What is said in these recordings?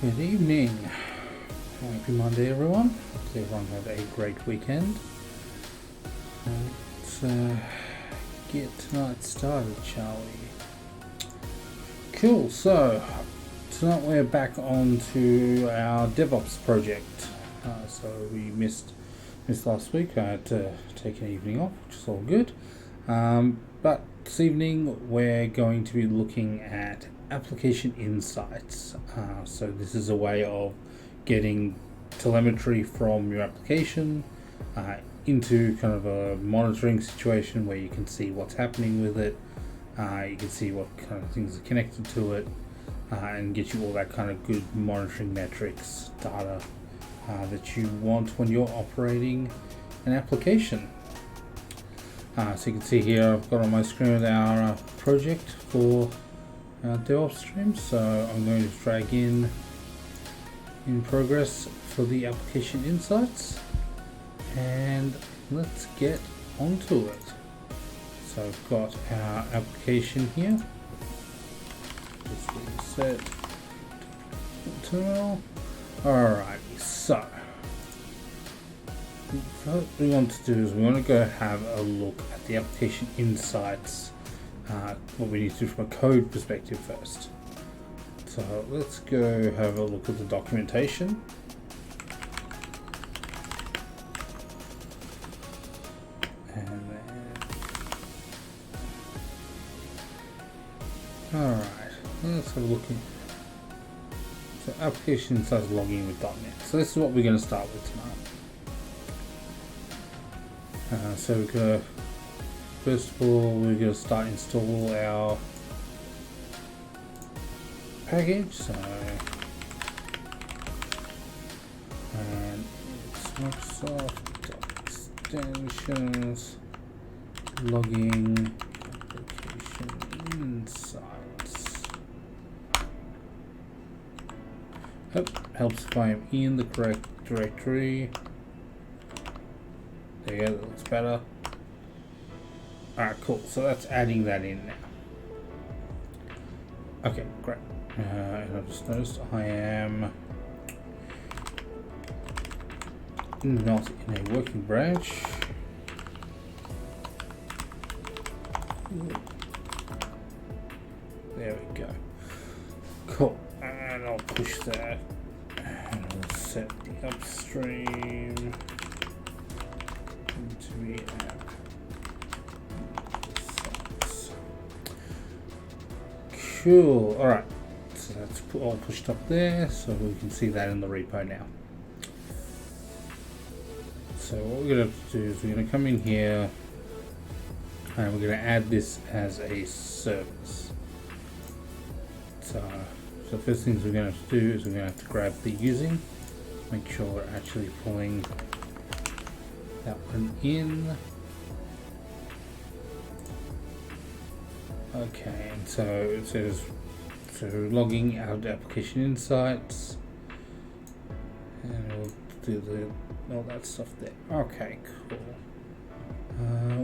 Good evening. Happy Monday, everyone. Hope everyone had a great weekend. Let's get tonight started, shall we? Cool. So tonight we're back on to our DevOps project. So we missed last week. I had to take an evening off, which is all good. But this evening we're going to be looking at application insights. So this is a way of getting telemetry from your application into kind of a monitoring situation where you can see what's happening with it. You can see what kind of things are connected to it, and get you all that kind of good monitoring metrics data that you want when you're operating an application. So you can see here I've got on my screen our project for our DevOps stream. So I'm going to drag in progress for the application insights, and let's get onto it. So I've got our application here. Just reset terminal. Alrighty, so what we want to do is we want to go have a look at the application insights, what we need to do from a code perspective first. So let's go have a look at the documentation. And then, alright, let's have a look at so application insights logging with .NET. So this is what we're going to start with tonight. So we're going to, first of all, we're going to start install our package. So, and it's Microsoft extensions logging application insights. Helps if I am in the correct directory. There you go, that looks better. Alright, cool. So that's adding that in now. Okay, great. And I've just noticed I am not in a working branch. There we go. Cool. And I'll push that. And we'll set the upstream to be app. Cool. Alright. So that's all pushed up there, so we can see that in the repo now. So what we're going to do is we're going to come in here and we're going to add this as a service. So first things we're going to have to do is we're going to have to grab the using, make sure we're actually pulling that one in. Okay, and so it says logging out application insights, and we'll do all that stuff there. Okay, cool.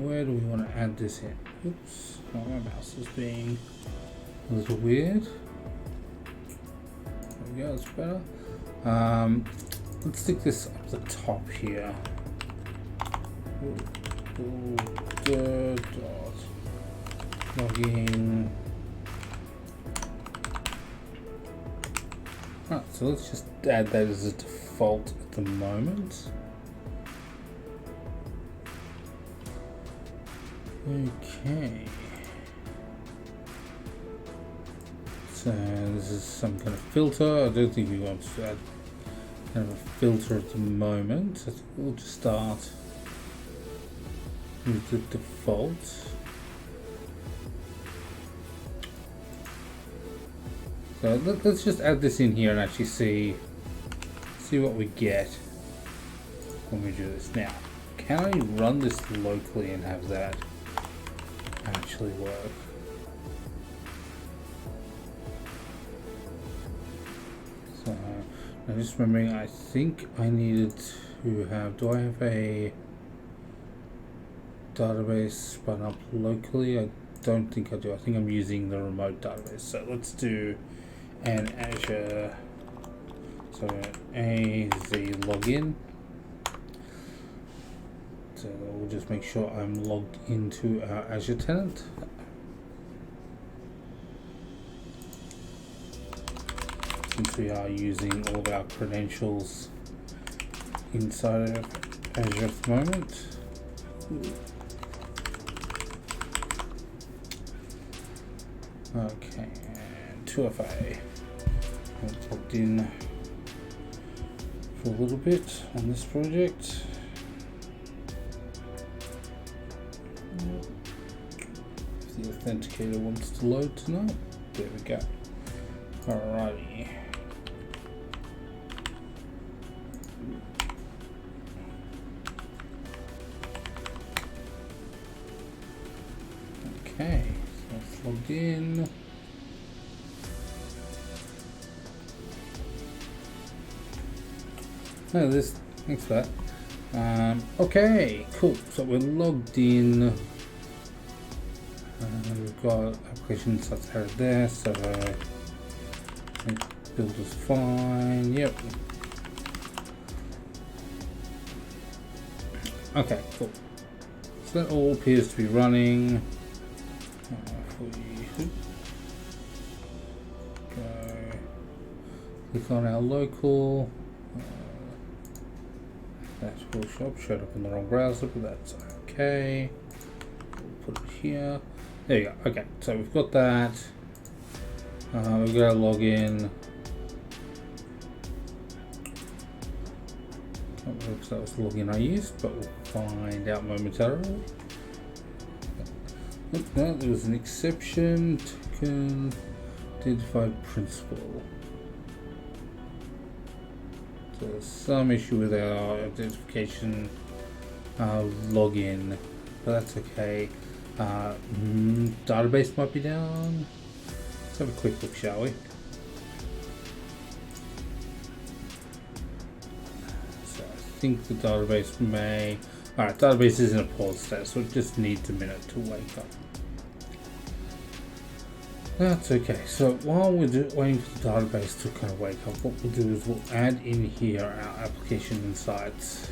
Where do we want to add this in? Oops, my mouse is being a little weird. There we go, that's better. Let's stick this up the top here. Logging. Right, so let's just add that as a default at the moment. Okay. So this is some kind of filter. I don't think we want to add kind of a filter at the moment. I think we'll just start with the default. So let's just add this in here and actually see what we get when we do this. Now, can I run this locally and have that actually work? So I'm just remembering, I think I needed to have, do I have a database spun up locally? I don't think I do. I think I'm using the remote database. So let's do an Azure So AZ login. So we'll just make sure I'm logged into our Azure tenant. Since we are using all of our credentials inside of Azure at the moment. Okay, and 2FA. I've logged in for a little bit on this project. If the authenticator wants to load tonight, there we go. Alrighty. Okay, so it's logged in. No, this, thanks for that. Okay, cool. So we're logged in. We've got application starts out there, so build is fine. Yep. Okay, cool. So that all appears to be running. If we go click on our local, that will showed up in the wrong browser, but that's okay. We'll put it here. There you go. Okay, so we've got that. We've got to log in. Can't remember if that was the login I used, but we'll find out momentarily. No, there was an exception. Token identified principal. So there's some issue with our identification login, but that's okay. Database might be down. Let's have a quick look, shall we? So I think the database may... Alright, database is in a pause state, so it just needs a minute to wake up. That's okay. So while we're waiting for the database to kind of wake up, what we'll do is we'll add in here our application insights.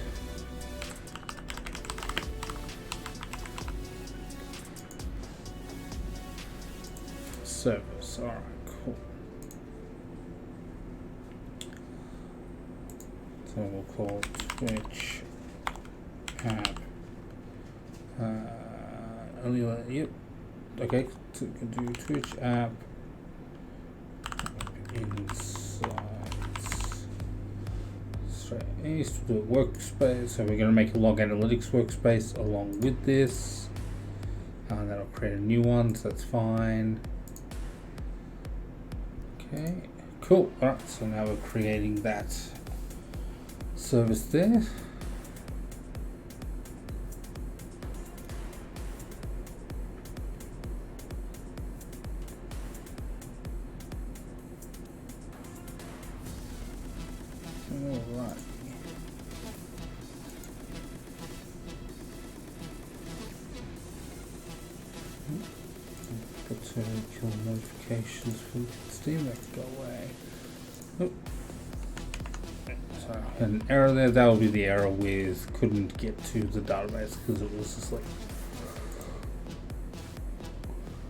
Service. Alright, cool. So we'll call Twitch app. Yep. Okay, so we can do Twitch app insights. Straight east, we'll do a workspace. So we're going to make a log analytics workspace along with this. That'll create a new one, so that's fine. Okay, cool. Alright, so now we're creating that service there. Alright. Got to kill notifications from Steam, that can go away. Oh. So an error there, that will be the error with couldn't get to the database because it was asleep.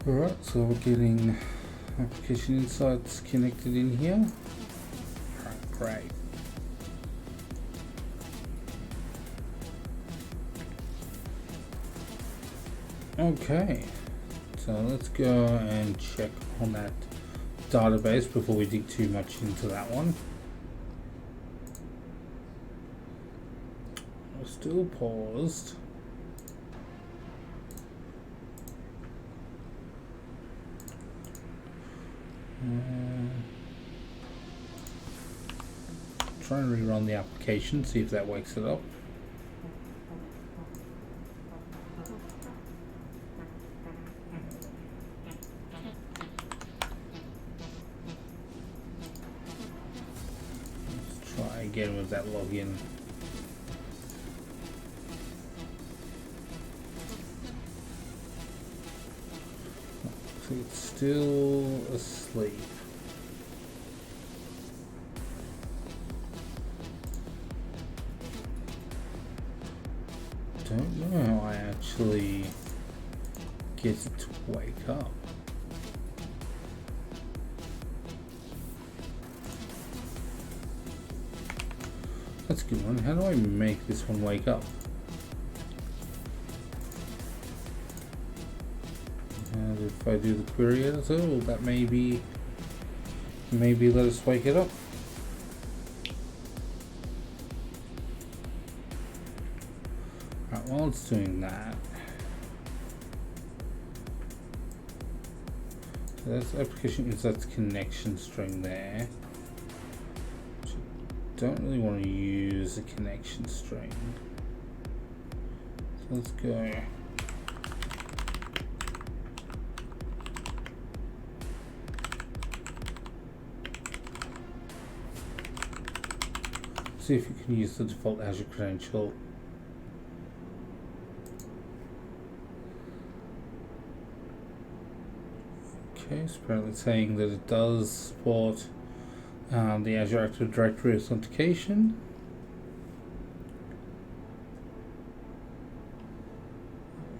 Alright, so we're getting application insights connected in here. Alright, great. Okay, so let's go and check on that database before we dig too much into that one. We're still paused. Try and rerun the application, see if that wakes it up. Let's try again with that login. So it's still asleep. don't know how I actually get it to wake up. That's a good one. How do I make this one wake up? And if I do the query editor, will that maybe let us wake it up? Right, while it's doing that, so that's application, that's connection string there. Don't really want to use a connection string. So let's go. See if you can use the default Azure credential. Okay, it's apparently saying that it does support the Azure Active Directory authentication.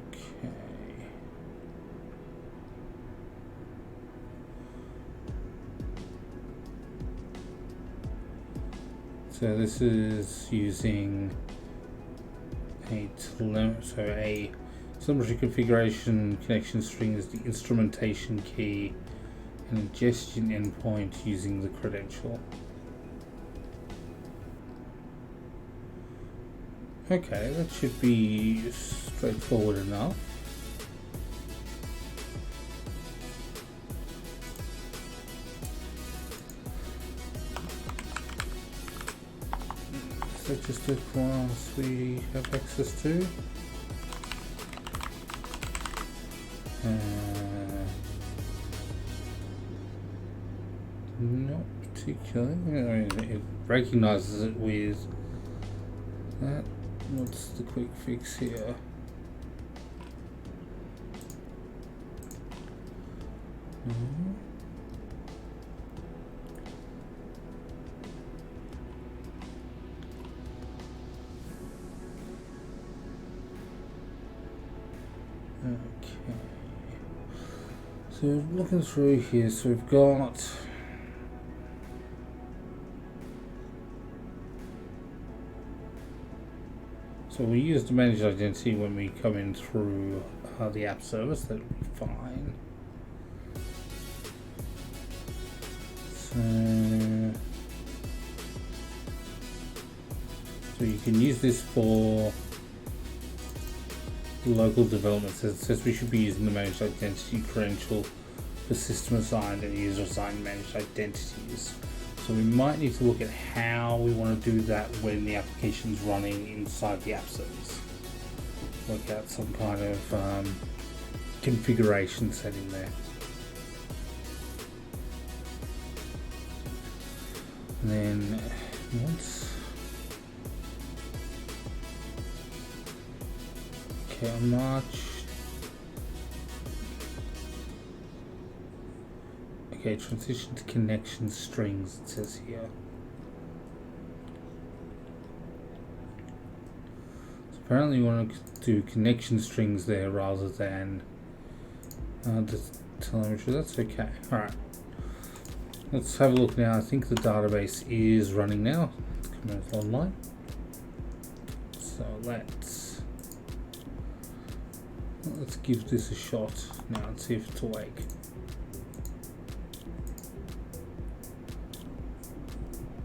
Okay. So this is using a telemetry configuration connection string as the instrumentation key, an ingestion endpoint using the credential. Okay, that should be straightforward enough. So just a class we have access to. Not particularly. I mean, it recognizes it with that. What's the quick fix here? Okay. So looking through here, so we've got so we use the managed identity when we come in through the app service. That'll be fine. So you can use this for local development. So it says we should be using the managed identity credential for system assigned and user assigned managed identities. So we might need to look at how we want to do that when the application's running inside the app service. Look at some kind of configuration setting there. And then once, okay, on March. Okay, transition to connection strings, it says here. So apparently you want to do connection strings there rather than the telemetry. That's okay. Alright. Let's have a look now. I think the database is running now. It's online. So let's give this a shot now and see if it's awake.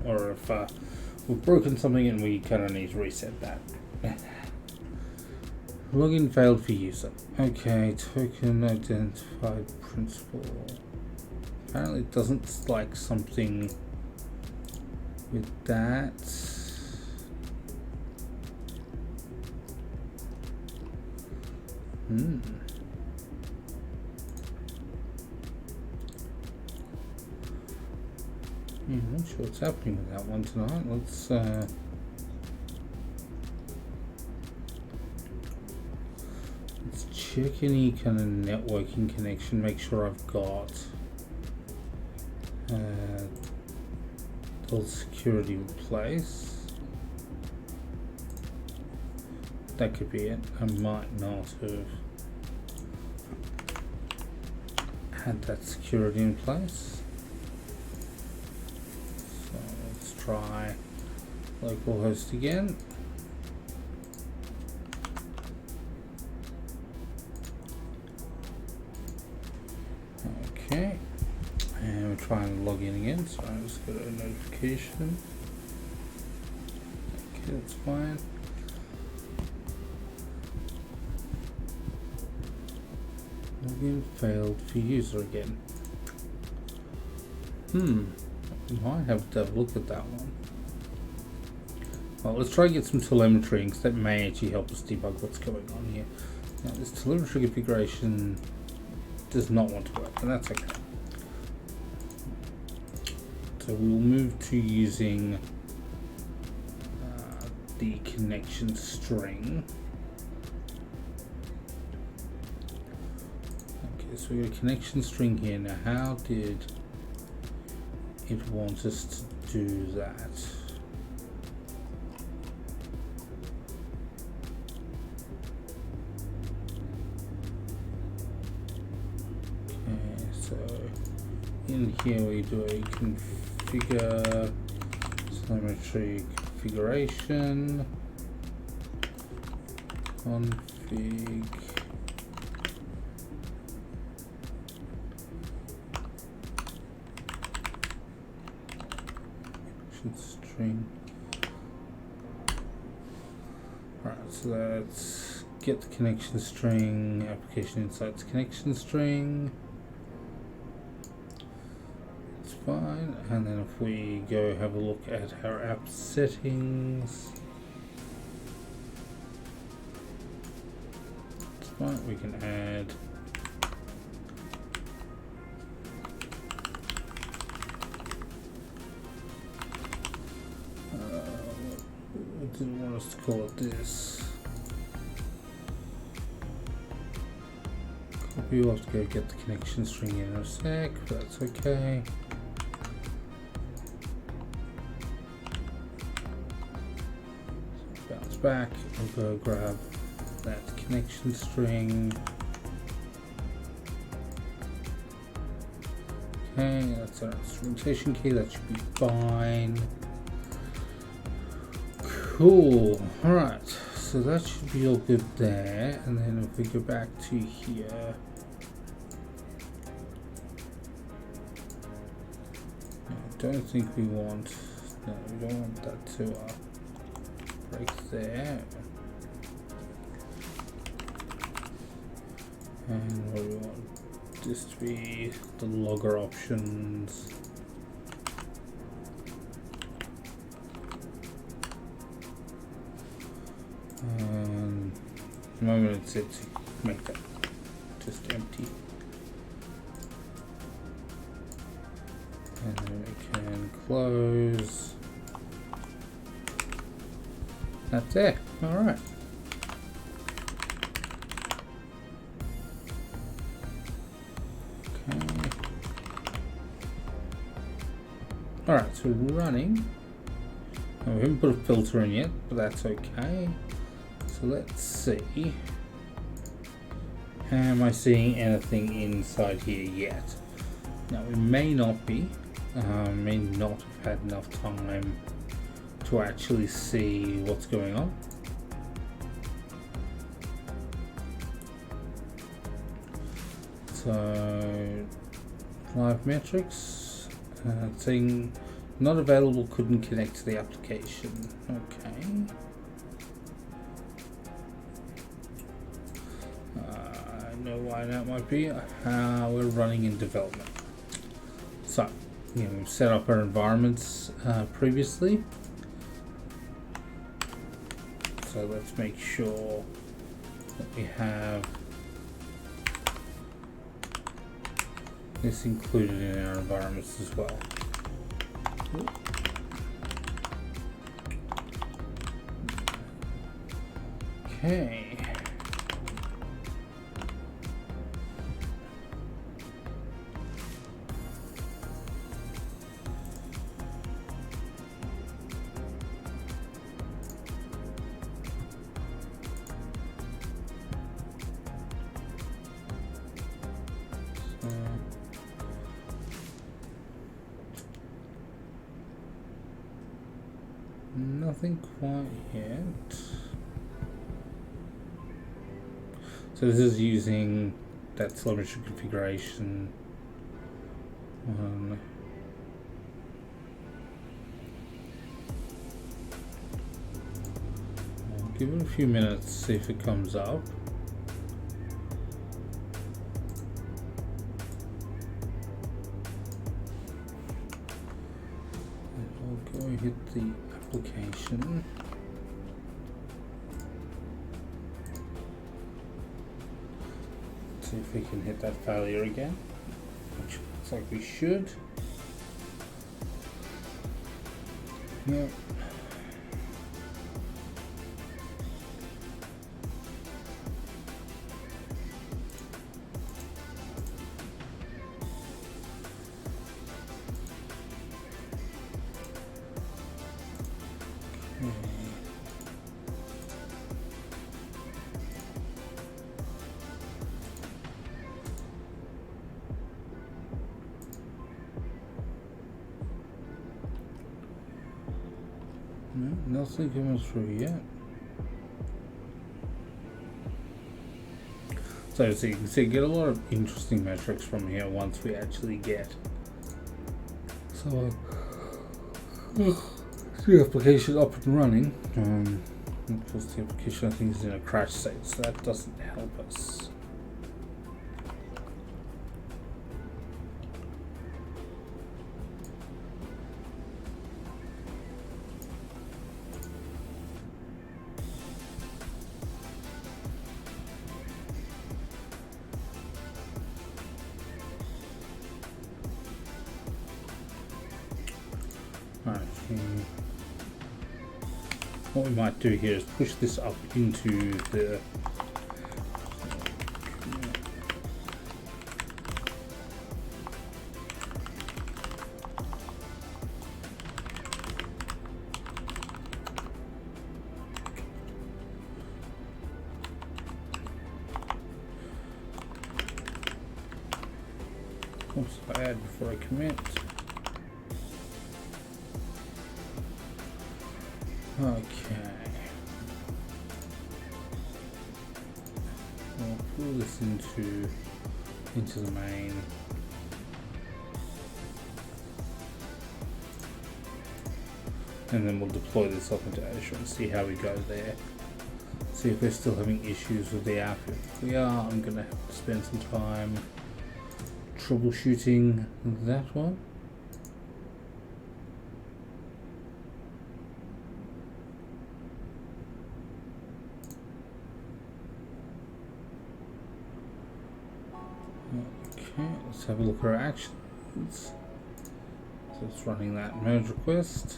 Or if we've broken something and we kind of need to reset that. Login failed for user. Okay, token identified principal. Apparently it doesn't like something with that. I'm not sure what's happening with that one tonight. Let's check any kind of networking connection, make sure I've got all security in place. that could be it. I might not have had that security in place. So let's try localhost again. Okay, and we're trying to log in again, so I just got a notification. Okay, that's fine. Login failed for user again. Might have to look at that one. Well, let's try to get some telemetry, because that may actually help us debug what's going on here. Now, this telemetry configuration does not want to work, and that's okay. So we'll move to using the connection string. Okay, so we got a connection string here. Now, how did it want us to do that? In here we do a configure telemetry configuration config string. Alright, so let's get the connection string, application insights connection string. Fine, and then if we go have a look at our app settings, it's fine, we can add I didn't want us to call it this. Copy, we'll have to go get the connection string in a sec, but that's okay. Back, we'll go grab that connection string. Okay, that's our instrumentation key, that should be fine. Cool, alright, so that should be all good there. And then if we go back to here, I don't think we want, no, we don't want that to break there. And what do we want this to be? The logger options. And at the moment it's set to make that just empty. And then we can close. That's it. All right. Okay. All right. So we're running. Now, we haven't put a filter in yet, but that's okay. So let's see. Am I seeing anything inside here yet? Now we may not be. May not have had enough time to actually see what's going on. So live metrics saying not available, couldn't connect to the application. Okay. I know why that might be. We're running in development. So, we've set up our environments previously. So let's make sure that we have this included in our environments as well. Okay. Nothing quite yet. So this is using that telemetry configuration. I'll give it a few minutes, see if it comes up. And I'll go hit the application. See if we can hit that failure again, which looks like we should. Yep. No, nothing coming through yet. So as you can see, get a lot of interesting metrics from here once we actually get the application up and running. Of course, the application I think is in a crash state, so that doesn't help us. What we might do here is push this up into the I'll add before I commit. Okay. We'll pull this into the main. And then we'll deploy this up into Azure and see how we go there. See if we're still having issues with the app. If we are, I'm gonna have to spend some time troubleshooting that one. Okay, let's have a look at our actions. So it's running that merge request.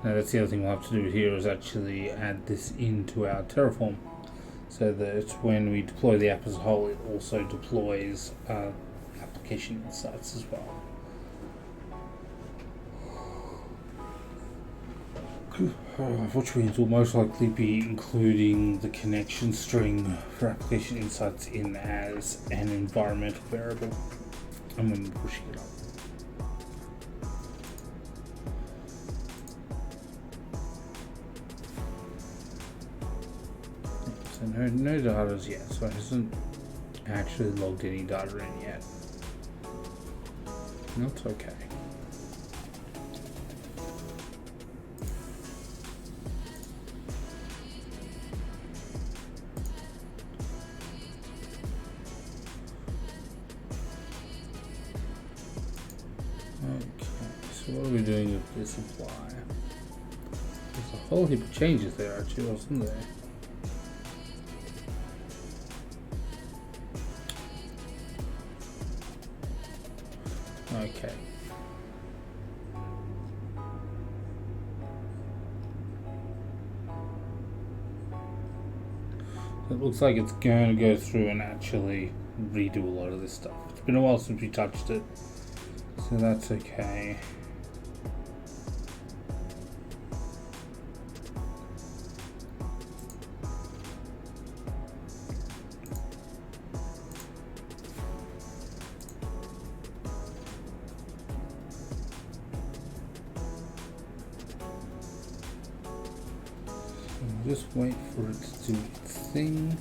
Now that's the other thing we'll have to do here is actually add this into our Terraform, so that when we deploy the app as a whole, it also deploys application insights as well. Which means we'll most likely be including the connection string for application insights in as an environmental variable, and when we're pushing it up. So no data yet, so it hasn't actually logged any data in yet. That's okay. So what are we doing with this supply? There's a whole heap of changes there actually, wasn't there? Okay. It looks like it's going to go through and actually redo a lot of this stuff. It's been a while since we touched it, so that's okay. just wait for it to do its thing.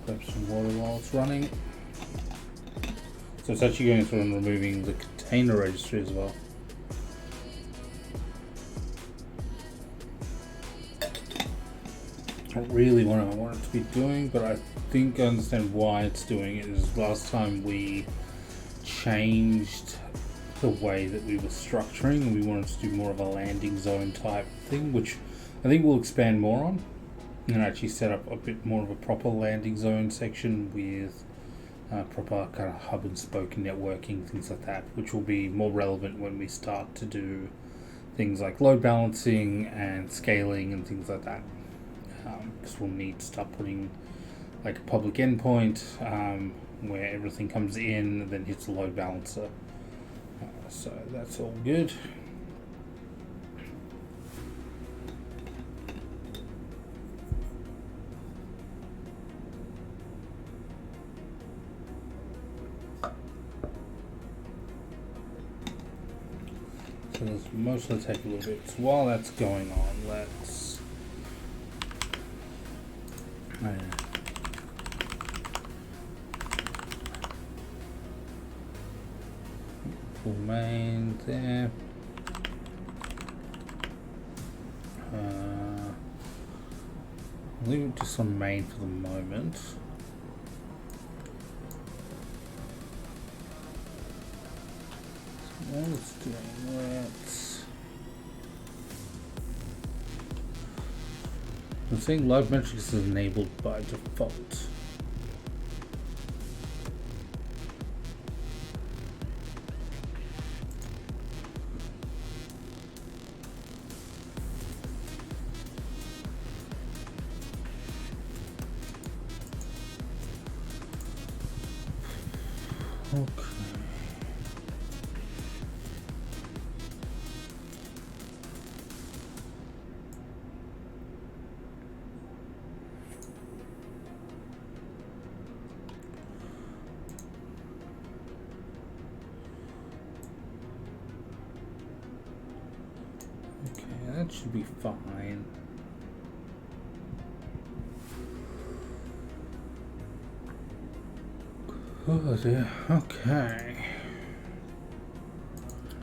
Grab some water while it's running. So it's actually going through and removing the container registry as well. Not really what I want it to be doing, but I think I understand why it's doing it. Is last time we changed the way that we were structuring, and we wanted to do more of a landing zone type thing, which I think we'll expand more on and actually set up a bit more of a proper landing zone section with proper kind of hub and spoke networking, things like that, which will be more relevant when we start to do things like load balancing and scaling and things like that. Because we'll need to start putting like a public endpoint where everything comes in and then hits the load balancer. So that's all good. So this mostly take a little bit. So while that's going on, let's full main there. Leave it just on main for the moment. So what it's doing, I'm saying load metrics is enabled by default. Okay. That should be fine. Oh dear. Okay.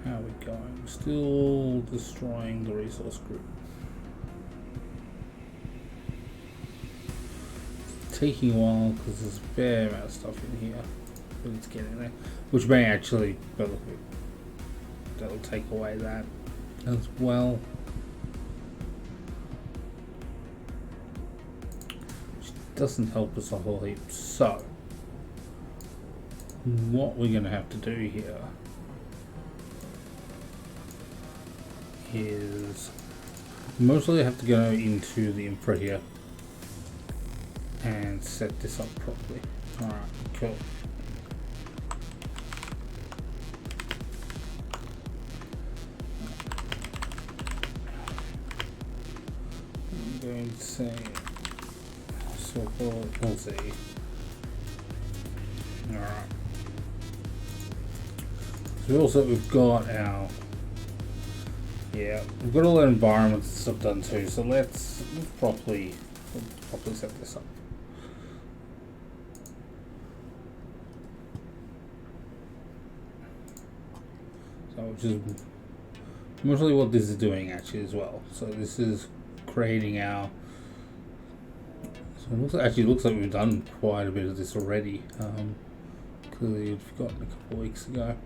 How are we going? Still destroying the resource group. It's taking a while because there's a fair amount of stuff in here. But it's getting there. Which may actually, but look, that'll take away that as well. Which doesn't help us a whole heap. So what we're going to have to do here is mostly have to go into the infra here and set this up properly. Alright, cool. I'm going to say circle LZ. Alright. So we've got our, we've got all our environment stuff done too. So let's properly set this up. So which is mostly what this is doing actually as well. So this is creating our. So it looks like we've done quite a bit of this already. Clearly you'd forgotten a couple of weeks ago.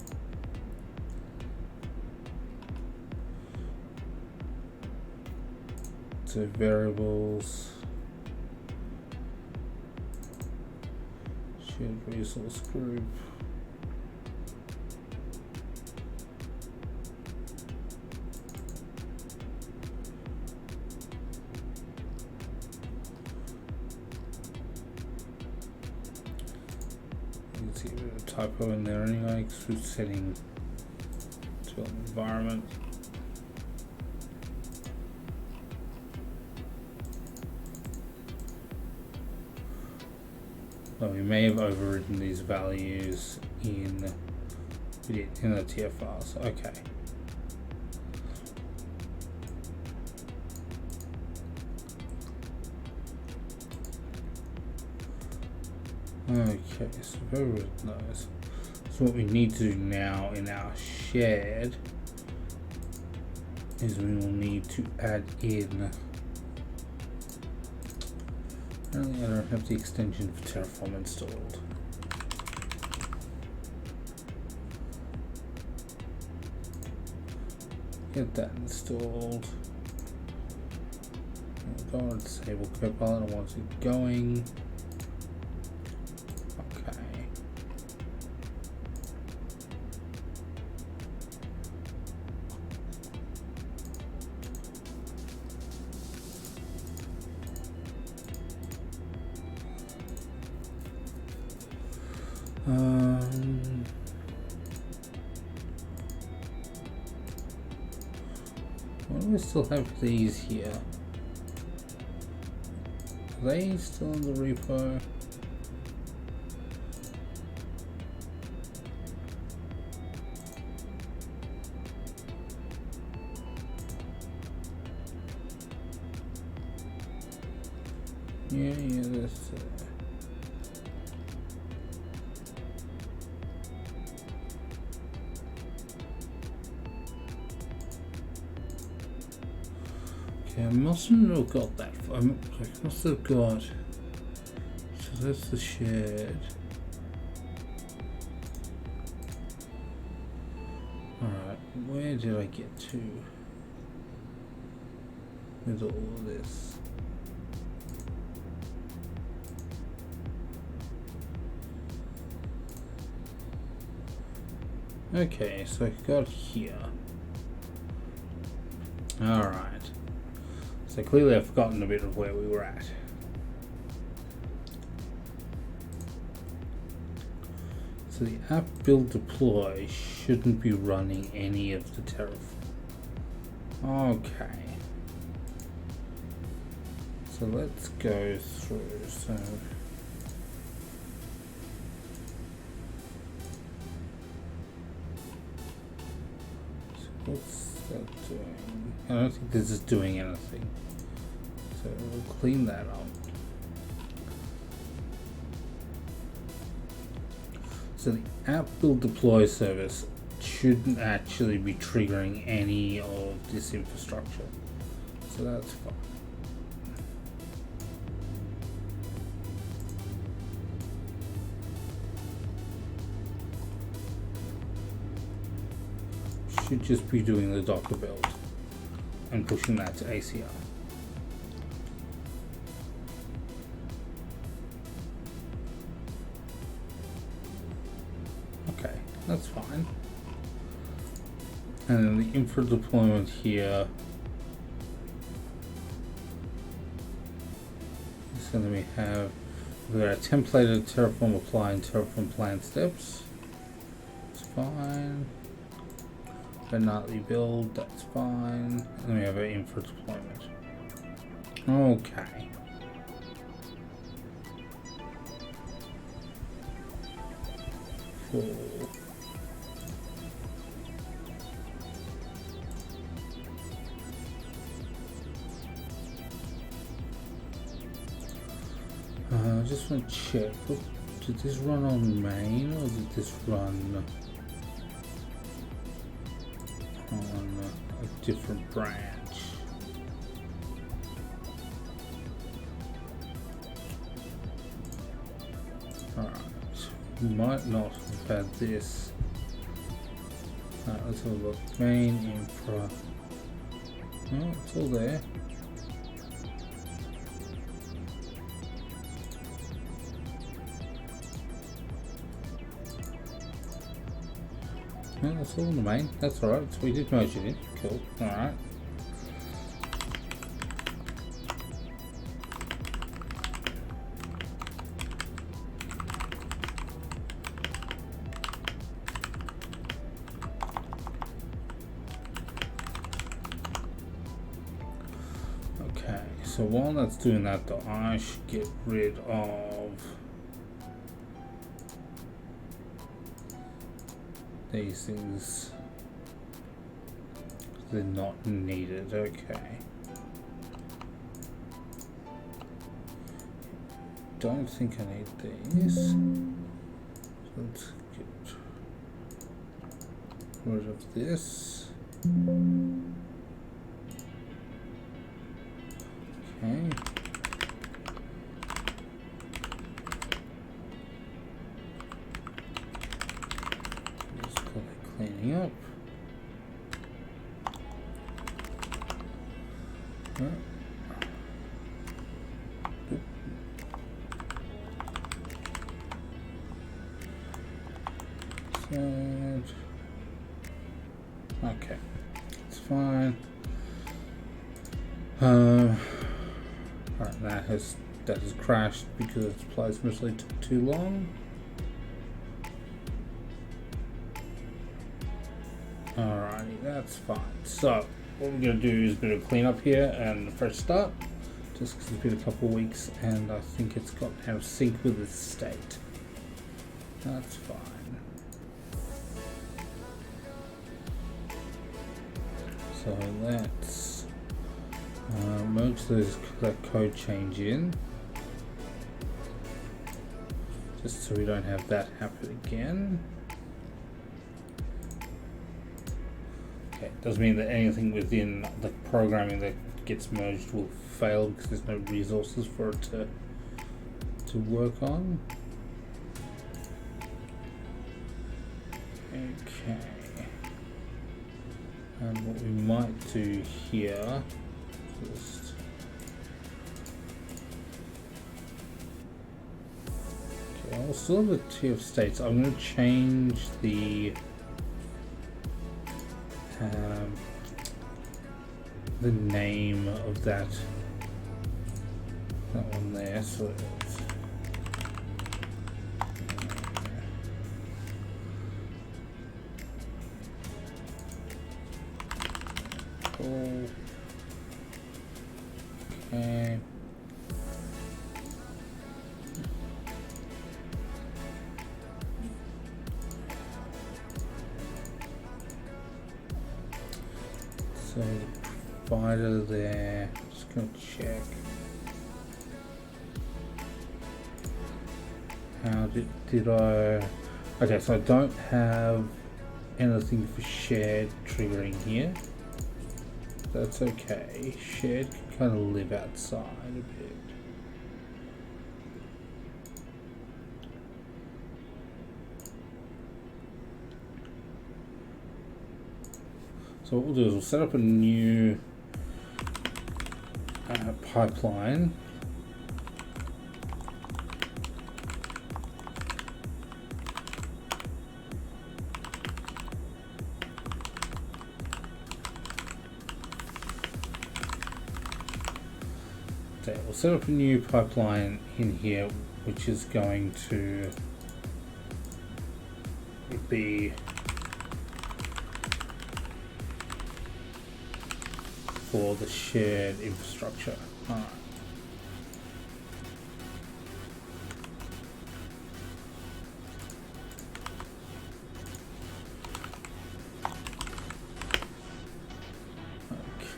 So variables, shared resource group, you can see a bit of a typo in there anyway because we're setting to an environment. So we may have overwritten these values in the TF files. Okay. Okay, so go with those. So what we need to do now in our shared is we will need to add in. Apparently I don't have the extension for Terraform installed. Get that installed. Go on disable Copilot once it's going. Okay. Why do we still have these here? Are they still in the repo? Yeah, that's okay, I mustn't have got that. I must have got. So that's the shared. Alright, where did I get to with all of this? Okay, so I got here. Alright. So clearly I've forgotten a bit of where we were at. So the app build deploy shouldn't be running any of the Terraform. Okay. So let's go through. So what's that doing? I don't think this is doing anything. So we'll clean that up. So the app build deploy service shouldn't actually be triggering any of this infrastructure. So that's fine. Should just be doing the Docker build and pushing that to ACR. Okay, that's fine. And then the infra deployment here is going to be we've got a templated Terraform apply and Terraform plan steps. It's fine. A nightly build, that's fine. And then we have our infra deployment. Okay. Cool. I just want to check. Did this run on main or did this run on a different branch? Alright, we might not have had this. Alright, let's have a look. Main, infra. Oh, it's all there. Yeah, that's all in the main. That's alright. So we did merge it in. Cool. Alright. Okay, so while that's doing that though, I should get rid of these things. They're not needed. Okay. don't think I need these. So let's get rid of this. Okay. Just call it cleaning up. Okay, it's fine. Alright, that has crashed because its place mostly took too long. Alrighty, that's fine. So what we're gonna do is a bit of cleanup here and a fresh start, just because it's been a couple of weeks and I think it's got out of sync with its state. That's fine. So let's merge that code change in, just so we don't have that happen again. Okay, doesn't mean that anything within the programming that gets merged will fail because there's no resources for it to work on. Okay. And what we might do here, just okay, I'll still have the tier of states. I'm going to change the name of that one there, so it's cool. Okay. So the provider there, just gonna check. How did I? Okay, so I don't have anything for shared triggering here. That's okay. Shared can kind of live outside a bit. So what we'll do is we'll set up a new pipeline. Okay, we'll set up a new pipeline in here, which is going to be for the shared infrastructure. Alright.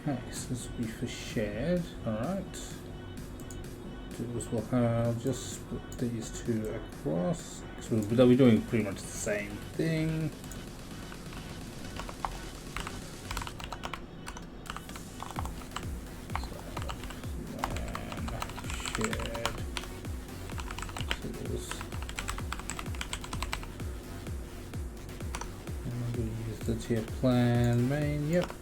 Okay, so this will be for shared. Alright. I'll just split these two across. So they'll be doing pretty much the same thing. Shared. So this. And we'll use the tier plan main. Yep.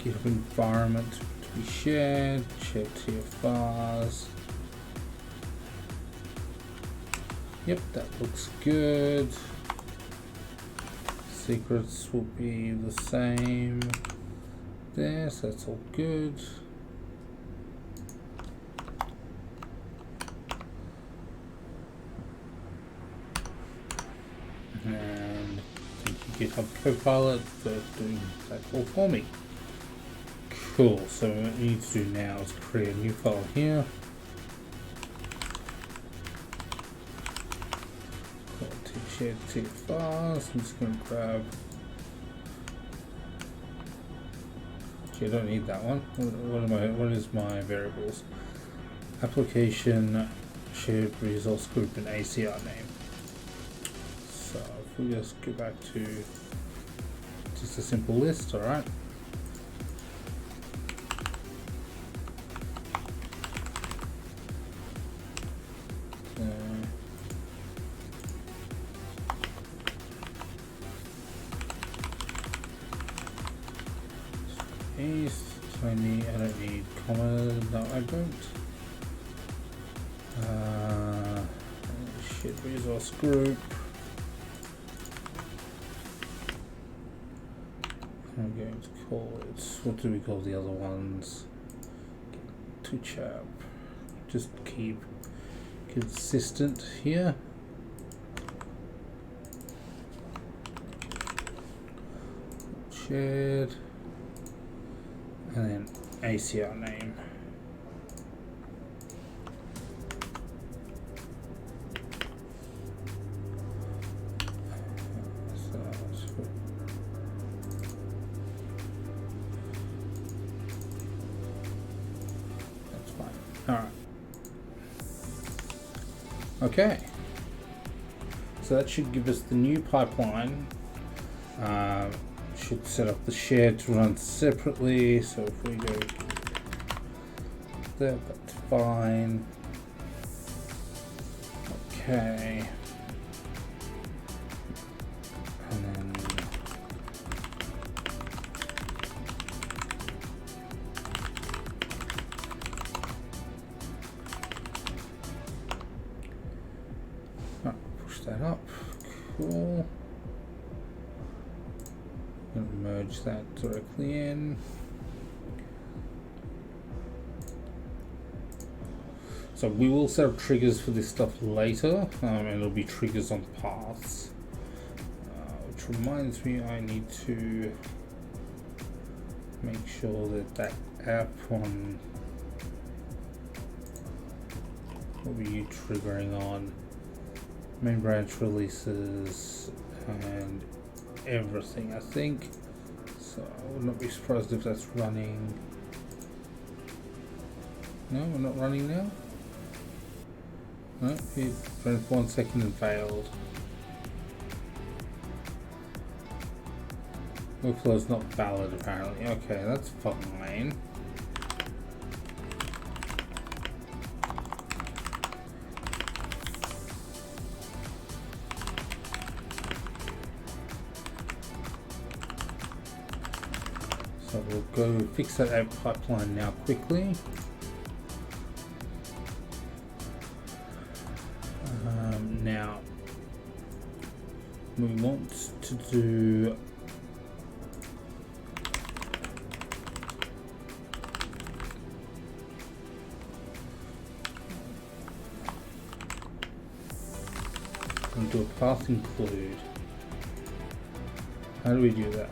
GitHub environment to be shared. Share TFRs. Yep, that looks good. Secrets will be the same there, so that's all good. And thank you GitHub Copilot for doing that all for me. Cool, so what we need to do now is create a new file here. Shared TFRs. I'm just going to grab Actually, I don't need that one. What is my variables? Application, shared resource group, and ACR name. So if we just go back to just a simple list, all right. I don't need comma. No, I don't. Shared resource group. I'm going to call it. What do we call the other ones? Twitch app. Just keep consistent here. Shared. And then ACR name. That's fine. All right. Okay. So that should give us the new pipeline. Should set up the shared to run separately. So if we go there, that's fine. Okay. And then push that up. Cool. Merge that directly in. So we will set up triggers for this stuff later, and it'll be triggers on paths. Which reminds me, I need to make sure that that app on what were you triggering on? Main branch releases and everything, I think. So I would not be surprised if that's running. No, we're not running now. No, it ran for 1 second and failed. Workflow is not valid apparently. Okay, that's fine. So we'll go fix that app pipeline now quickly. Now we want to do a path include. How do we do that?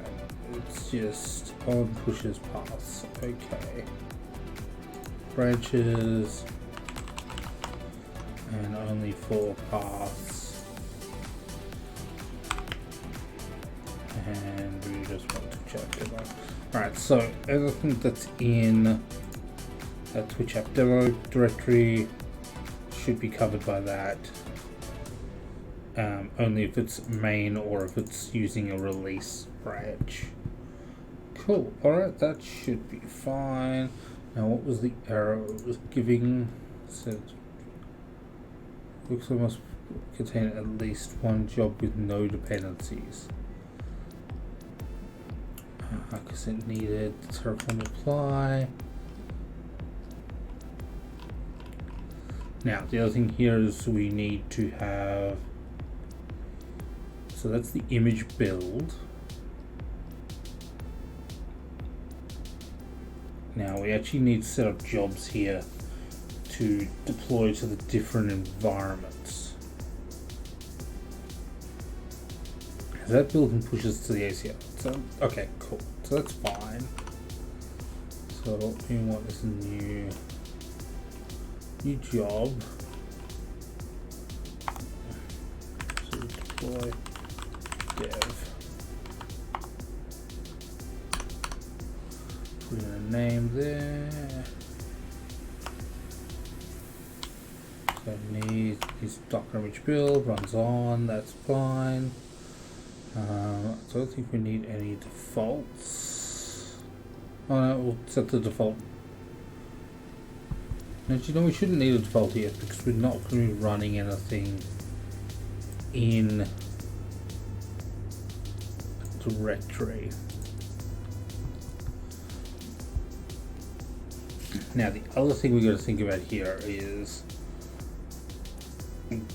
It's just on pushes paths. Okay. Branches and only 4 paths. And we just want to check demo. Alright, so everything that's in that Twitch app demo directory should be covered by that. Only if it's main or if it's using a release branch. Cool. Alright, that should be fine. Now, what was the error it was giving? Said looks like must contain at least one job with no dependencies. Because it needed Terraform apply. Now, the other thing here is we need to have. So that's the image build. Now we actually need to set up jobs here to deploy to the different environments. That build and pushes to the ACL. So okay, cool. So that's fine. So what we want is a new job. So deploy dev. Put in name there. So need this Docker image build runs on. That's fine. So I don't think we need any defaults. Oh no, we'll set the default. Now, you know, we shouldn't need a default yet because we're not going to be running anything in a directory. Now, the other thing we got to think about here is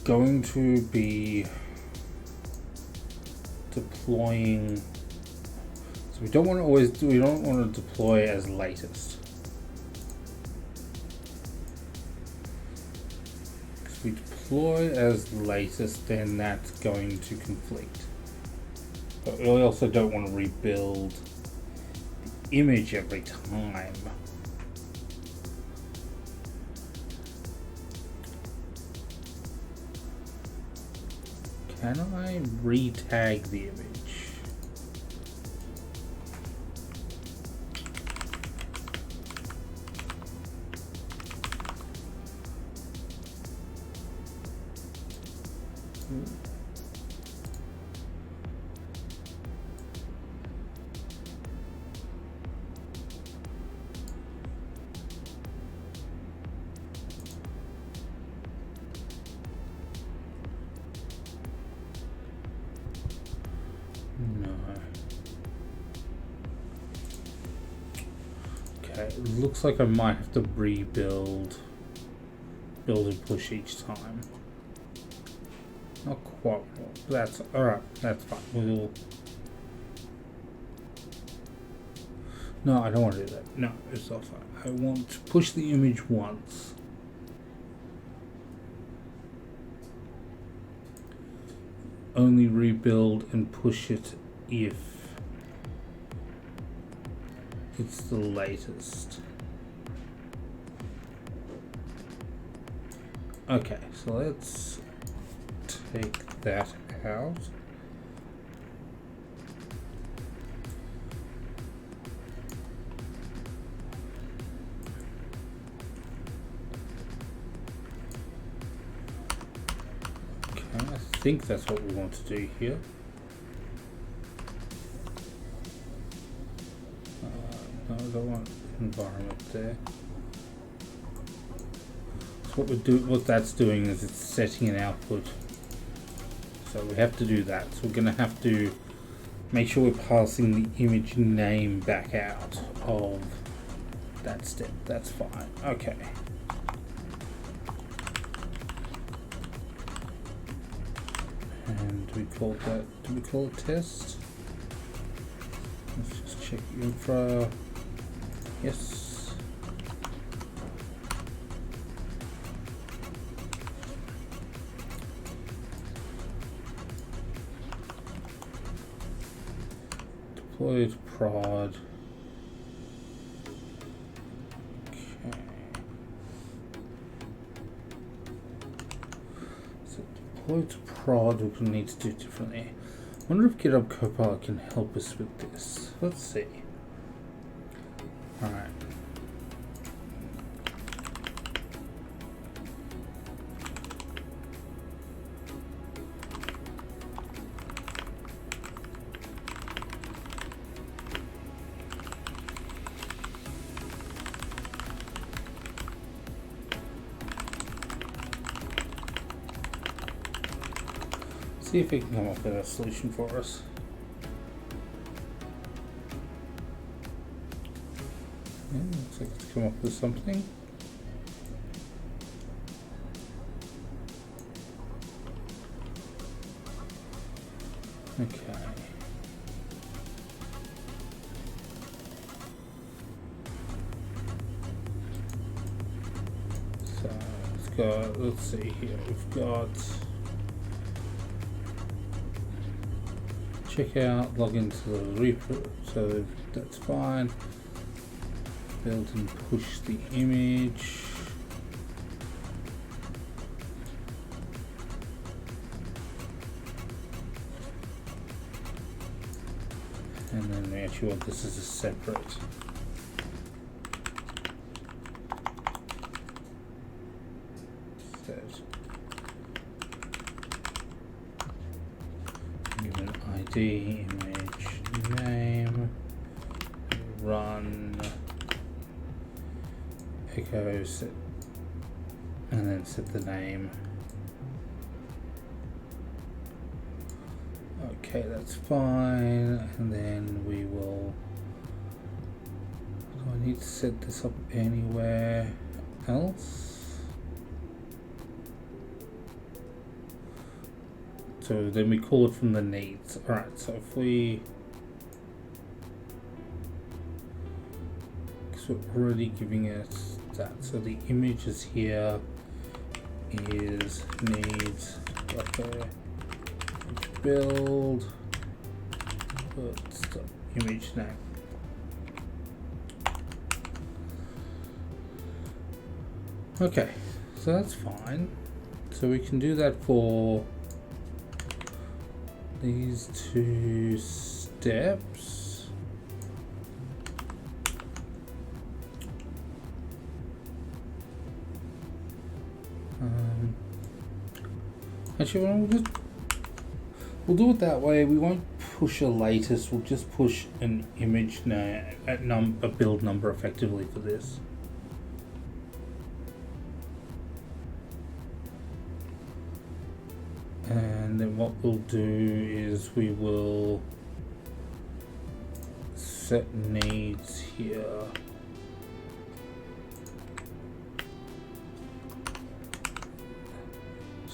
going to be deploying. So we don't want to deploy as latest. If we deploy as latest, then that's going to conflict. But we also don't want to rebuild the image every time. Can I re-tag the image? It looks like I might have to rebuild, build and push each time. Not quite. That's alright. That's fine. We'll. No, I don't want to do that. No, it's not fine. I want to push the image once. Only rebuild and push it if it's the latest. Okay, so let's take that out. Okay, I think that's what we want to do here. No, I don't want environment there. So what that's doing is it's setting an output. So we have to do that. So we're going to have to make sure we're passing the image name back out of that step. That's fine. Okay. And do we call it test? Let's just check infra. Yes. Deployed prod. Okay. So deployed to prod, we're going to need to do differently. I wonder if GitHub Copilot can help us with this. Let's see. All right. See if we can come up with a solution for us. Yeah, looks like it's come up with something. Okay. So let's see here. We've got check out, log into the repo, so that's fine. Build and push the image. And then we actually want this as a separate. id image name, run echo set, and then set the name. Okay, that's fine. And then we will, do I need to set this up anywhere else? So then we call it from the needs. Alright, so if we, because we're already giving it that, so the image is here, is needs docker build, put image name. Okay, so that's fine. So we can do that for these two steps. Actually, we'll do it that way. We won't push a latest. We'll just push an image name, a build number effectively for this. And then what we'll do is we will set needs here.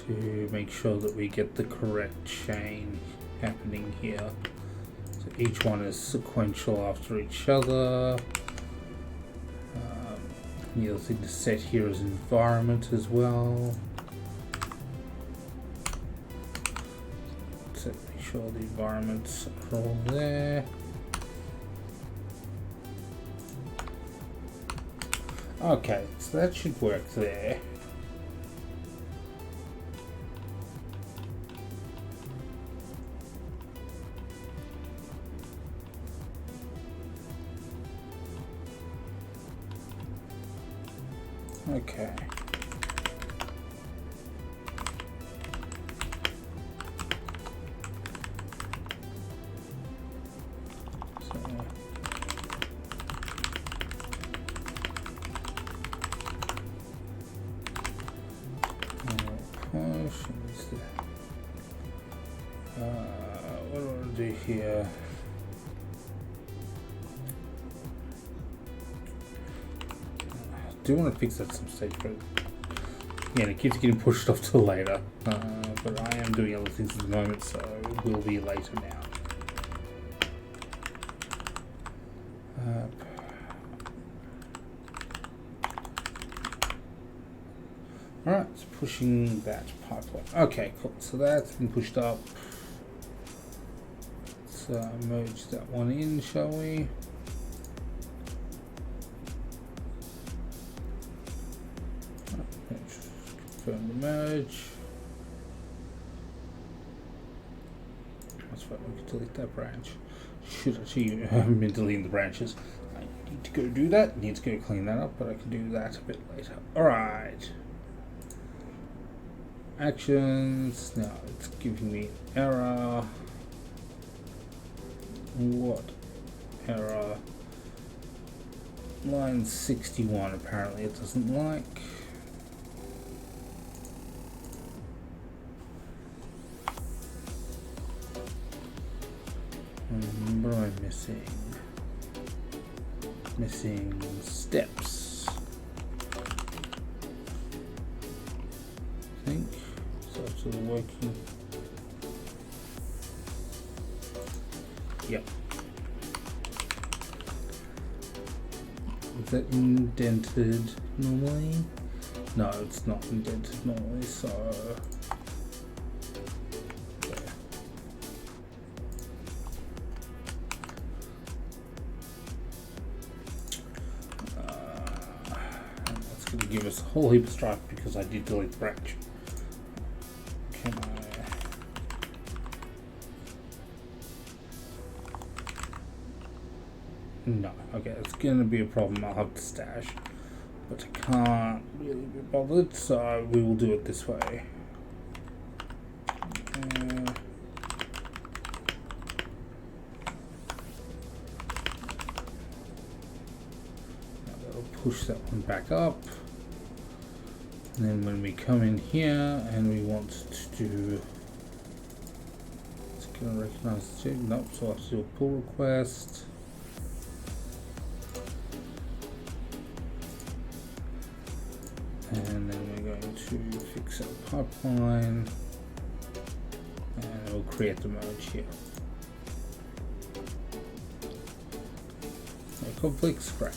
To make sure that we get the correct chain happening here. So each one is sequential after each other. The other thing to set here is environment as well. So make sure the environments are all there. Okay, so that should work there. Okay. So what do I want to do here? I do want to fix that some stage, but yeah, it keeps getting pushed off till later. But I am doing other things at the moment, so it will be later now. Alright, it's pushing that pipeline. Okay, cool. So that's been pushed up. Let's merge that one in, shall we? Confirm the merge. That's right, we can delete that branch. Should actually have been deleting the branches. I need to go do that. Need to go clean that up, but I can do that a bit later. Alright. Actions. Now it's giving me error. What error? Line 61 apparently it doesn't like. What am I missing? Missing steps. I think so. It's all working. Yep. Is that indented normally? No, it's not indented normally, so that's going to give us a whole heap of strife because I did delete the branch. Can I? No. Okay, it's going to be a problem. I'll have to stash, but I can't really be bothered, so we will do it this way. push that one back up. And then when we come in here and we want to do, it's going to recognize the check. Nope, so I have to do a pull request. And then we're going to fix our pipeline. And we'll create the merge here. No conflicts, great.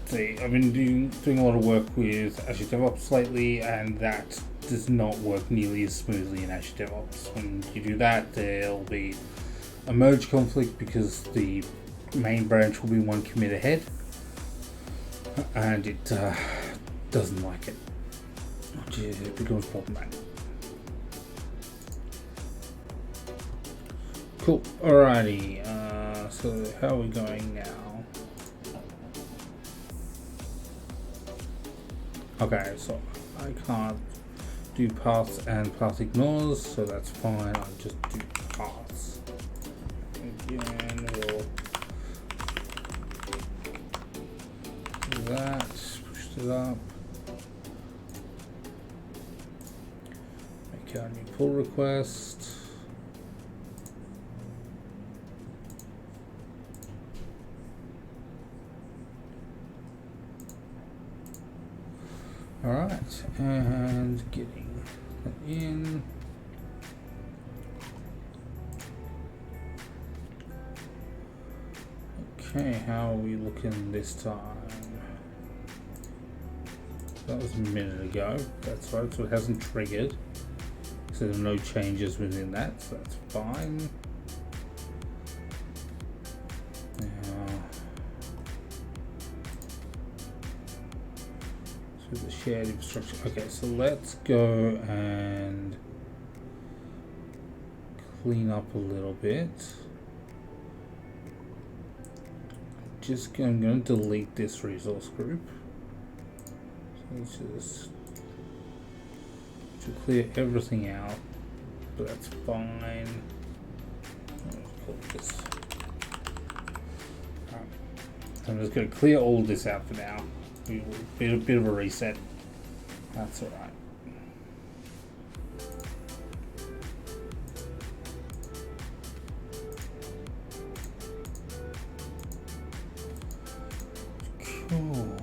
See, I've been doing a lot of work with Azure DevOps lately, and that does not work nearly as smoothly in Azure DevOps. When you do that, there'll be a merge conflict because the main branch will be one commit ahead, and it doesn't like it, which becomes problematic. Cool. Alrighty. So how are we going now? Okay, so I can't do paths and path ignores, so that's fine. I'll just do paths. Again, we'll do that. Push it up. Make our new pull request. Alright, and getting that in. Okay, how are we looking this time? That was a minute ago, that's right, so it hasn't triggered. So there are no changes within that, so that's fine. The shared infrastructure. Okay, so let's go and clean up a little bit. I'm going to delete this resource group. So just to clear everything out, but that's fine. Call this. I'm just going to clear all this out for now. A bit of a reset. That's all right. Cool.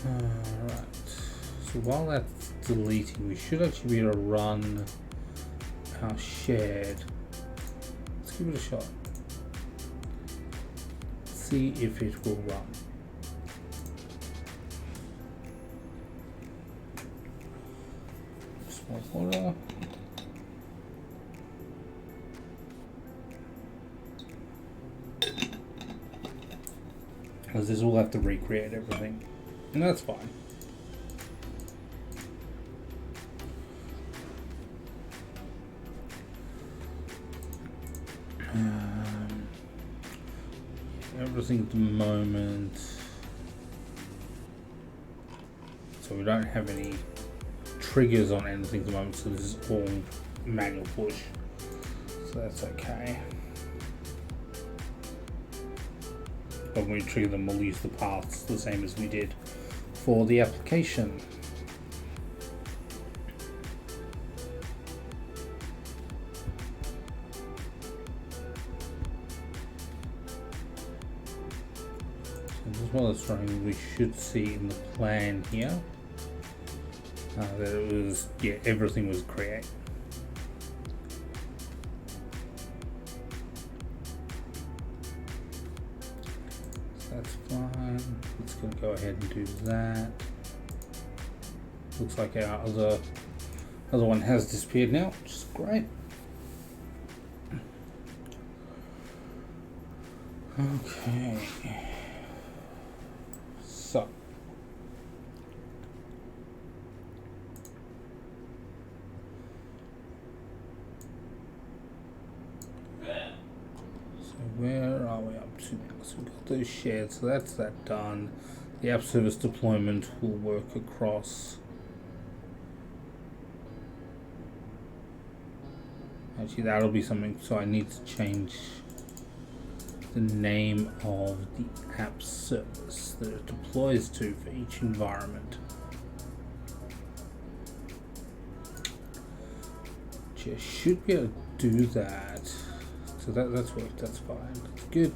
Alright, so while that's deleting, we should actually be able to run our shared. Let's give it a shot. See if it will run. Small water. Because this will have to recreate everything. And that's fine. Everything at the moment. So we don't have any triggers on anything at the moment, so this is all manual push. So that's okay. But when we trigger them, we'll use the paths the same as we did for the application. So just while it's running, we should see in the plan here that it was, everything was created. That's fine. It's going to go ahead and do that. Looks like our other one has disappeared now, which is great. Okay. So. those shared, so that's that done. The app service deployment will work across. Actually, that'll be something, so I need to change the name of the app service that it deploys to for each environment. Which I should be able to do that. So that's worked, that's fine, that's good.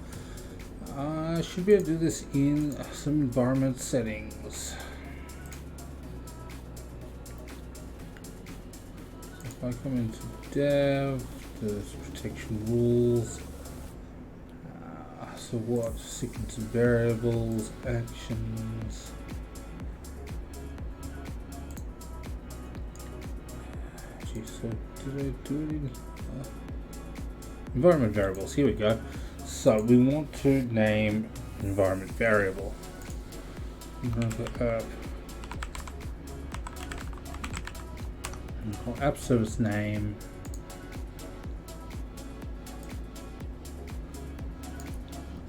I should be able to do this in some environment settings. So if I come into dev, there's protection rules. So what? Sequence of variables, actions. Gee, so did I do it in environment variables? Here we go. So we want to name environment variable. App service name.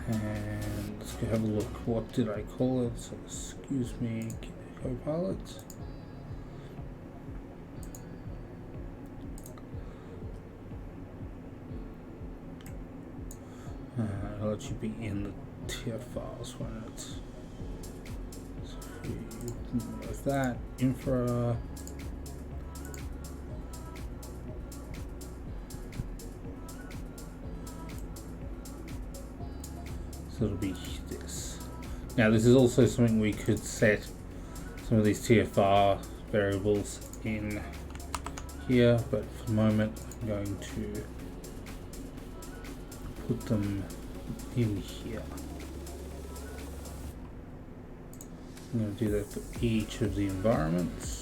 And let's go have a look. What did I call it? So excuse me, Copilot. I'll let you be in the tier files when it's. So with that infra. So it'll be this. Now this is also something we could set some of these TFR variables in here, but for the moment I'm going to put them in here. I'm going to do that for each of the environments.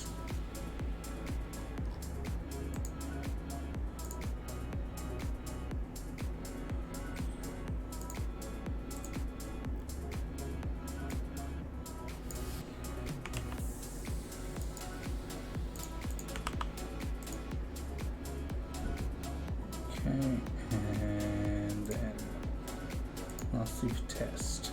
And then last leave test.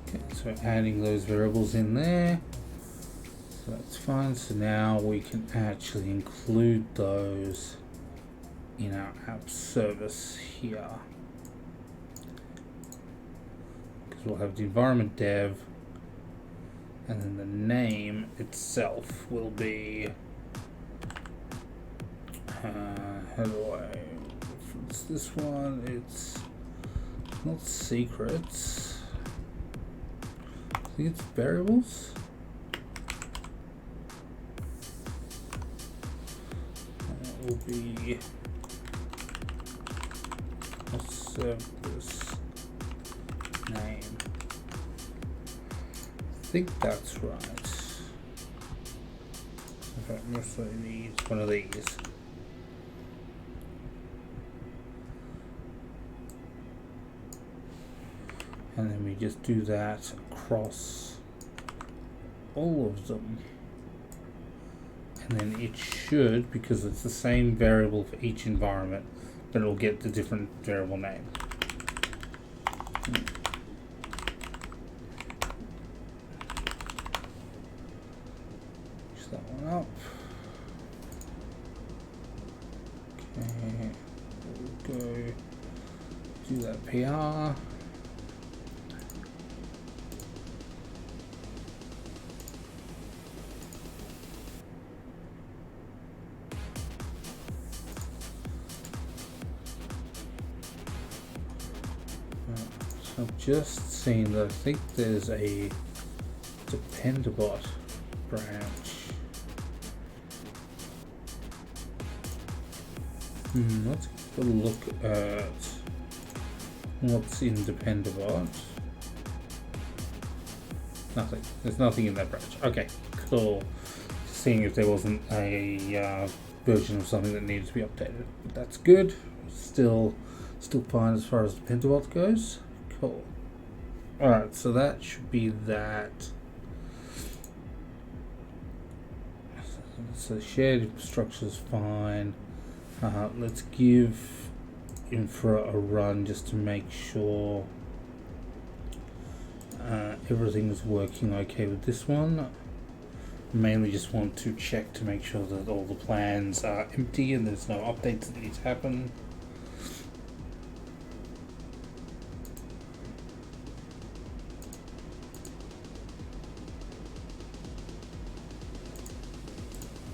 Okay, so adding those variables in there. So that's fine. So now we can actually include those in our app service here. Because we'll have the environment dev, and then the name itself will be, how do I reference this one? It's not secrets. I think it's variables. Will be a service name. I think that's right. Okay, mostly needs one of these. And then we just do that across all of them. And then it should, because it's the same variable for each environment, but it'll get the different variable name. Push that one up. Okay, we'll go do that PR. I've just seen that I think there's a Dependabot branch. Let's have a look at what's in Dependabot. Nothing. There's nothing in that branch. Okay, cool. Seeing if there wasn't a version of something that needed to be updated. But that's good. Still Still fine as far as the Pentavolt goes. Cool. Alright, so that should be that. So shared infrastructure is fine. Let's give infra a run just to make sure everything's working okay with this one. Mainly just want to check to make sure that all the plans are empty and there's no updates that need to happen.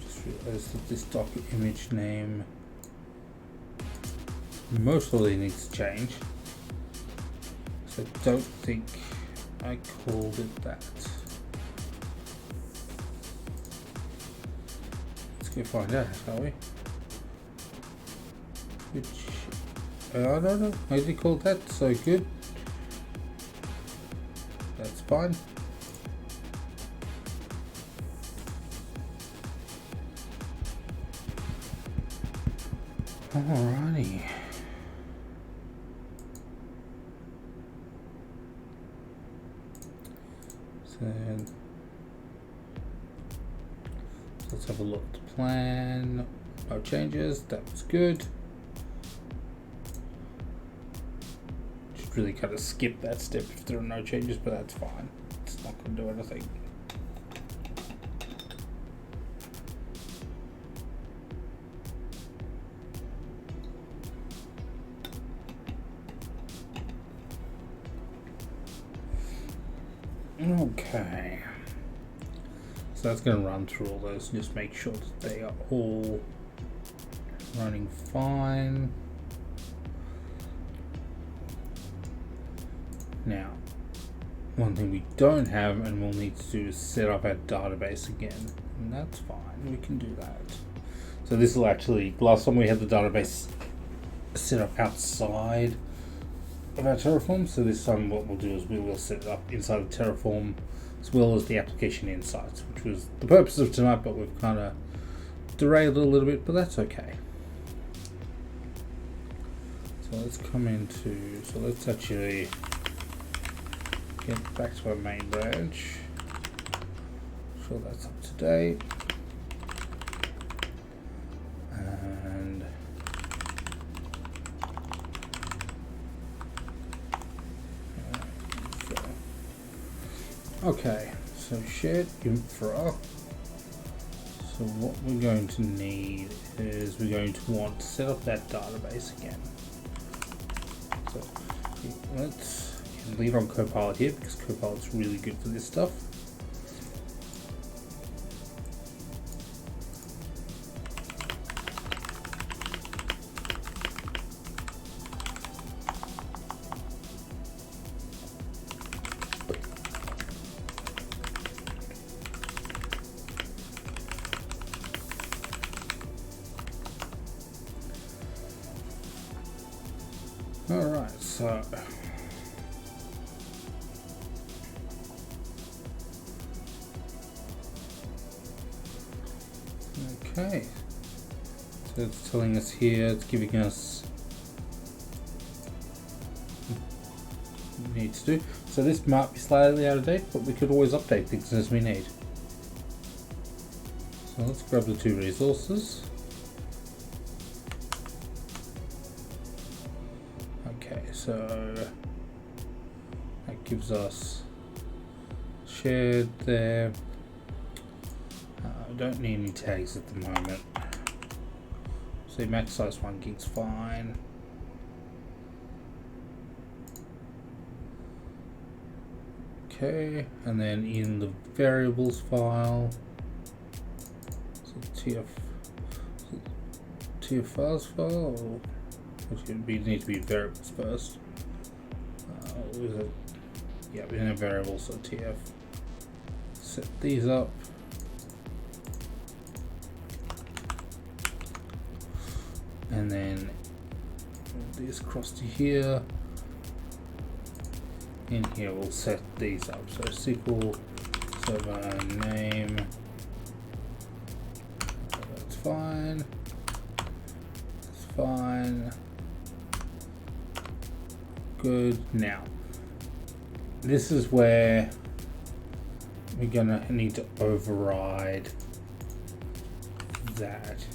Just realized that this docker image name most likely needs to change. So I don't think I called it that. Let's go find out, shall we? Which I don't know. I did call that, so good. That's fine. Alrighty. So let's have a look at the plan. No changes, that was good. Should really kind of skip that step if there are no changes, but that's fine. It's not going to do anything. Okay, so that's going to run through all those and just make sure that they are all running fine. Now, one thing we don't have and we'll need to do is set up our database again, and that's fine, we can do that. So this will actually, last time we had the database set up outside of our Terraform, so this time what we'll do is we will set it up inside the Terraform as well as the application insights, which was the purpose of tonight, but we've kind of derailed it a little bit, but that's okay. So let's come into, so let's actually get back to our main branch. Sure that's up to date. And okay, so shared infra. So what we're going to need is we're going to want to set up that database again. So let's leave on Copilot here because Copilot's really good for this stuff. Alright, so okay, so it's telling us here, it's giving us what we need to do. So this might be slightly out of date, but we could always update things as we need. So let's grab the two resources. Okay, so that gives us shared there. I don't need any tags at the moment. So max size 1 gig's fine. Okay, and then in the variables file, so TF files file, or which would be, need to be variables first. Is it? Yeah, we have variables, so TF. Set these up. And then move these across to here. In here we'll set these up. So SQL server name. That's fine. That's fine. good. Now, this is where we're gonna need to override that.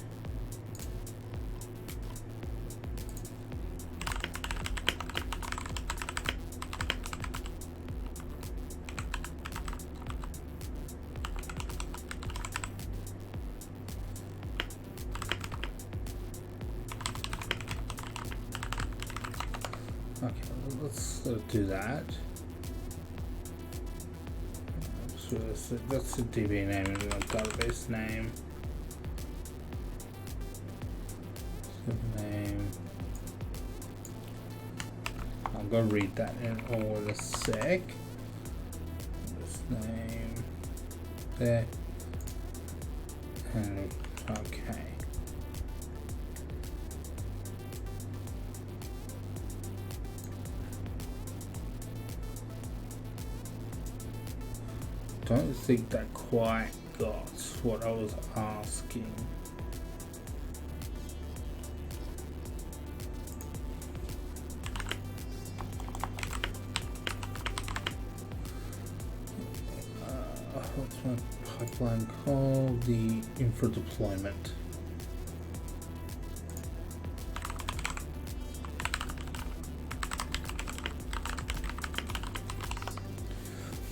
Okay, let's do that. So that's the DB name and the database name. Name. I'm gonna read that in all in a sec. This name there, and okay. Don't think that quite got what I was asking. What's my pipeline called? The infra deployment.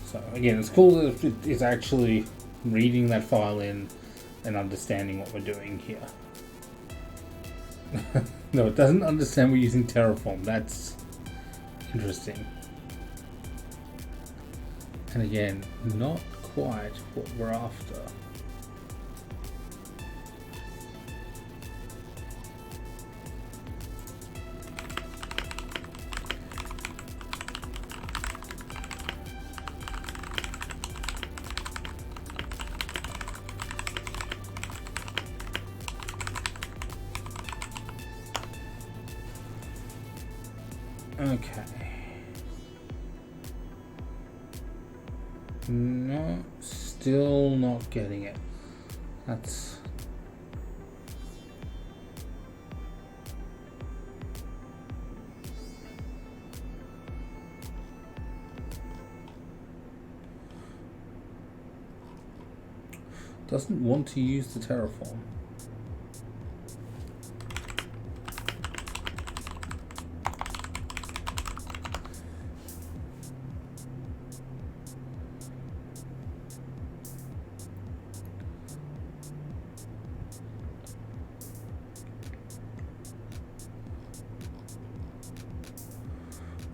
So again, it's cool that it's actually reading that file in and understanding what we're doing here. No, it doesn't understand we're using Terraform. That's interesting. And again, not quite what we're after. Okay. No, still not getting it. That's doesn't want to use the Terraform.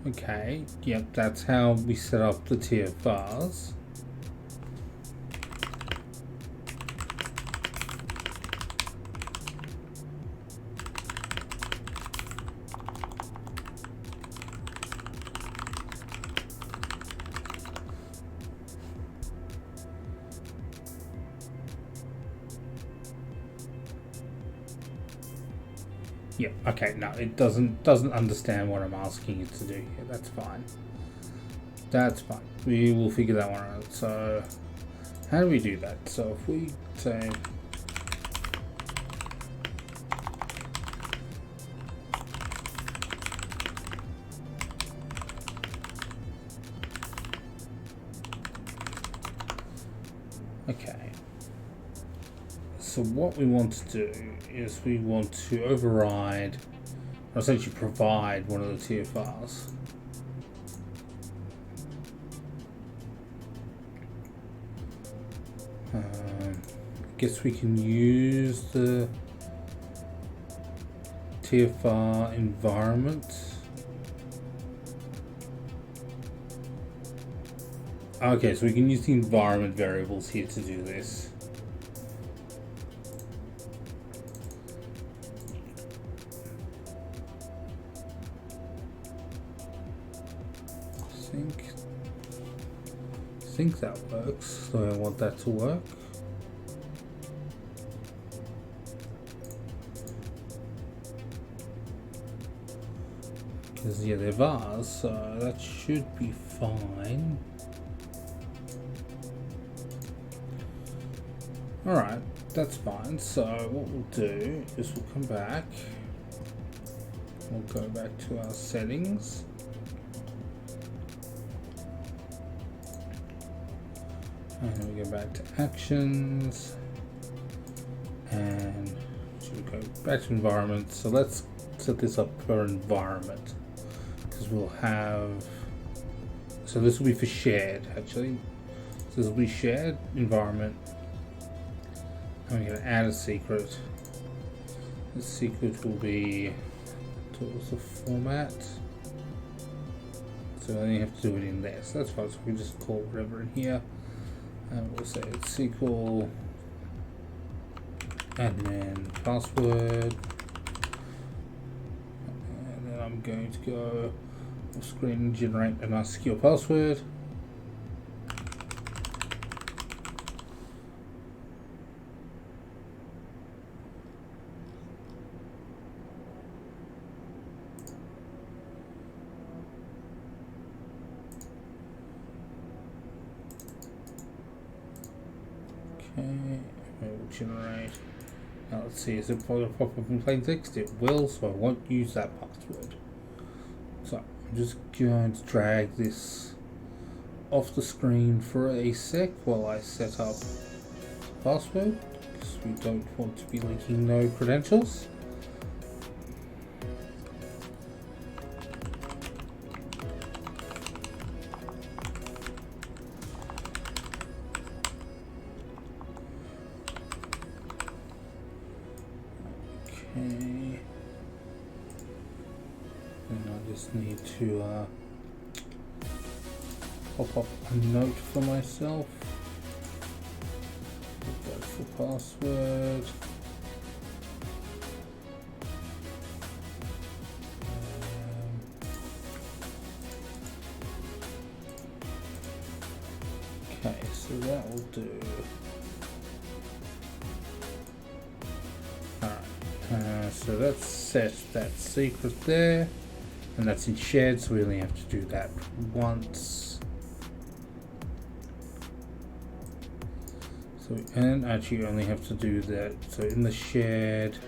Okay, yep, that's how we set up the TFRs. Yeah, okay, no, it doesn't understand what I'm asking it to do here. That's fine. That's fine. We will figure that one out. So how do we do that? So if we say okay. So what we want to do is we want to override, or essentially provide one of the TFRs. I guess we can use the TFR environment. Okay, so we can use the environment variables here to do this. I think that works, so I want that to work. Because yeah, they're vars, so that should be fine. Alright, that's fine. So what we'll do is we'll come back. We'll go back to our settings. And we go back to actions, and should go back to environment. So let's set this up for environment, because we'll have, so this will be for shared actually. So this will be shared environment, and we're going to add a secret. The secret will be towards the format. So I only have to do it in there. So that's fine. So we just call whatever in here. And we'll say it's SQL admin password. And then I'm going to go off screen and generate a nice secure password. It will generate. Now let's see, is it going to pop up in plain text? It will, so I won't use that password. So I'm just going to drag this off the screen for a sec while I set up the password, because we don't want to be leaking no credentials. And I just need to pop up a note for myself. Go for password. Okay, so that will do. So let's set that secret there, and that's in shared, so we only have to do that once. So and actually only have to do that. So in the shared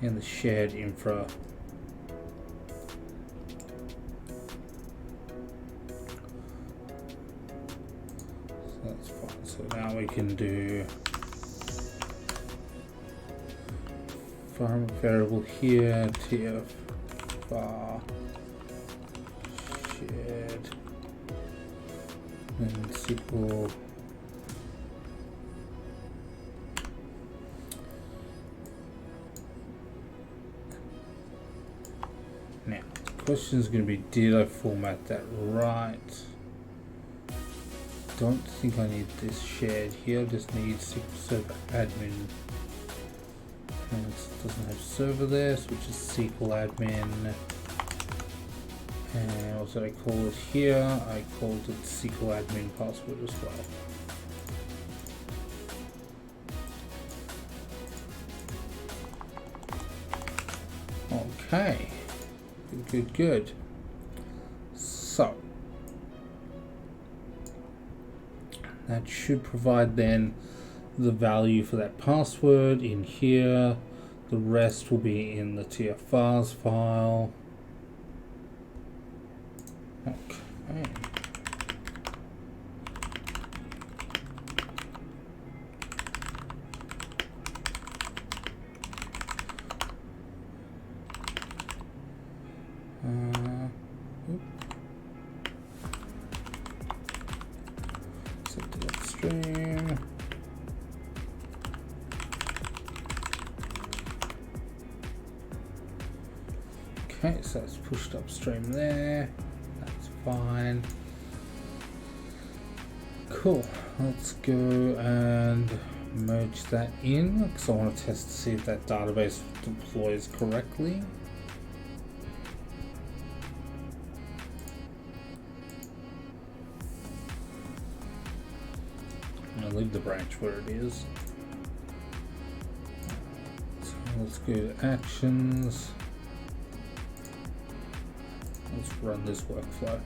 infra. So that's fine. So now we can do variable here, tf var shared, and SQL now. The question is going to be, did I format that right? Don't think I need this shared here. I just need SQL Server admin. And it doesn't have server there, so which is SQL admin. And what did I call it here? I called it SQL admin password as well. Okay, good. So that should provide then the value for that password in here. The rest will be in the TFVars file. Okay. Set the upstream. Okay, so it's pushed upstream there. That's fine. Cool. Let's go and merge that in, because I want to test to see if that database deploys correctly. I'll leave the branch where it is. So let's go to actions. Let's run this workflow.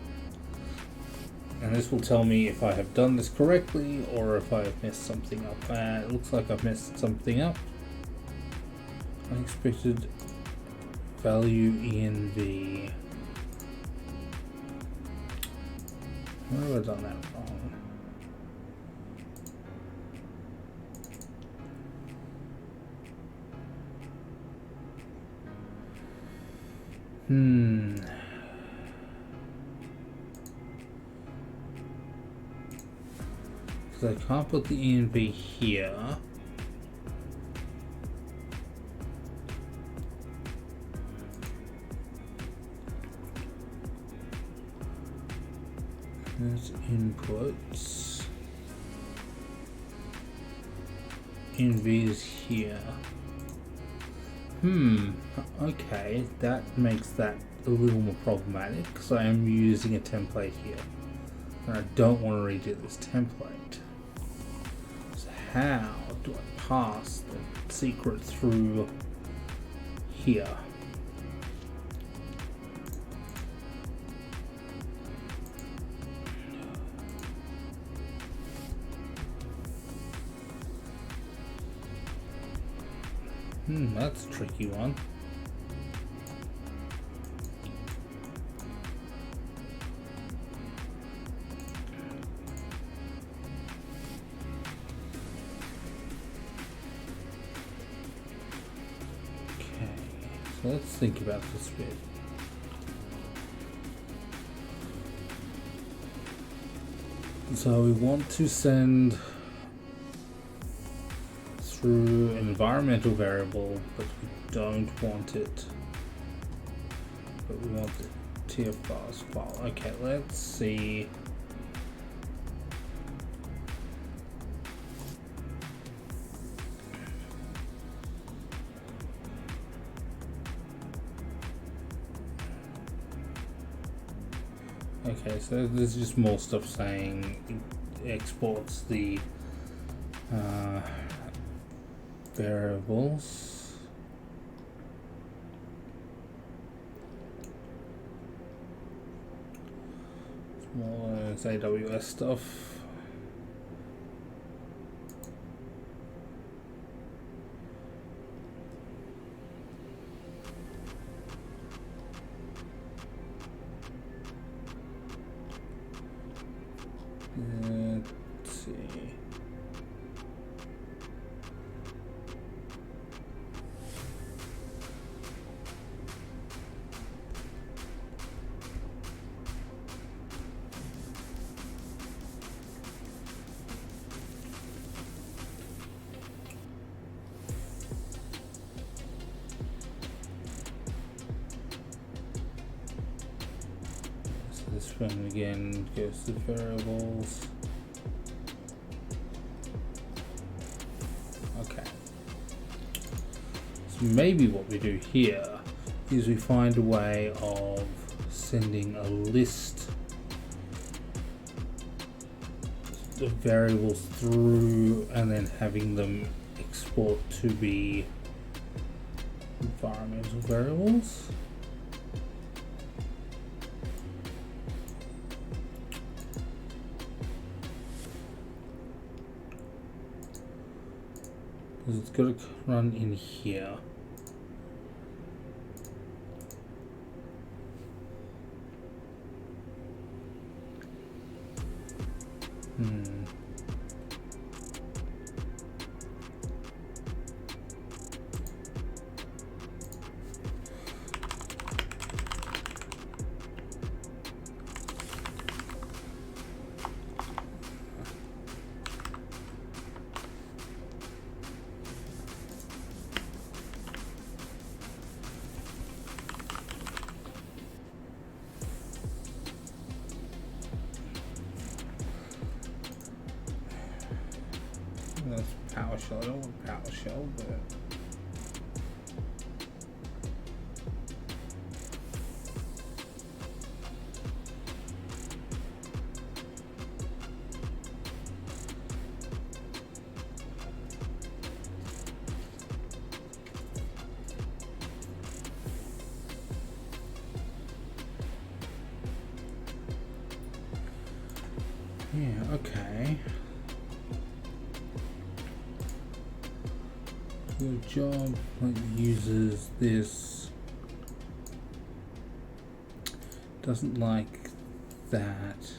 And this will tell me if I have done this correctly or if I have messed something up. It looks like I've messed something up. Unexpected value env. Where have I done that wrong? Because I can't put the env here. There's inputs. Envs here. Okay, that makes that a little more problematic because I am using a template here. And I don't want to redo this template. So how do I pass the secret through here? That's a tricky one. Okay, so let's think about this bit. So we want to send through an environmental variable, but we don't want it. But we want the TF-files file. Okay, let's see. Okay, so there's just more stuff saying it exports the variables. More AWS stuff. Let's see. So this one again goes to variables. Okay. So maybe what we do here is we find a way of sending a list of variables through and then having them export to be environmental variables. Because it's got to run in here. That's PowerShell. I don't want PowerShell, but yeah, okay. Your job uses this, doesn't like that.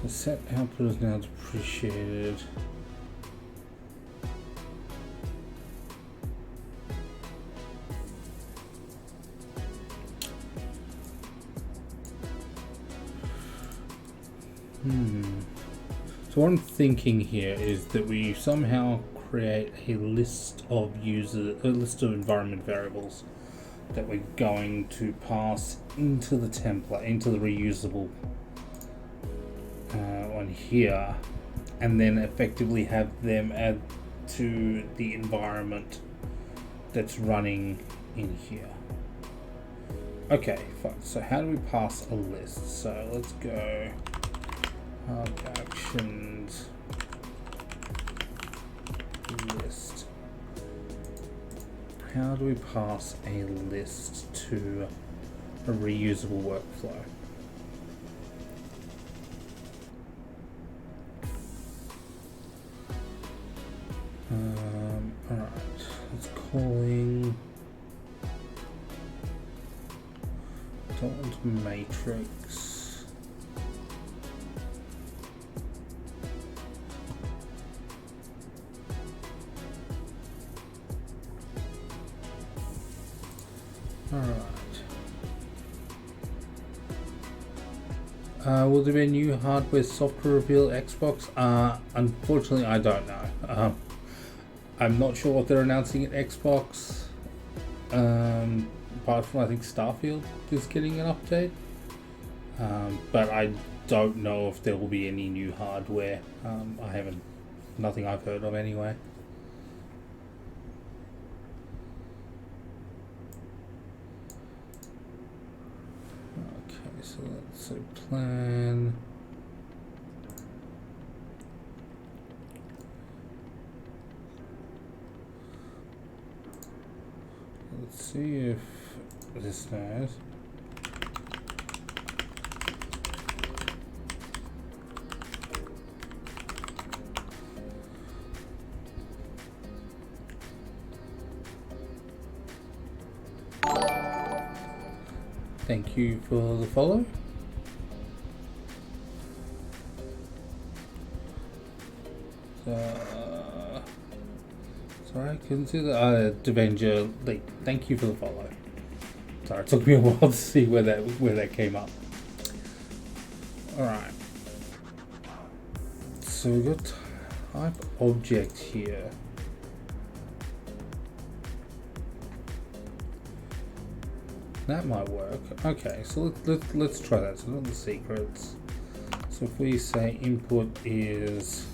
set output is now depreciated. So what I'm thinking here is that we somehow create a list of environment variables that we're going to pass into the template, into the reusable one here, and then effectively have them add to the environment that's running in here. Okay, fine. So how do we pass a list? So let's go actions list. How do we pass a list to a reusable workflow? Alright, it's calling matrix. Will there be a new hardware software reveal Xbox? Unfortunately, I don't know. I'm not sure what they're announcing at Xbox. Apart from I think Starfield is getting an update. But I don't know if there will be any new hardware. Nothing I've heard of anyway. Okay, so let's say plan. Let's see if this knows. Thank you for the follow. Sorry, I couldn't see the Devenger. Thank you for the follow. Sorry, it took me a while to see where that came up. All right. So we've got type object here. That might work. Okay, so let's try that. So not the secrets. So if we say input is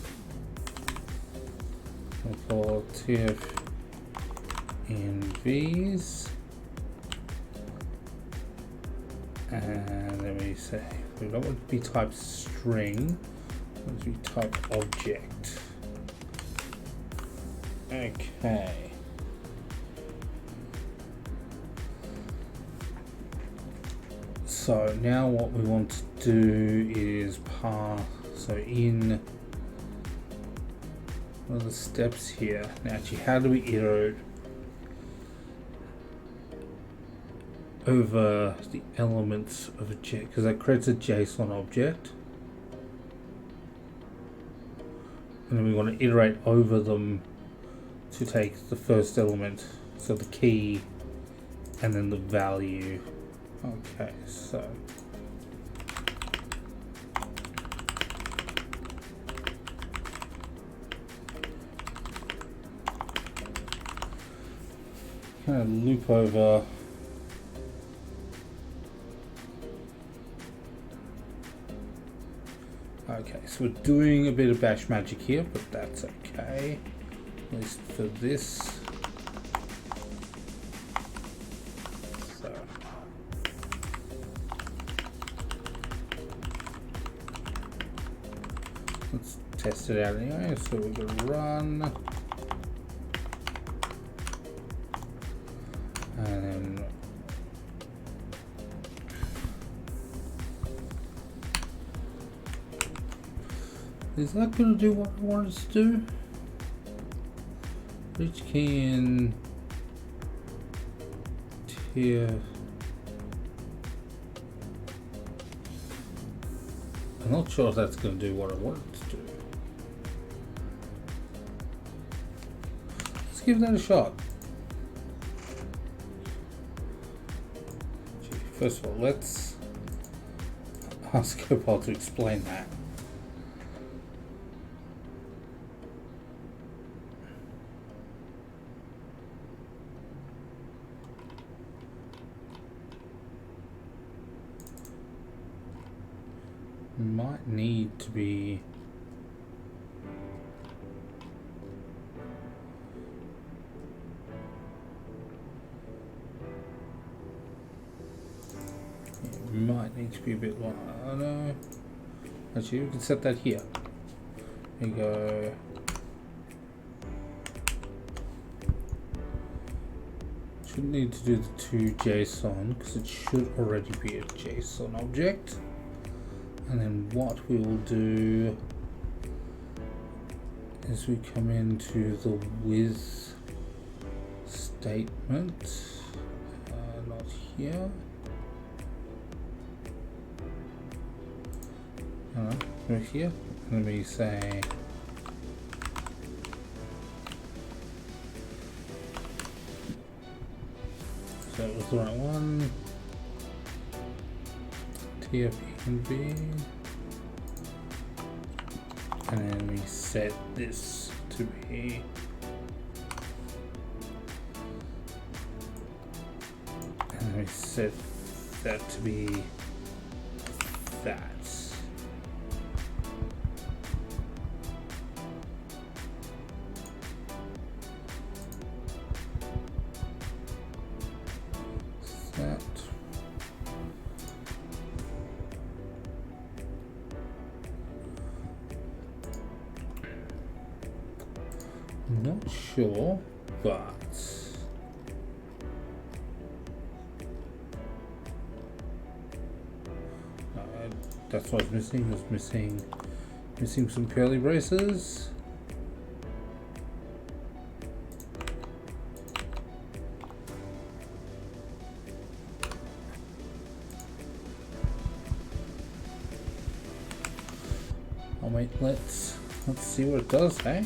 for TF Envs, and then we say we don't want to be type string, we want to be type object. Okay. So now what we want to do is pass, so in one of the steps here. Now actually, how do we iterate over the elements of a JSON? Because that creates a JSON object. And then we want to iterate over them to take the first element, so the key, and then the value. Okay, so kind of loop over okay, so we're doing a bit of bash magic here, but that's okay, at least for this. Let's test it out anyway. So we're going to run, and then is that going to do what I want it to do? Each key in tier. I'm not sure if that's going to do what I want it to do. Let's give that a shot. First of all, let's ask Copilot to explain that. Might need to be a bit long. Oh no. Actually, we can set that here. There you go. Shouldn't need to do the to JSON because it should already be a JSON object. And then what we will do is we come into the with statement, not here. Right here. Let me say so that was the right one. TF-Env, and then we set this to be we set that to be that. Not sure, but that's what I was missing. I was missing some curly braces. Oh wait, let's see what it does, hey?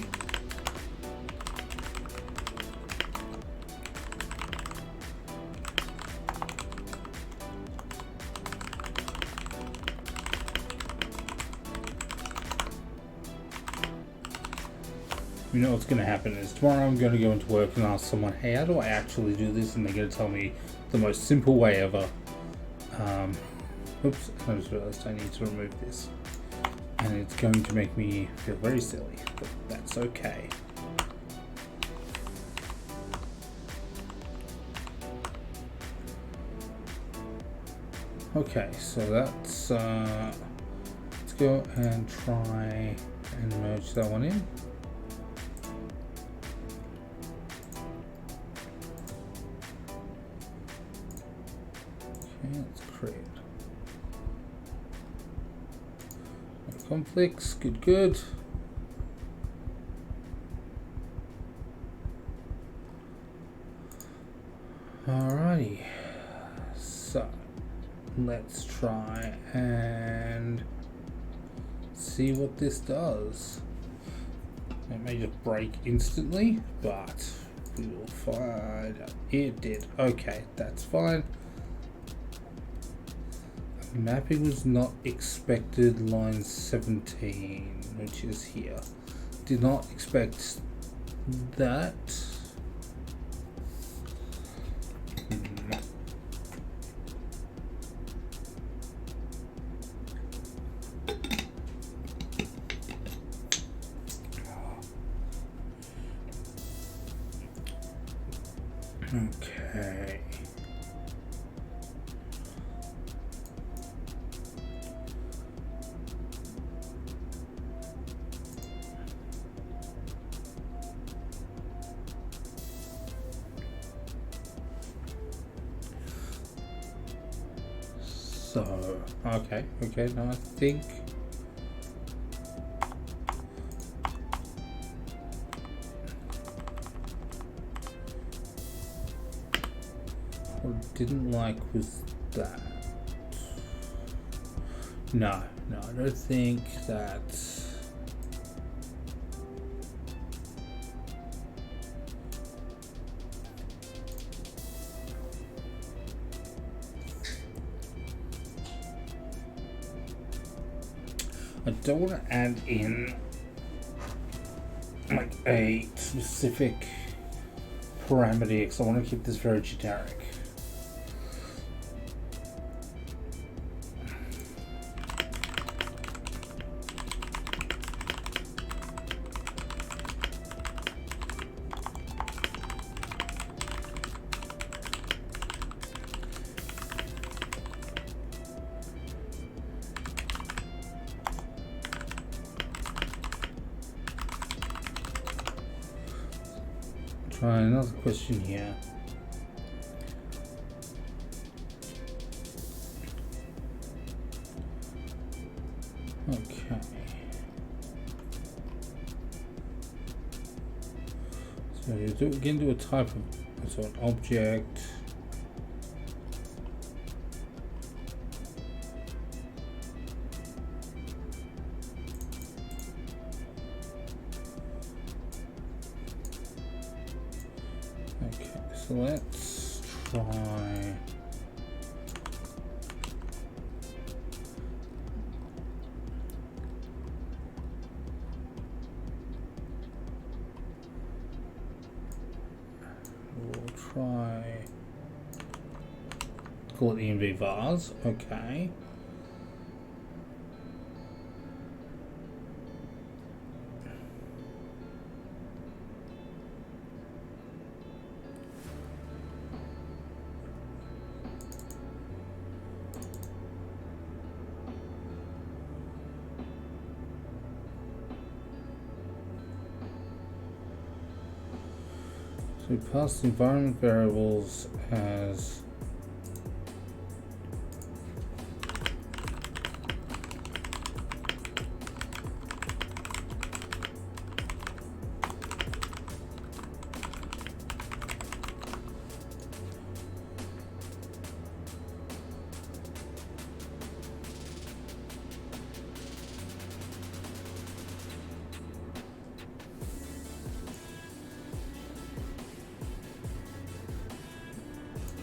You know what's going to happen is tomorrow I'm going to go into work and ask someone, hey, how do I actually do this? And they're going to tell me the most simple way ever. Oops, I just realized I need to remove this. And it's going to make me feel very silly, but that's okay. Okay, so that's, let's go and try and merge that one in. Let's create no conflicts. Good. Alrighty, so let's try and see what this does. It may just break instantly, but we will find out. It did. Okay, that's fine. Mapping was not expected, line 17, which is here. Did not expect that. Okay. So, okay, now I think what I didn't like was that. No, No, I don't think that. I don't want to add in like a specific parameter because I want to keep this very generic. Try another question here. Okay. So you again do a type of an object. Okay, so let's try. We'll try. Call it the Env vars. Okay. So we pass the environment variables as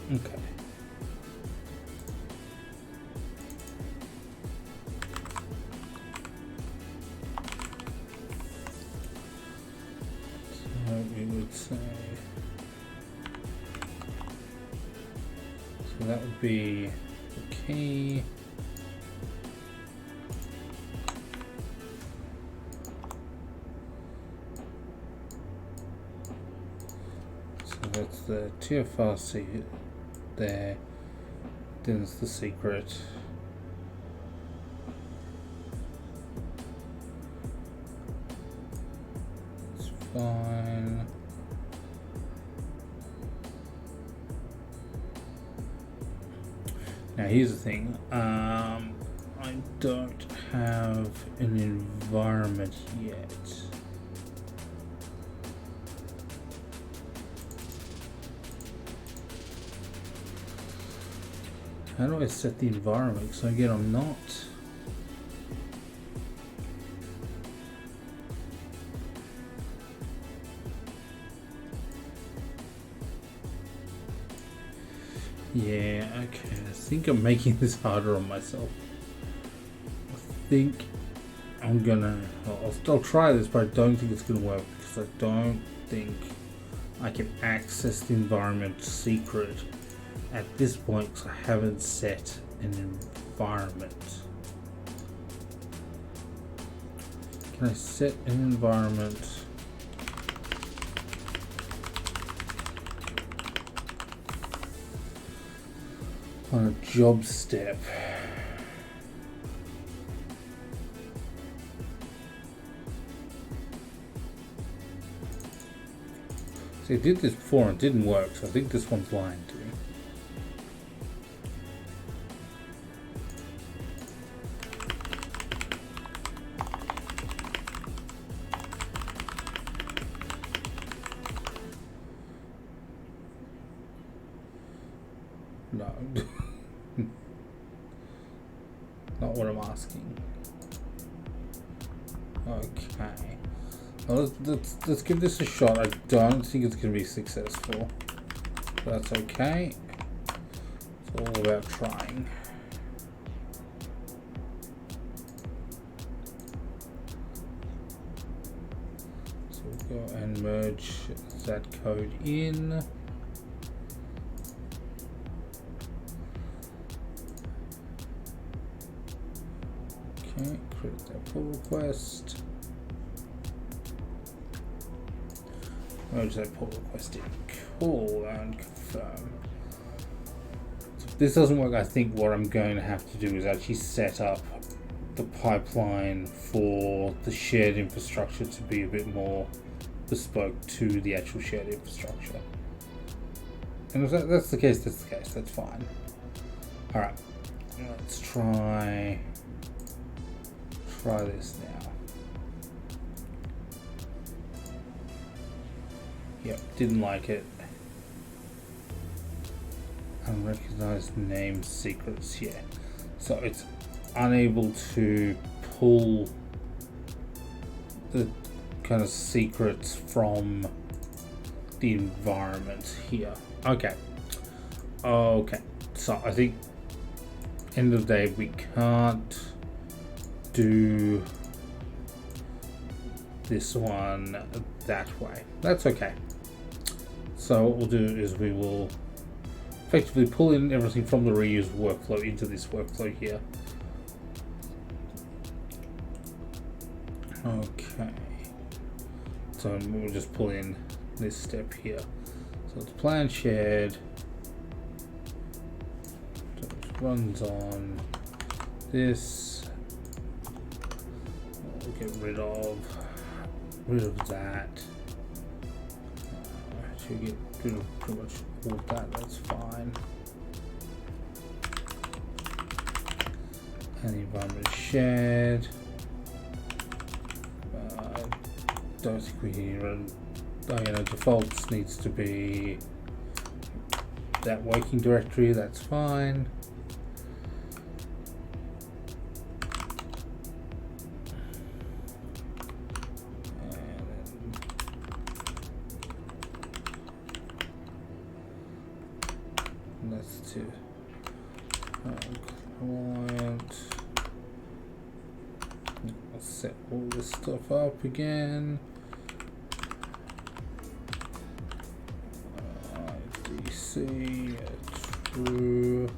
okay. So we would say, so that would be the key. So that's the TFRC there, then it's the secret. It's fine. Now here's the thing, I don't have an environment yet. How do I set the environment? So again, I'm not. Yeah, okay. I think I'm making this harder on myself. I think I'm gonna. I'll try this, but I don't think it's gonna work because I don't think I can access the environment secret at this point because I haven't set an environment. Can I set an environment? On a job step. See, I did this before and it didn't work, so I think this one's lying to me. No. Not what I'm asking. Okay. Well, let's give this a shot. I don't think it's going to be successful. That's okay. It's all about trying. So we'll go and merge that code in. Okay, create that pull request. Merge that pull request in. Cool, and confirm. So if this doesn't work, I think what I'm going to have to do is actually set up the pipeline for the shared infrastructure to be a bit more bespoke to the actual shared infrastructure. And if that's the case, that's the case. That's fine. All right, let's try this now. Yep, didn't like it. Unrecognized name secrets, yeah. So it's unable to pull the kind of secrets from the environment here. Okay. Okay. So I think end of the day we can't do this one that way. That's okay. So what we'll do is we will effectively pull in everything from the reuse workflow into this workflow here. Okay. So we'll just pull in this step here. So it's plan shared. So it runs on this. We'll get rid of that. Should get rid of pretty much all of that. That's fine. And the environment is shared. Don't think we need to run. Defaults needs to be that working directory. That's fine. That's to client. I'll set all this stuff up again. DC true,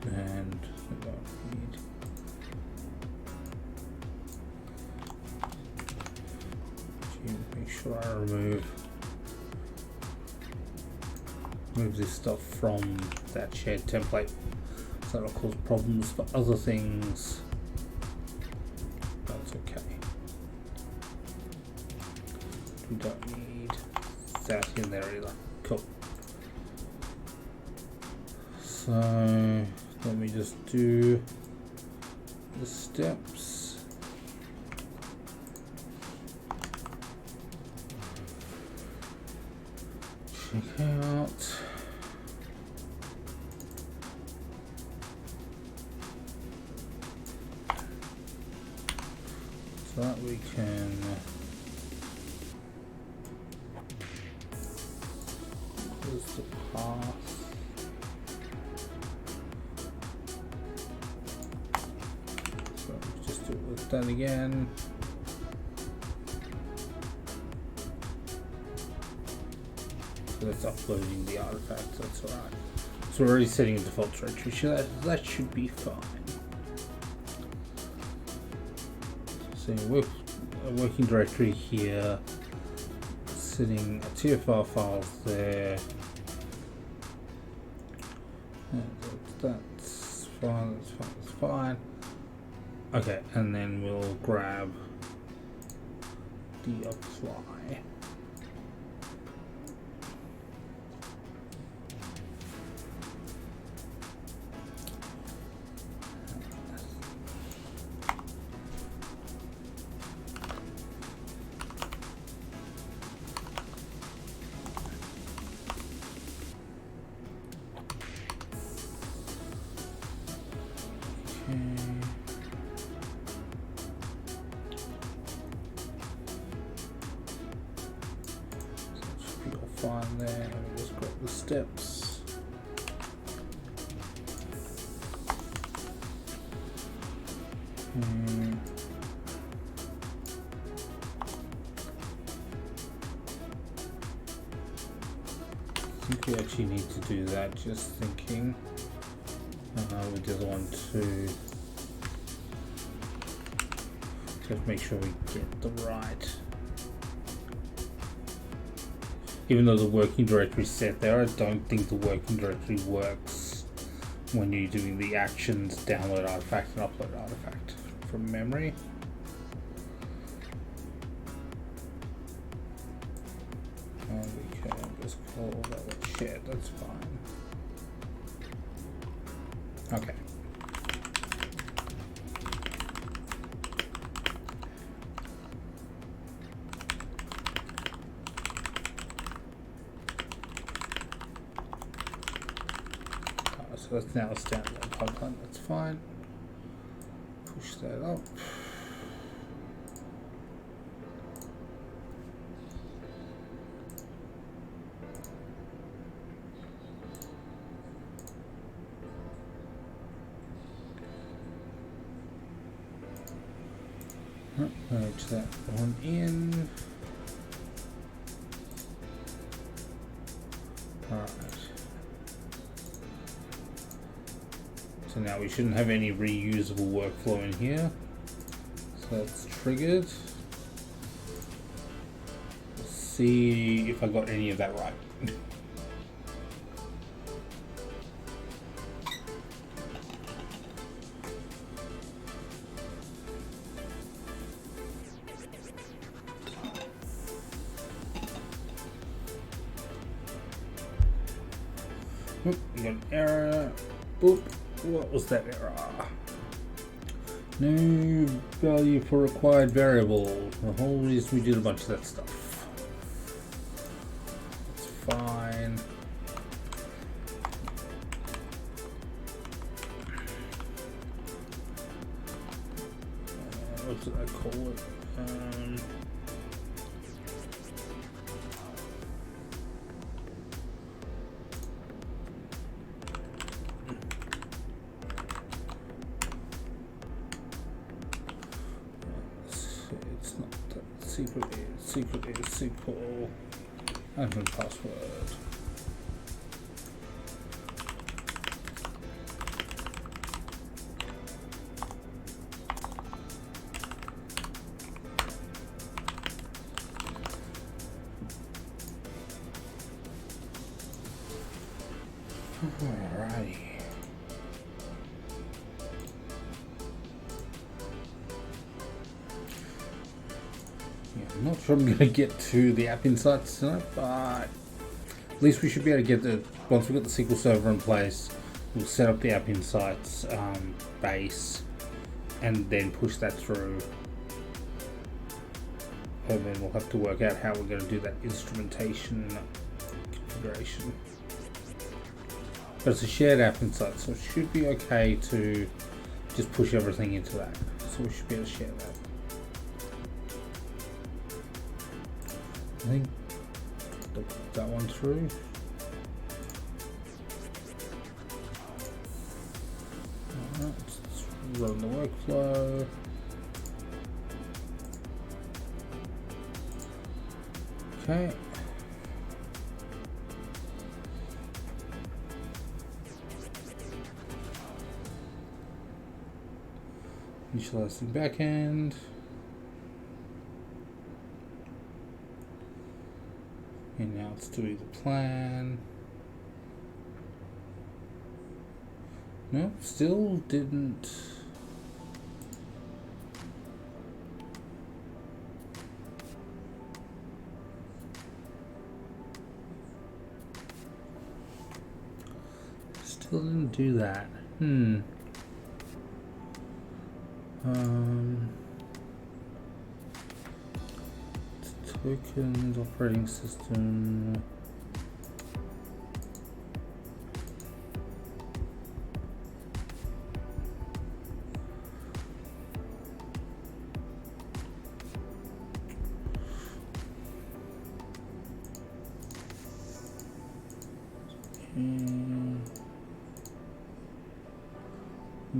and I don't need. Make sure I remove this stuff from that shared template, so that'll cause problems for other things. That's okay. We don't need that in there either. Cool. So let me just do the steps. Check out. So that we can close the path. So just do it with that again. So that's uploading the artifact, that's alright. So we're already setting a default directory, so that should be fine. So a working directory here, sitting TFR files there. That's fine, that's fine. Okay, and then we'll grab the apply. fine there. We just got the steps. I think we actually need to do that, just thinking. We did want to just make sure we get the right. Even though the working directory is set there, I don't think the working directory works when you're doing the actions download artifact and upload artifact from memory. And we can just call that shared, that's fine. Okay. So that's now a standalone pipeline, that's fine. Push that up. Merge that one in. Alright. So now we shouldn't have any reusable workflow in here. So that's triggered. Let's see if I got any of that right. Oop, we got an error. Boop. What was that error? No value for required variable. The whole reason we did a bunch of that stuff. It's fine. What did I call it? Secret is SQL admin password. Alrighty. I'm not sure I'm going to get to the app insights tonight, but at least we should be able to get the, once we've got the SQL Server in place, we'll set up the app insights base and then push that through. And then we'll have to work out how we're going to do that instrumentation configuration. But it's a shared app insight, so it should be okay to just push everything into that. So we should be able to share that. I think put that one through. Alright, let's run the workflow. Okay. Initializing backend. And now let's do the plan. Nope, still didn't. Still didn't do that. Tokens, operating system.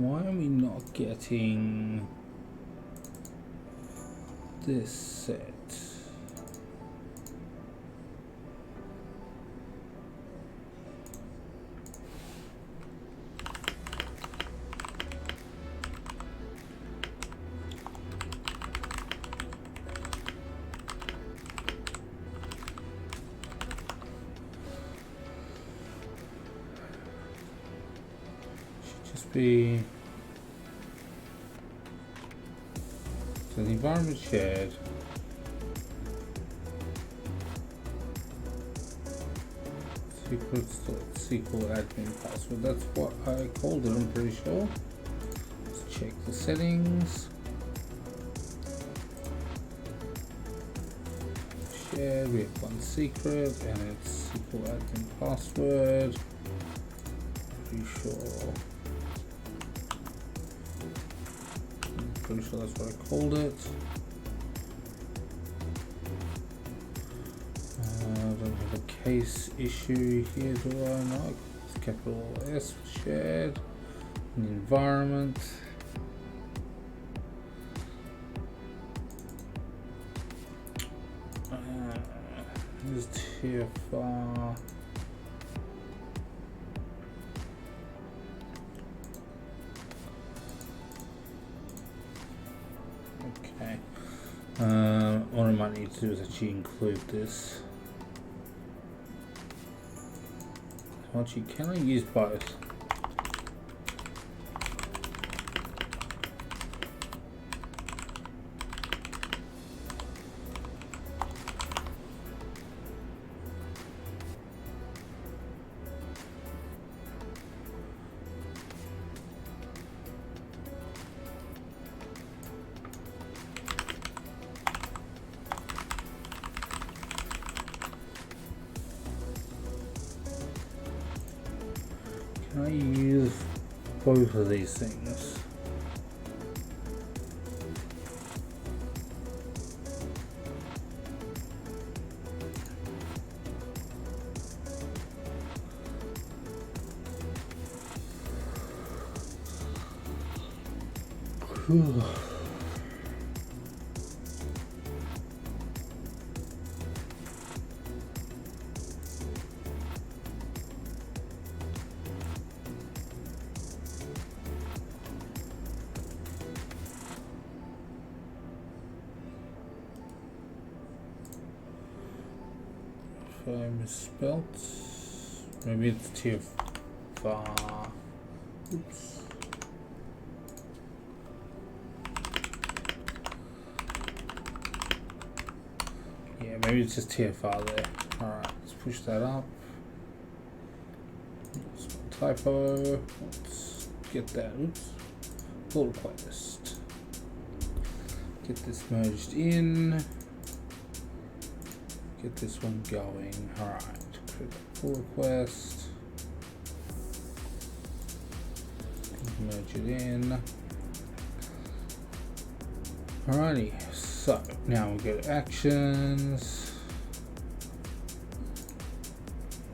Why are we not getting this set? Should just be so the environment shared. SQL admin password. That's what I called it, I'm pretty sure. Let's check the settings. Shared, we have one secret and it's SQL admin password. Pretty sure. I'm pretty sure that's what I called it. I don't have a case issue here, do I? No, it's capital S shared. An environment. Is TFR. Okay. What I might need to do is actually include this. Actually, can I use both? Can I use both of these things? Cool. If I misspelt, maybe it's TFR. Oops. Yeah, maybe it's just TFR there. Alright, let's push that up. Small typo. Let's get that. Oops. Pull request. Get this merged in. Get this one going. Alright, create a pull request. Merge it in. Alrighty, so now we go to actions.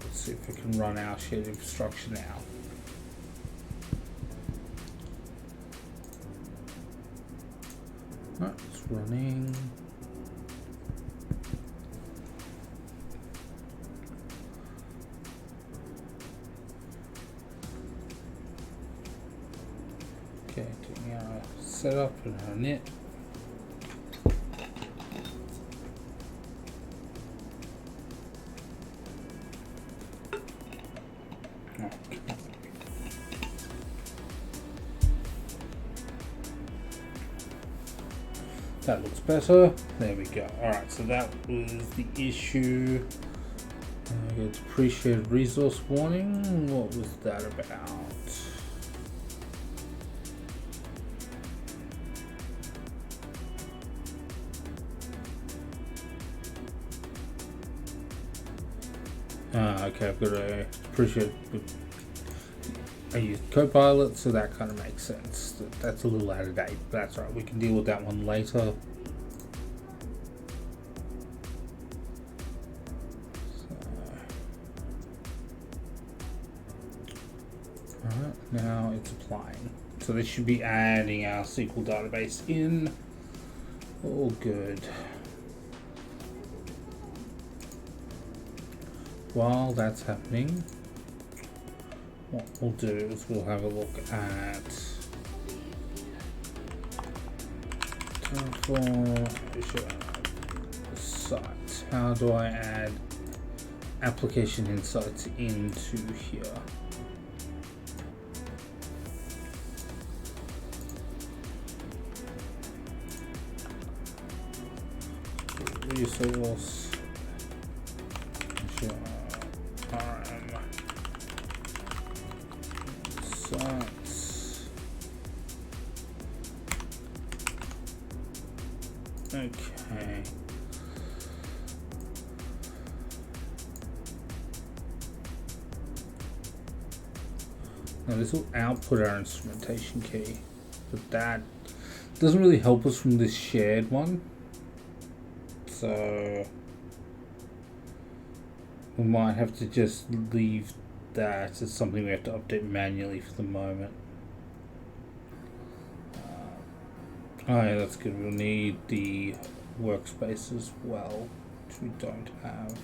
Let's see if we can run our shared infrastructure now. Alright, it's running. Okay, doing our setup and our net. Okay. That looks better. There we go. Alright, so that was the issue. It's appreciated resource warning. What was that about? Okay, I've got to appreciate. I use Copilot, so that kind of makes sense. That's a little out of date, but that's right. We can deal with that one later. Alright, now it's applying. so this should be adding our SQL database in. All good. While that's happening, what we'll do is we'll have a look at sites. How do I add application insights into here? Resource sites. Okay. Now this will output our instrumentation key, but that doesn't really help us from this shared one. So we might have to just leave that as something we have to update manually for the moment. Oh yeah, that's good. We'll need the workspace as well, which we don't have.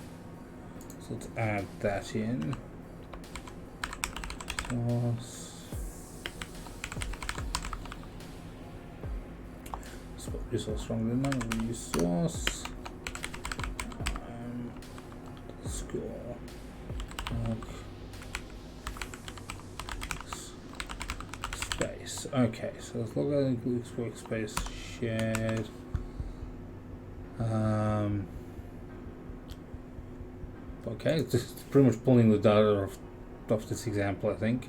So let's add that in. Resource stronger than none. Resource. Score. Space. Okay, so let's log out includes workspace shared. Okay, it's just pretty much pulling the data off this example, I think,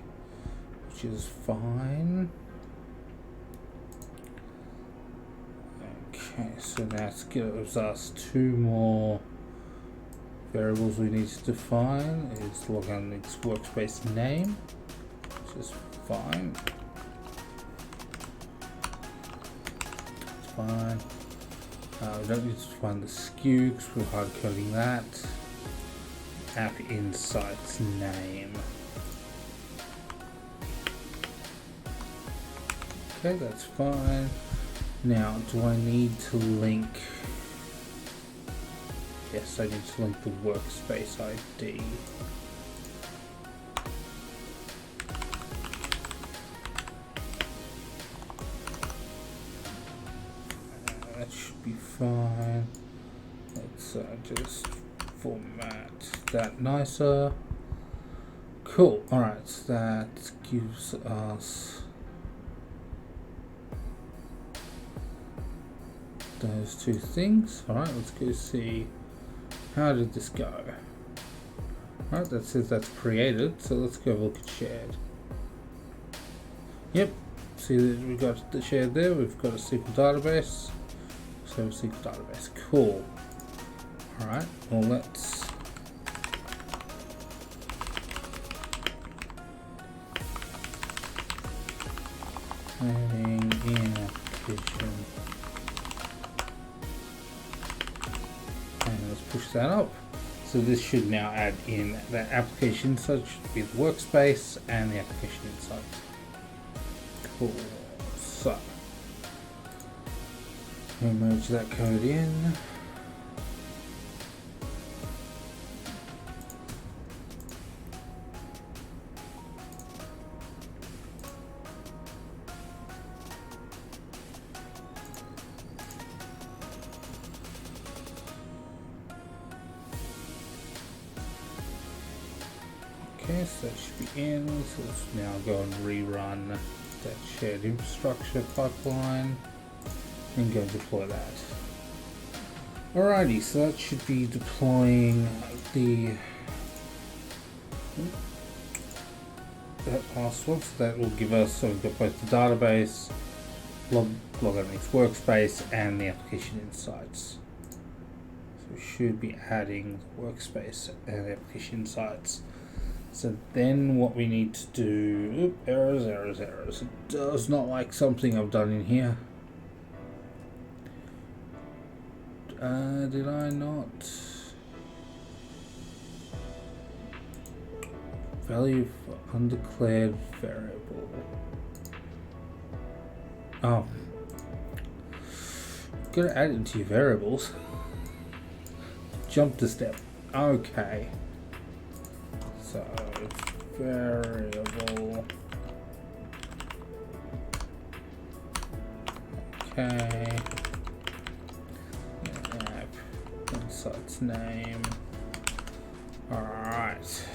which is fine. Okay, so that gives us two more variables we need to define. Is log on its workspace name, which is fine. It's fine. We don't need to define the SKU because we're hard coding that. App insights name. Okay, that's fine. Now, do I need to link? Yes, I need to link the workspace ID. That should be fine. Let's just format that nicer. Cool. Alright, so that gives us those two things. Alright, let's go see how did this go. Alright, that says that's created, so let's go look at shared. Yep, see that we got the shared there, we've got a SQL database. So SQL database, cool. Alright, well let's adding in application. And let's push that up. So this should now add in the application, so it should be the workspace and the application insights. Cool. So we merge that code in. Okay, so that should be in. So let's now go and rerun that shared infrastructure pipeline and go deploy that. Alrighty, so that should be deploying that last one. So that will give us, so we've got both the database, log on its workspace, and the application insights. So we should be adding the workspace and the application insights. So then what we need to do, errors. It does not like something I've done in here. Did I not? Value for undeclared variable. Oh, gotta add it into your variables. Jump to step. Okay. So variable. Okay. Site's name. Alright.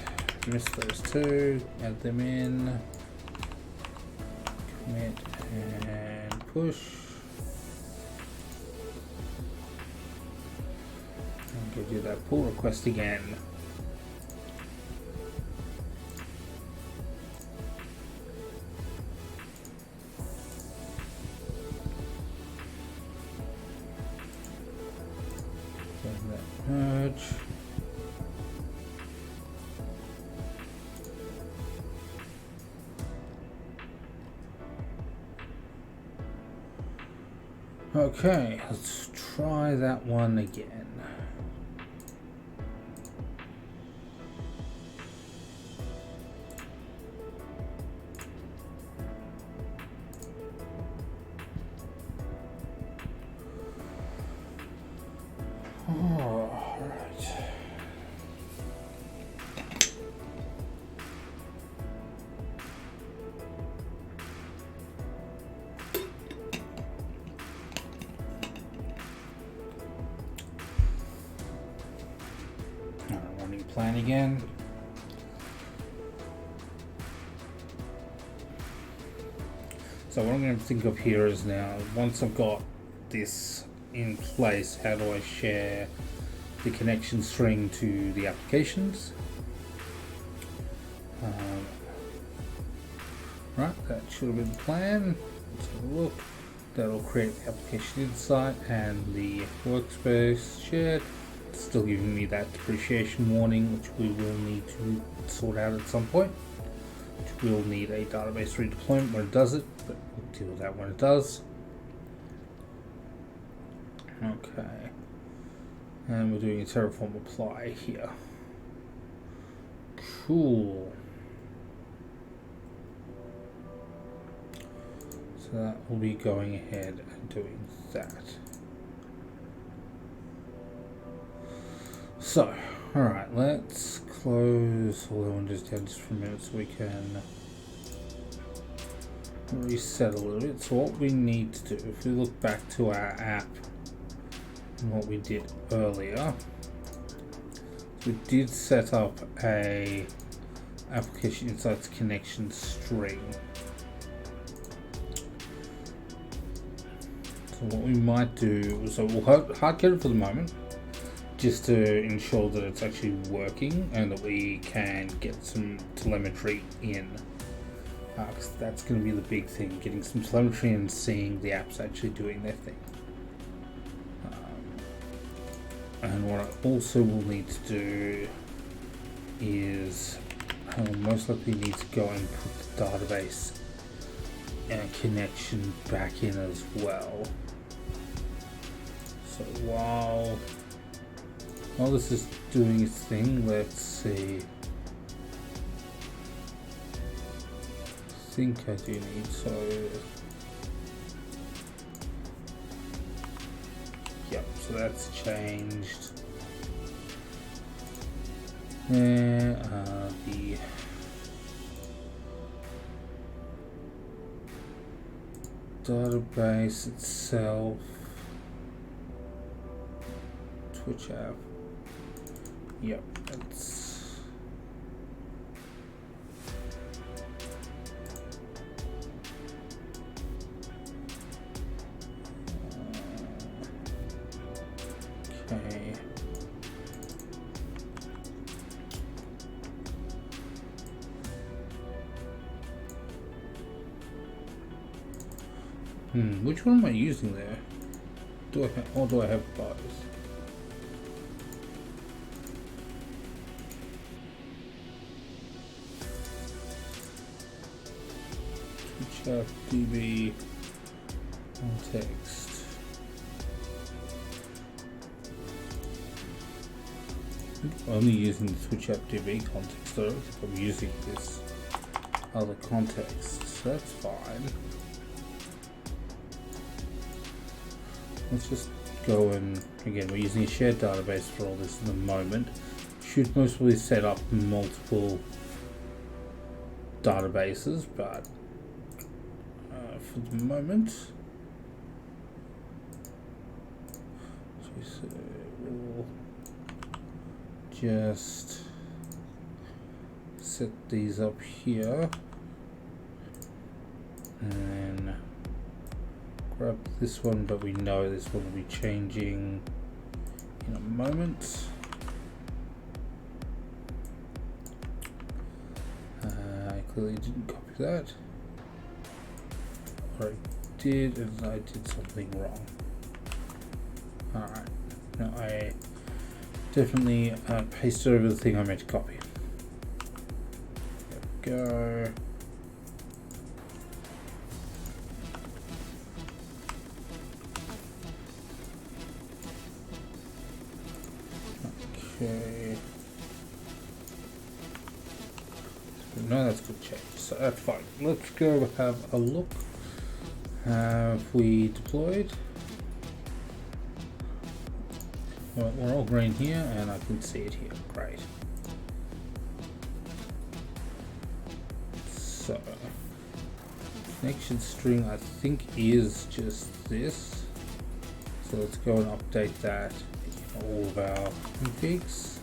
Missed those two. Add them in. Commit and push. And go do that pull request again. Merge. Okay, let's try that one again. Plan again. So what I'm going to think of here is now, once I've got this in place, how do I share the connection string to the applications? Right, that should have been the plan. Let's have a look. That'll create the application insight and the workspace shared. Still giving me that depreciation warning, which we will need to sort out at some point. Which will need a database redeployment when it does it, but we'll deal with that when it does. Okay. And we're doing a Terraform apply here. Cool. So that will be going ahead and doing that. So, alright, let's close all the windows down just for a minute so we can reset a little bit. So what we need to do, if we look back to our app and what we did earlier, we did set up a application insights connection string. So what we might do, so we'll hardcode it for the moment, just to ensure that it's actually working and that we can get some telemetry in. Because that's going to be the big thing, getting some telemetry and seeing the apps actually doing their thing. And what I also will need to do is I will most likely need to go and put the database connection back in as well. So while this is doing its thing, let's see. I think I do need, so yep, so that's changed. There the database itself, Twitch app. Yep, that's okay. Which one am I using there? Do I have both? DB context. I'm only using the switch up DB context though. I'm using this other context, so that's fine. let's just go and, again, we're using a shared database for all this at the moment. Should most probably set up multiple databases, but for the moment, so we'll just set these up here and then grab this one, but we know this one will be changing in a moment. I clearly didn't copy that, or I did, and I did something wrong. Alright, now I definitely pasted over the thing I meant to copy. There we go. Okay. No, that's a good change. So that's fine. Let's go have a look. Have we deployed? Well, we're all green here, and I can see it here. Great. So, connection string I think is just this. So let's go and update that in all of our configs.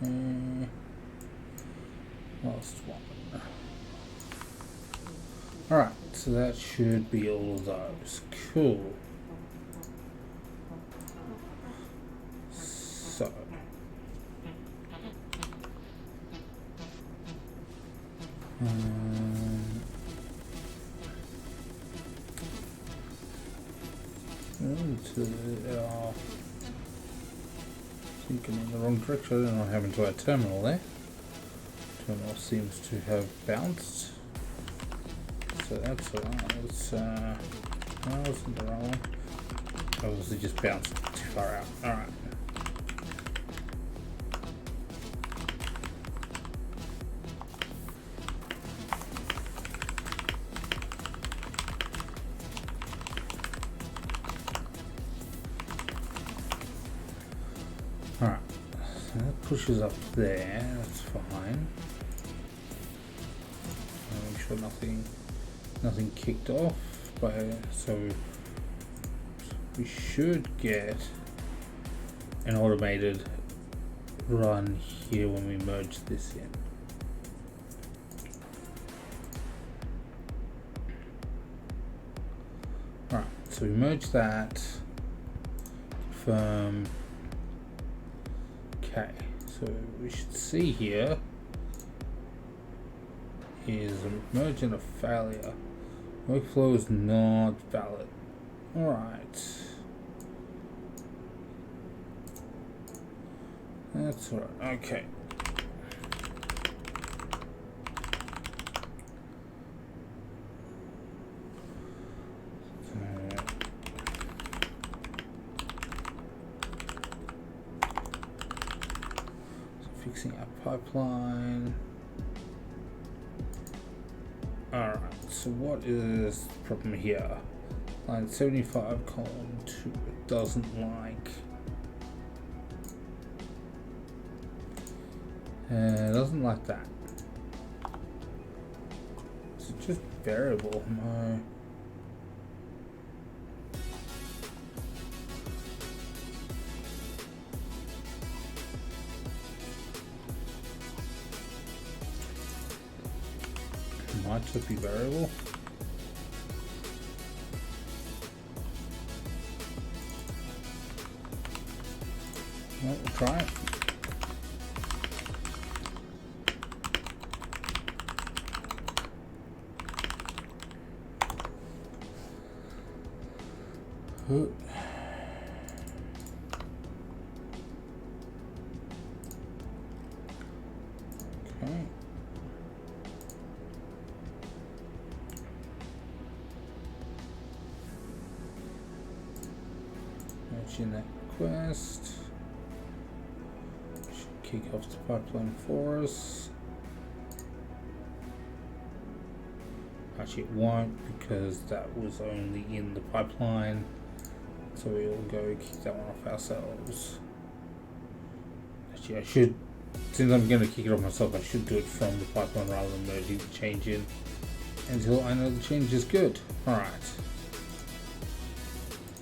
Okay, last one. Alright, so that should be all of those. Cool. So, thinking in the wrong direction. I don't know what happened to our terminal there. Terminal seems to have bounced. So that's alright. Let's no, wasn't the wrong one. Obviously just bounced too far out. Alright. Alright, so that pushes up there, that's fine. Make sure nothing kicked off, so we should get an automated run here when we merge this in. Alright, so we merge that, confirm. Okay, so we should see here is a merge and a failure. Workflow is not valid. Alright. That's alright. Okay. Fixing our pipeline. Alright, so what is the problem here? Line 75, column 2, it doesn't like. It doesn't like that. It's just variable. No. Might just be variable. Well, we'll try it. Okay. merge in that request. Should kick off the pipeline for us. Actually, it won't because that was only in the pipeline. So we'll go kick that one off ourselves. Actually, I should, since I'm going to kick it off myself, I should do it from the pipeline rather than merging the change in until I know the change is good. Alright.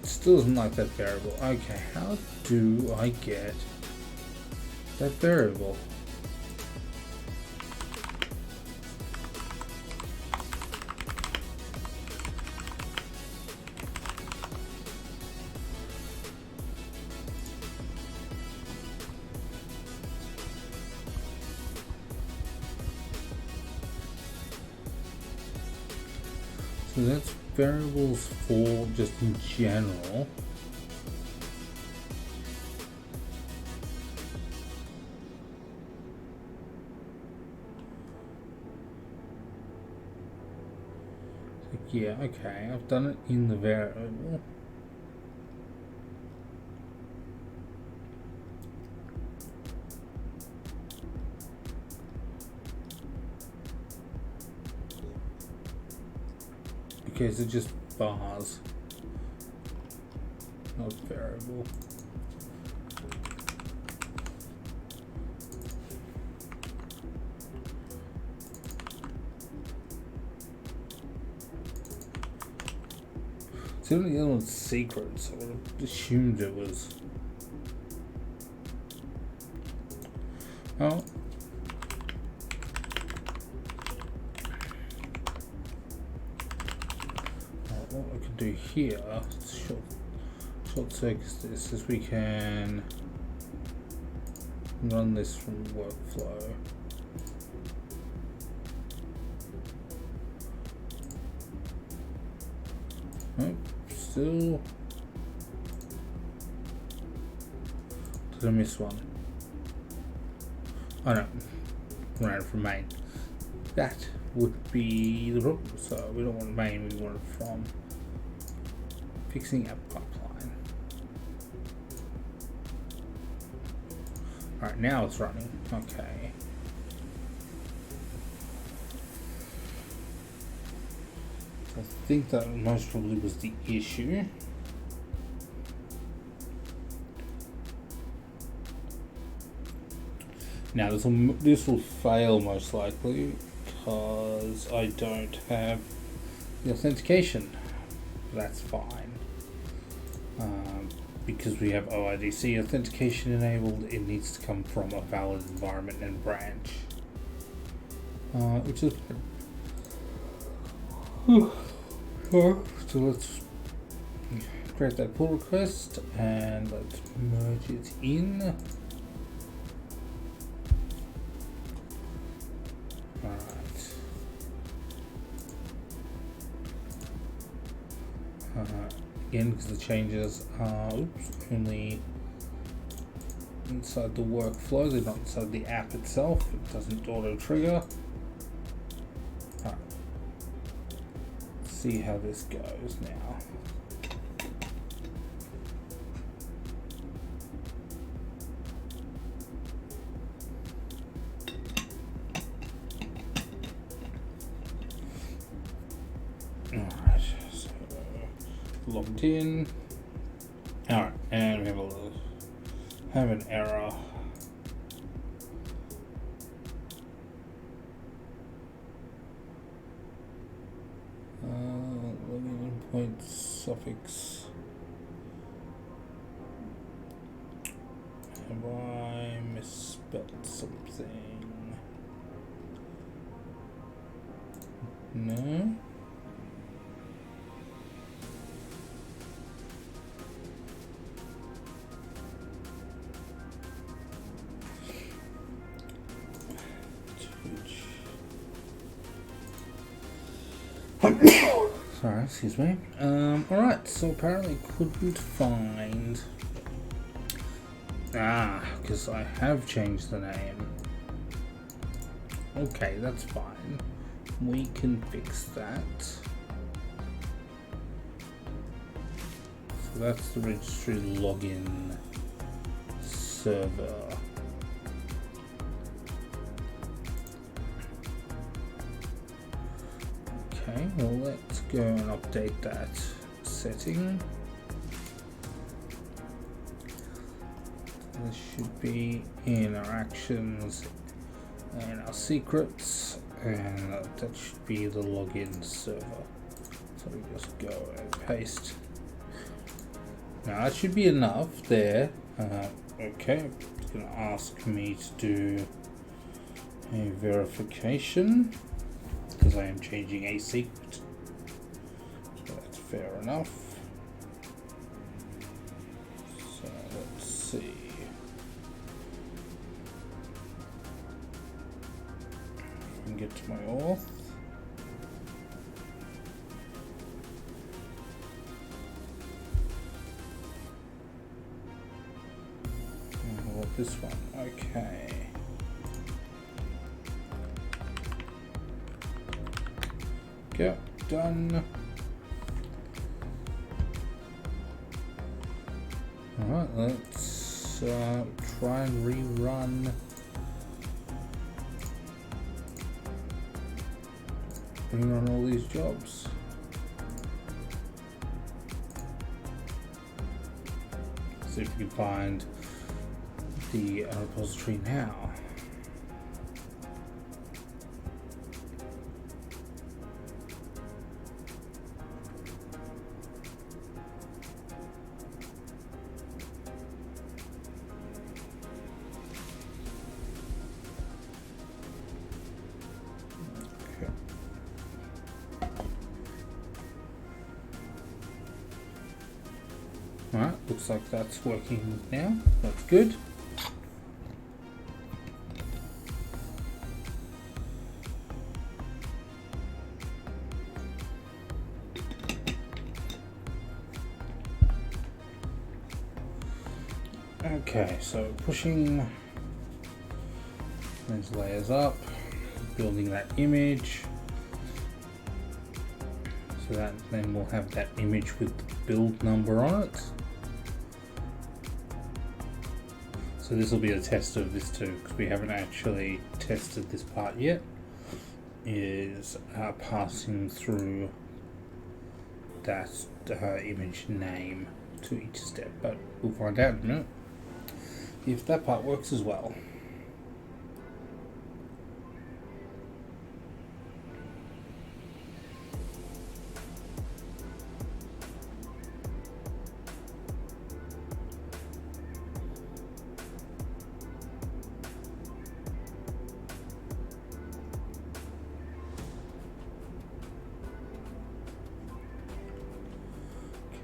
Still doesn't like that variable. Okay, how do I get that variable? So that's variables for just in general. Yeah, okay, I've done it in the variable. Okay, so just bars, not variable. So the other one's secret, so I would have assumed it was. Oh. What we can do here, short circuit this, is we can run this from workflow. Nope, still. Did I miss one? Oh no, ran it from main. That would be the problem. So we don't want main, we want it from fixing a pipeline. Alright, now it's running. Okay. I think that most probably was the issue. Now this will fail most likely because I don't have the authentication. That's fine. Because we have OIDC authentication enabled, it needs to come from a valid environment and branch, which is so let's create that pull request and let's merge it in. Alright. Again, because the changes are only inside the workflow, they're not inside the app itself. It doesn't auto trigger. Alright. Let's see how this goes now. Alright, so logged in. Alright, and we have an error. Login endpoint suffix. Have I misspelled something? No. Sorry, excuse me. Alright, so apparently couldn't find. Because I have changed the name. Okay, that's fine. We can fix that. So that's the registry login server. Okay, well let's go and update that setting. This should be in our actions and our secrets, and that should be the login server. So we just go and paste. Now that should be enough there. Okay, it's going to ask me to do a verification because I am changing a secret. So that's fair enough. So let's see. And get to my auth. This one, okay. Go, done. Alright, let's try and rerun all these jobs. See if we can find the repository now. Okay. Alright, looks like that's working now. That's good. Okay, so pushing those layers up, building that image, so that then we'll have that image with the build number on it. So this will be a test of this too, because we haven't actually tested this part yet, is passing through that image name to each step, but we'll find out in a minute if that part works as well.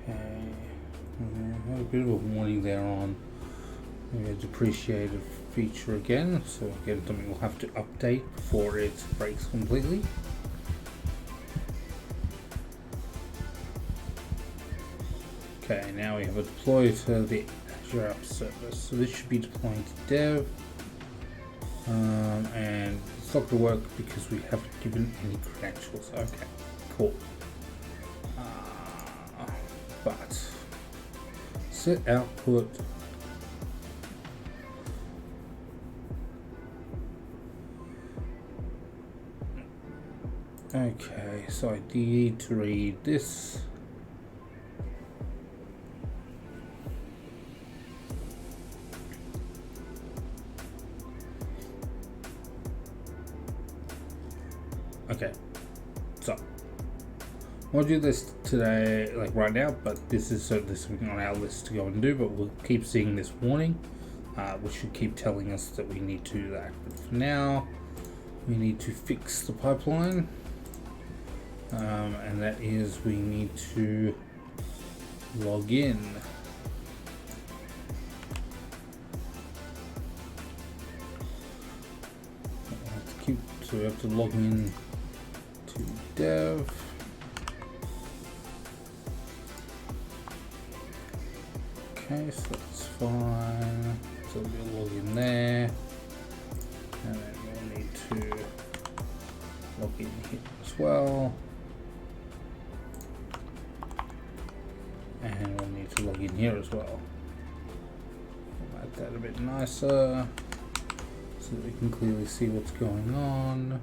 Okay, had a bit of a warning there on maybe a depreciated feature again, so again something we'll have to update before it breaks completely. Okay, now we have a deploy to the Azure App Service. So this should be deploying to dev, and it's not going to work because we haven't given any credentials. Okay, cool. But set output. Okay, so I need to read this. Okay, so I'll do this today, like right now, but this is certainly something on our list to go and do, but we'll keep seeing this warning, which should keep telling us that we need to do that. But for now, we need to fix the pipeline. And that is we need to log in. So we have to log in to dev. Okay, so that's fine. So we'll log in there, and then we'll need to log in here as well. And we'll need to log in here as well. Make that a bit nicer so that we can clearly see what's going on.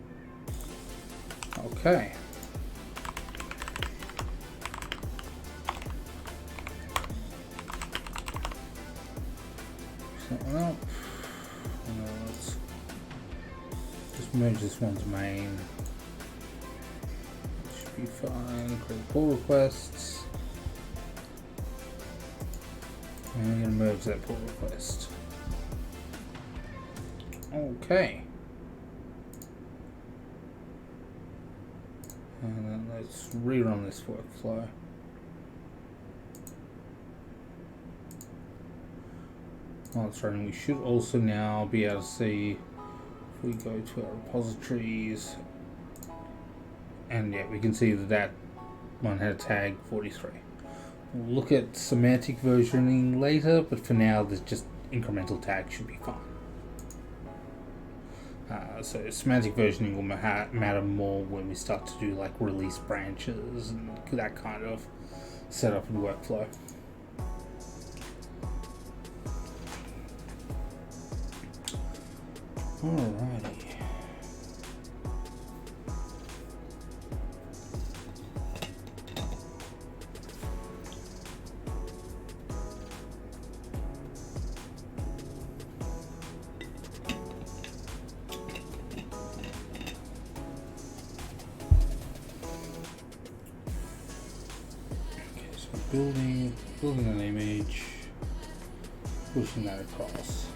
Okay. That one up. Let's just merge this one to main. Should be fine. Create pull requests. And we're going to merge that pull request. Okay. And then let's rerun this workflow. While it's running, we should also now be able to see if we go to our repositories, and yeah, we can see that that one had a tag 43. We'll look at semantic versioning later, but for now, there's just incremental tags should be fine. So semantic versioning will matter more when we start to do like release branches and that kind of setup and workflow. Alrighty. Building an image, pushing that across.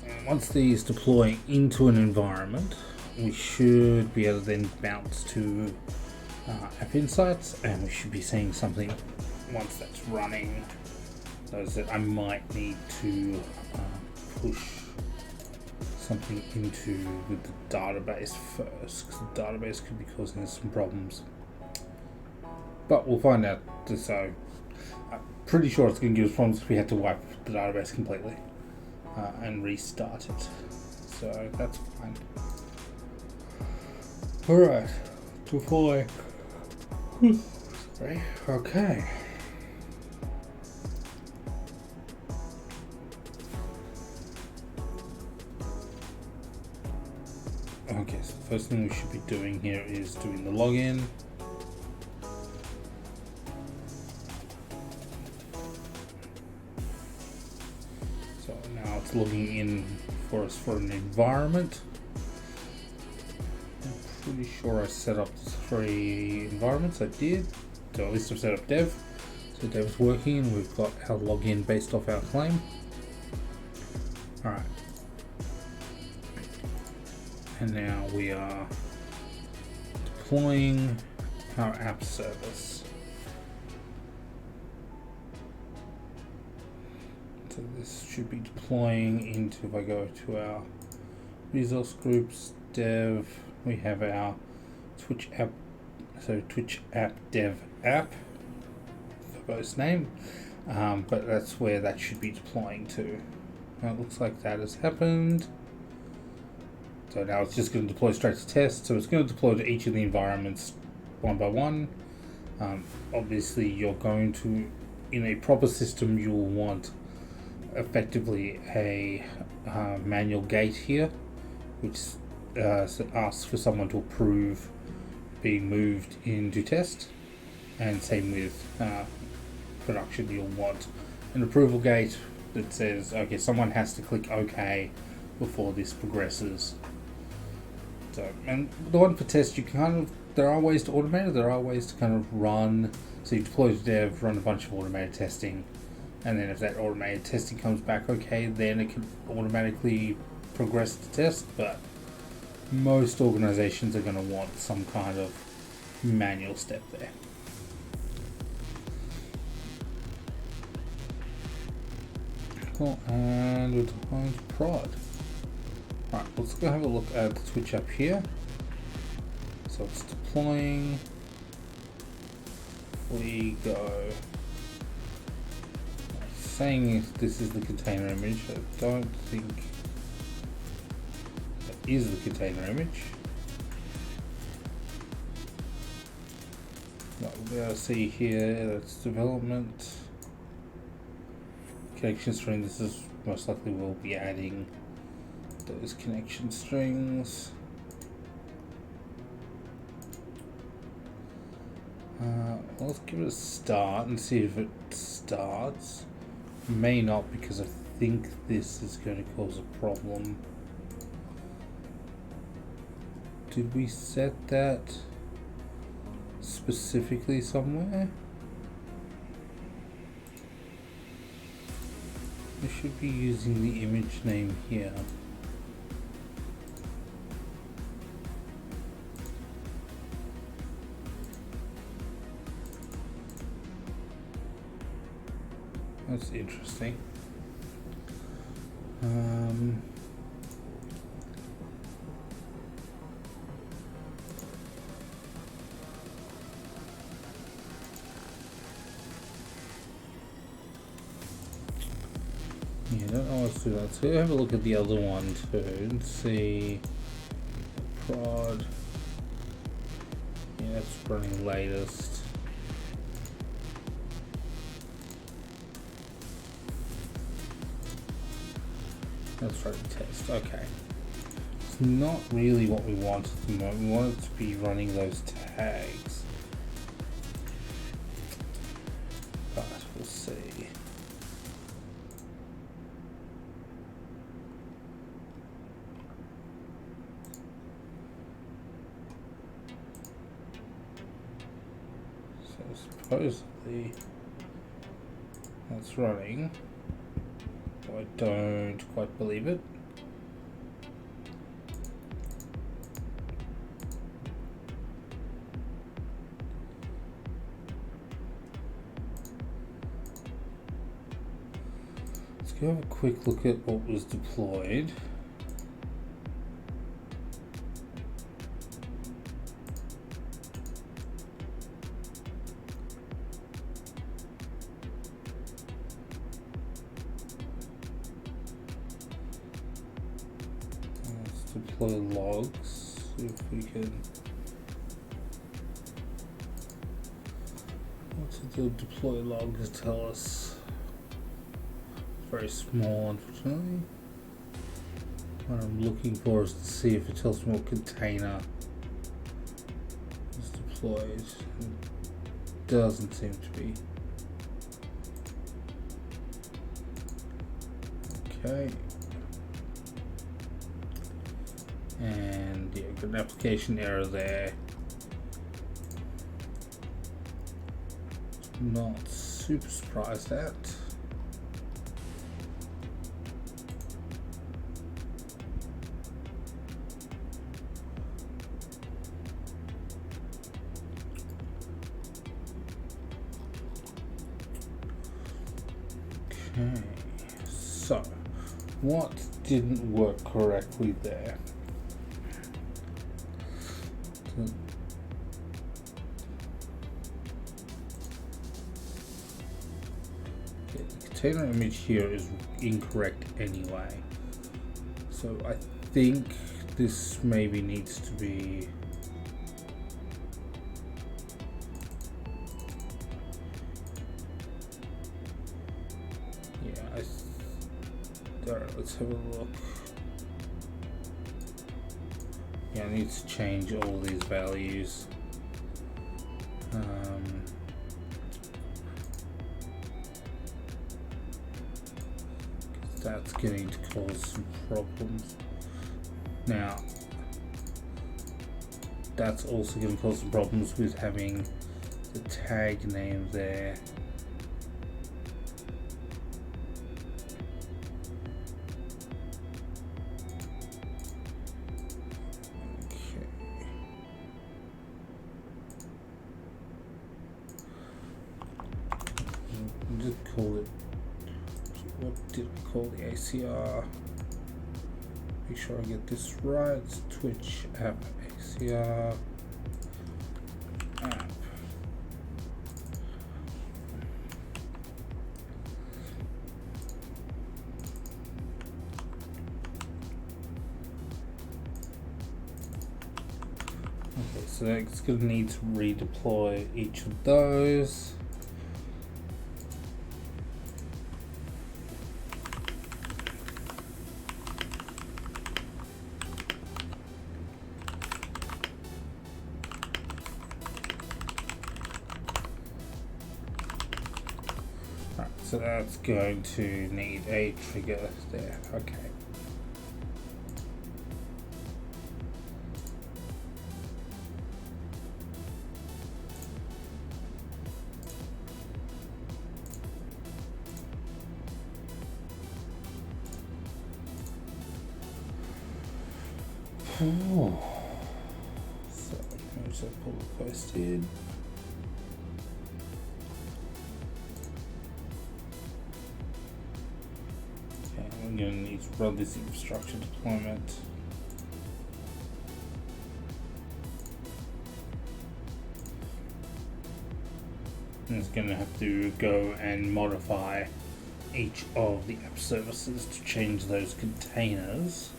And once these deploy into an environment, we should be able to then bounce to App Insights, and we should be seeing something once that's running. Those that I might need to push something into with the database first, because the database could be causing us some problems. But we'll find out. So I'm pretty sure it's going to give us problems if we have to wipe the database completely and restart it. So that's fine. Alright, deploy. Sorry. Okay. Okay, so the first thing we should be doing here is doing the login. It's logging in for us for an environment. I'm pretty sure I set up 3 environments. I did. So at least I've set up dev. So dev is working and we've got our login based off our claim. Alright. And now we are deploying our app service. So this should be deploying into, if I go to our resource groups, dev, we have our Twitch app, so Twitch app dev app, verbose name, but that's where that should be deploying to. Now it looks like that has happened. So now it's just going to deploy straight to test, so it's going to deploy to each of the environments one by one. Obviously you're going to, in a proper system, you'll want effectively a manual gate here, which asks for someone to approve being moved into test, and same with production. You'll want an approval gate that says, okay, someone has to click OK before this progresses. So, and the one for test, you can there are ways to automate it. There are ways to kind of run. So you deploy to dev, run a bunch of automated testing. And then if that automated testing comes back okay, then it can automatically progress to test. But most organizations are going to want some kind of manual step there. Cool, and we're deploying to prod. Alright, let's go have a look at the Twitch app here. So it's deploying. We go. Saying this is the container image. I don't think that is the container image. What we'll be able to see here, that's development. Connection string, this is most likely we'll be adding those connection strings. Let's give it a start and see if it starts. May not, because I think this is going to cause a problem. Did we set that specifically somewhere? We should be using the image name here. That's interesting. Yeah, don't know what to do that. So have a look at the other one too and see prod. Yeah, that's running latest. That's running test. Okay. It's not really what we want at the moment. We want it to be running those tags. But we'll see. Supposedly that's running, though I don't quite believe it. Let's go have a quick look at what was deployed. Deploy logs, see if we can. What did the deploy logs tell us? Very small, unfortunately. What I'm looking for is to see if it tells me what container is deployed. It doesn't seem to be. Okay. And yeah, got an application error there. Not super surprised at. Okay, so what didn't work correctly there? The container image here is incorrect anyway, so I think this maybe needs to be alright, let's have a look. Yeah, I need to change all these values. That's going to cause some problems. Now, that's also going to cause some problems with having the tag name there. Just call it, what did we call the ACR? Make sure I get this right. It's Twitch app ACR app. Okay, so it's going to need to redeploy each of those. Right, so that's going to need a trigger there. Okay. Oh. So there's a pull request in. Okay, we're going to need to run this infrastructure deployment. And it's going to have to go and modify each of the app services to change those containers.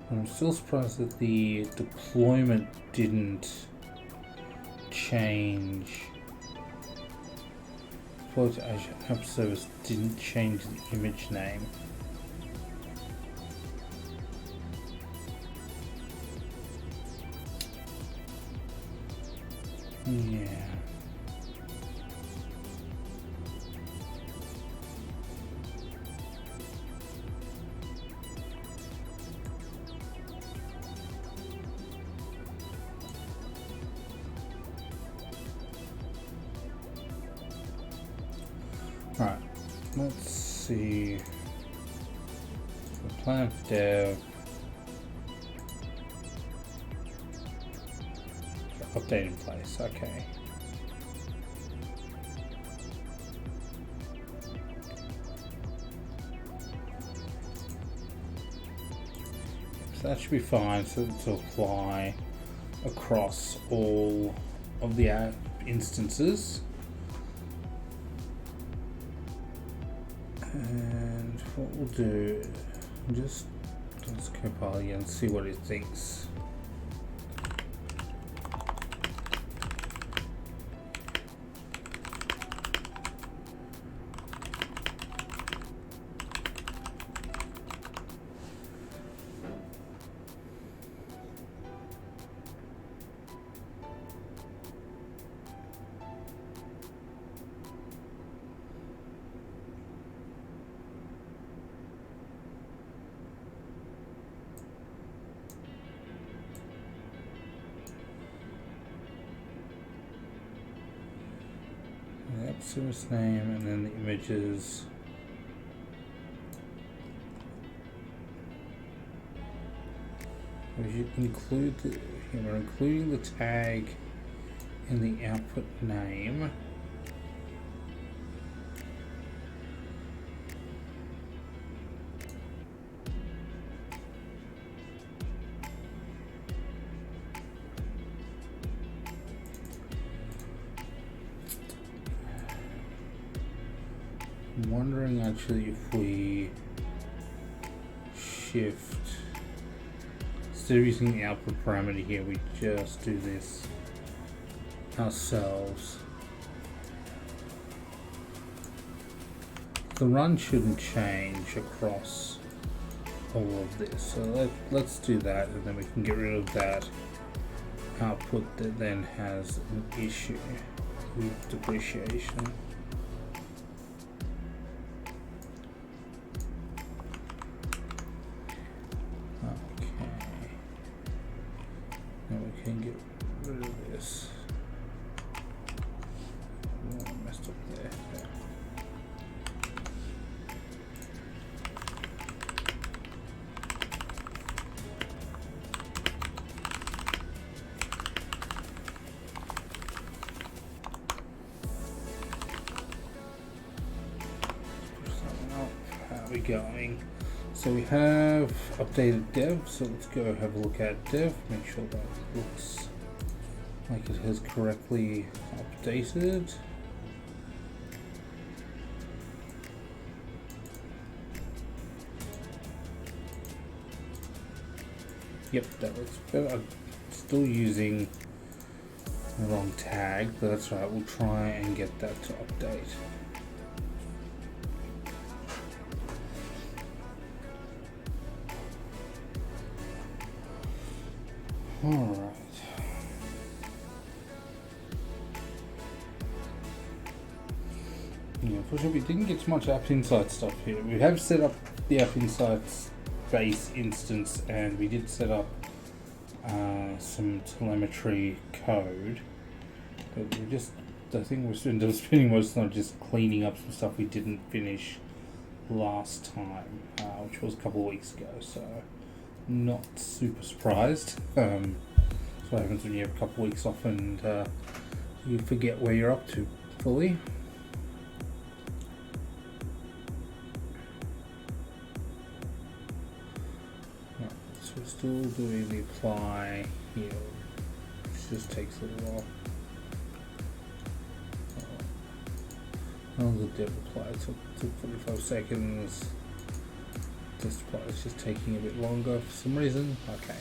I'm still surprised that the deployment didn't change. Deploy to Azure App Service didn't change the image name. Yeah. Right, let's see. The plan for dev. Update in place, okay. So that should be fine, so to apply across all of the app instances. And what we'll do, just let's compile again and see what it thinks. App service name and then the images. We should include we're including the tag in the output name. I'm wondering actually if we shift, instead of using the output parameter here, we just do this ourselves. The run shouldn't change across all of this, so let's do that, and then we can get rid of that output that then has an issue with depreciation. Can get rid of this. Oh, I messed up there. Push something up. How are we going? So we have updated dev, so let's go have a look at dev, make sure that looks like it has correctly updated. Yep, that looks better. I'm still using the wrong tag, but that's right. We'll try and get that to update. Alright. Yeah, unfortunately, we didn't get too much App Insight stuff here. We have set up the App Insights base instance, and we did set up some telemetry code. But we just, I think we're spending most of the time just cleaning up some stuff we didn't finish last time, which was a couple of weeks ago. So, not super surprised. That's what happens when you have a couple of weeks off and you forget where you're up to fully. So we're still doing the apply here, which just takes a little while. The dev apply took 45 seconds. Test apply is just taking a bit longer for some reason. Okay.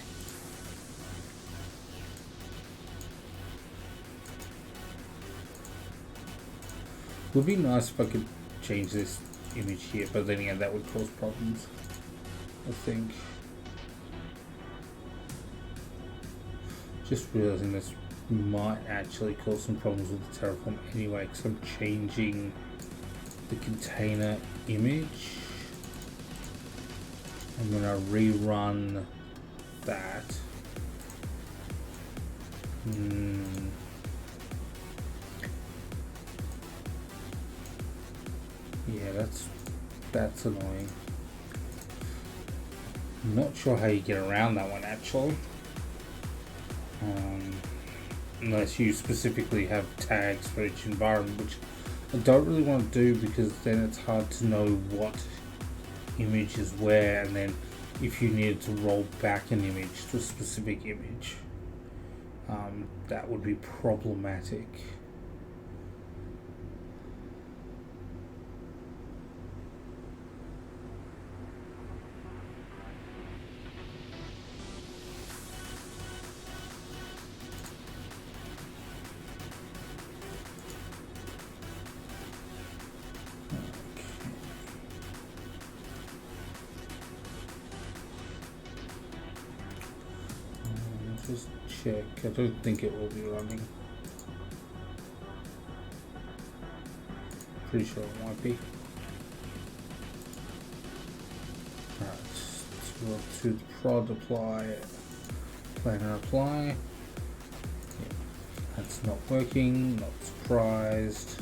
Would be nice if I could change this image here, but then again that would cause problems, I think. Just realizing this might actually cause some problems with the Terraform anyway, because I'm changing the container image. I'm going to rerun that. Yeah, that's annoying. I'm not sure how you get around that one actually. Unless you specifically have tags for each environment, which I don't really want to do, because then it's hard to know what image is where, and then if you needed to roll back an image to a specific image, that would be problematic. Just check. I don't think it will be running. Pretty sure it might be. Alright, let's go to the prod apply, planner apply. Yeah, that's not working, not surprised.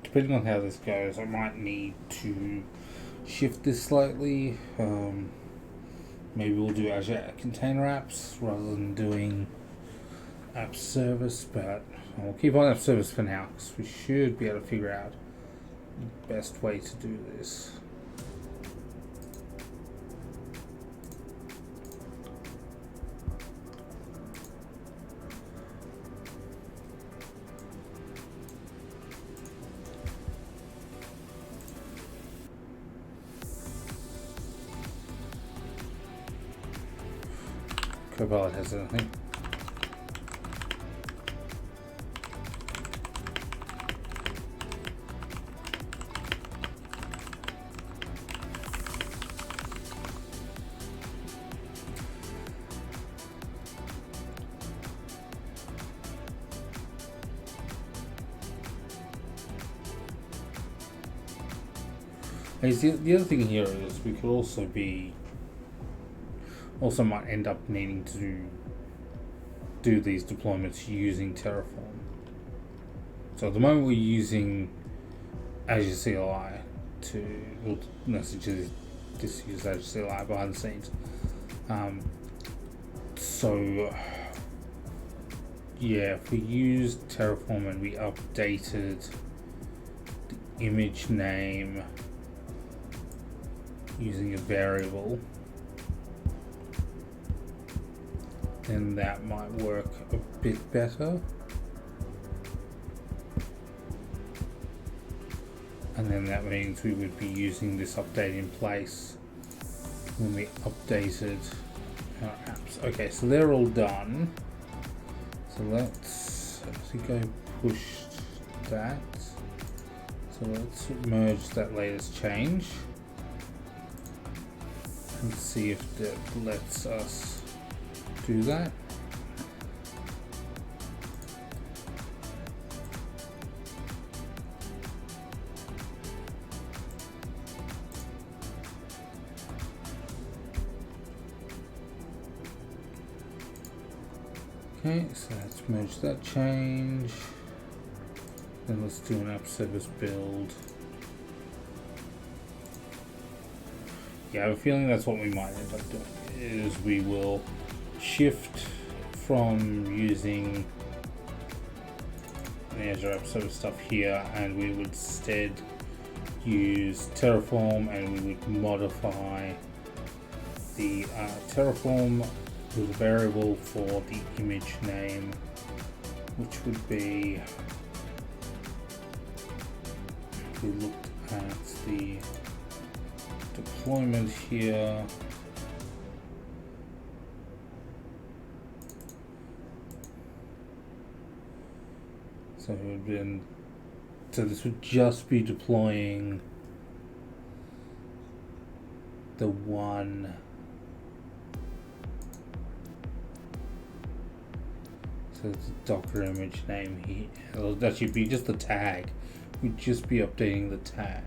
Depending on how this goes, I might need to shift this slightly. Maybe we'll do Azure Container Apps rather than doing App Service, but I'll keep on App Service for now, because we should be able to figure out the best way to do this. Copilot has anything. The other thing here is we could also might end up needing to do these deployments using Terraform. So at the moment we're using Azure CLI to messages just use Azure CLI behind the scenes. So yeah, if we used Terraform and we updated the image name using a variable, then that might work a bit better. And then that means we would be using this update in place when we updated our apps. Okay, so they're all done. So let's go push that. So let's merge that latest change and see if that lets us do that. Okay, so let's merge that change. Then let's do an app service build. Yeah, I have a feeling that's what we might end up doing, is we will shift from using the Azure App Service stuff here, and we would instead use Terraform, and we would modify the Terraform with a variable for the image name, which would be, if we looked at the deployment here, so it would have been, so this would just be deploying the one, so it's a Docker image name here. That should be just the tag. We'd just be updating the tag.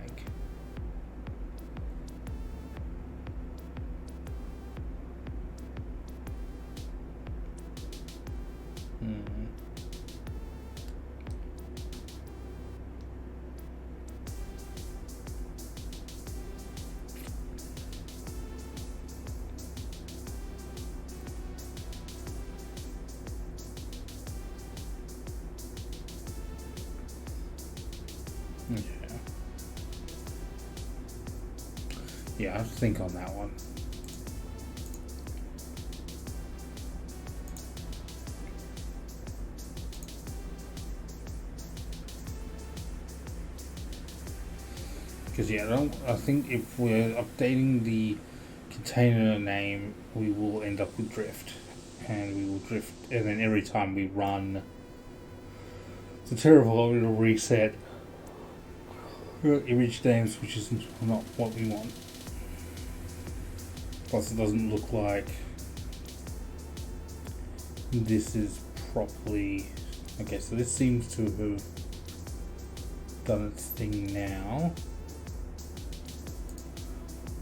Yeah, I have to think on that one. Because yeah, I think if we're updating the container name, we will end up with drift, and we will drift, and then every time we run the Terraform, it'll reset image names, which is not what we want. Plus, it doesn't look like this is properly. Okay, so this seems to have done its thing now.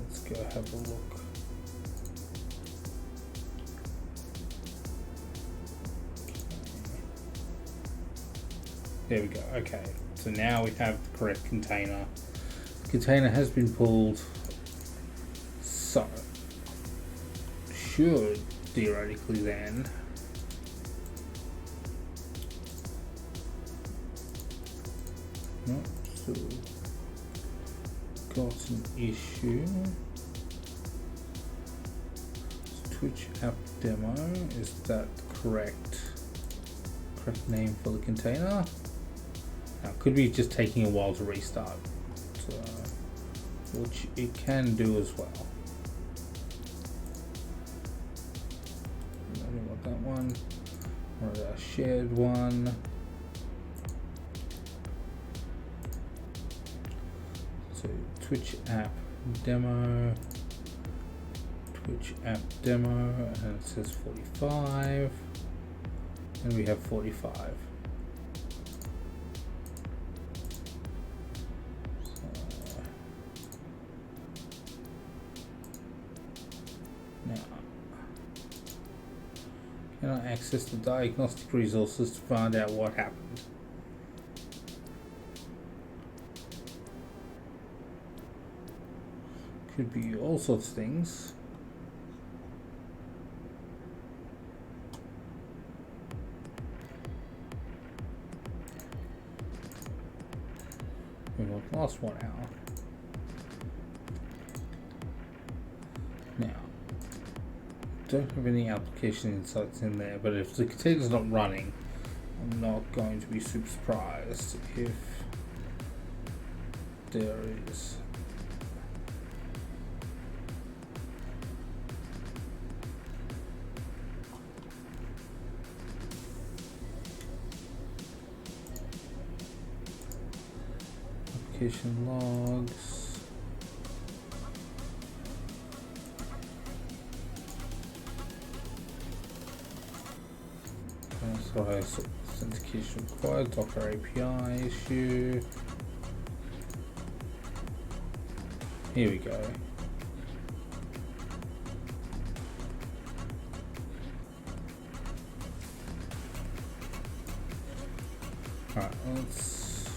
Let's go have a look. There we go. Okay, so now we have the correct container. The container has been pulled, so should theoretically then so got an issue. Twitch app demo, is that correct name for the container? Now, it could be just taking a while to restart, so, which it can do as well. I don't want that one, or a shared one. So Twitch app demo, and it says 45, and we have 45. Can I access the diagnostic resources to find out what happened? Could be all sorts of things. last 1 hour. Now, don't have any application insights in there, but if the container's not running, I'm not going to be super surprised if there is. Application logs. Authentication required, Docker API issue. Here we go. Alright, let's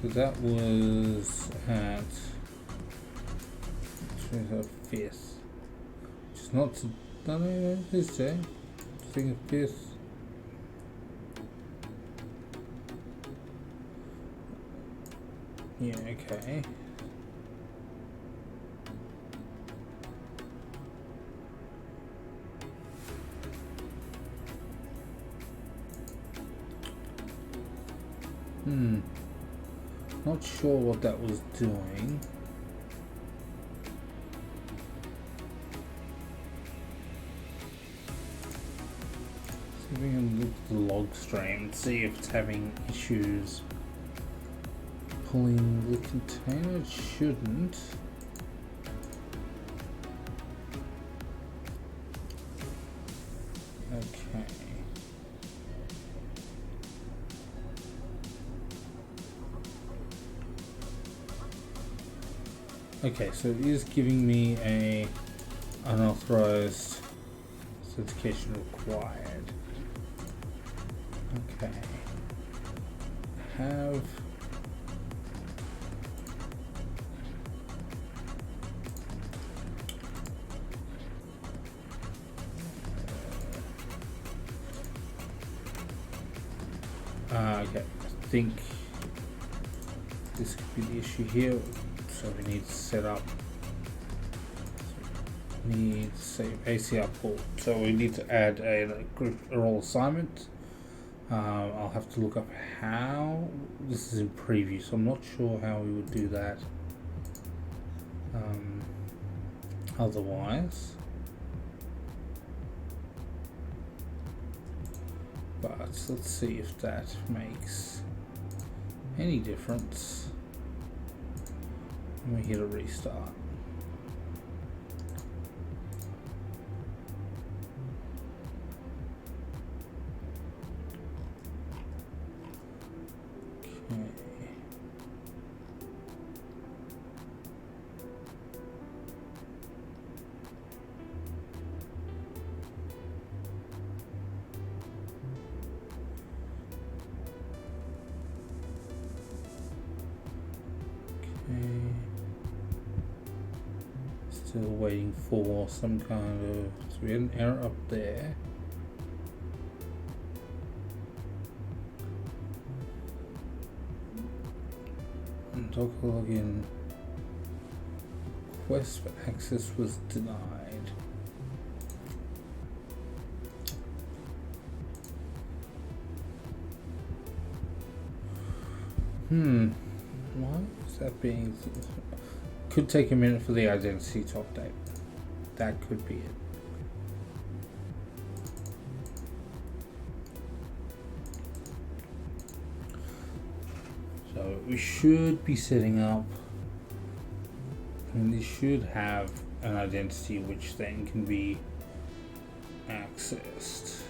so that was at 5th. It's not this day. I think it's 5th. Yeah, okay. Not sure what that was doing. So we can look at the log stream and see if it's having issues pulling the container. It shouldn't. Okay. Okay, so it is giving me a unauthorized authentication required. Okay. Have okay, I think this could be the issue here. So we need to set up, save ACR port. So we need to add a group role assignment. I'll have to look up how. This is in preview, so I'm not sure how we would do that. Otherwise, but let's see if that makes any difference. When we hit a restart. Okay. Still waiting for some kind of, so we had an error up there. And Docker login request for access was denied. Why is that being? Could take a minute for the identity to update. That could be it. So we should be setting up, and this should have an identity which then can be accessed.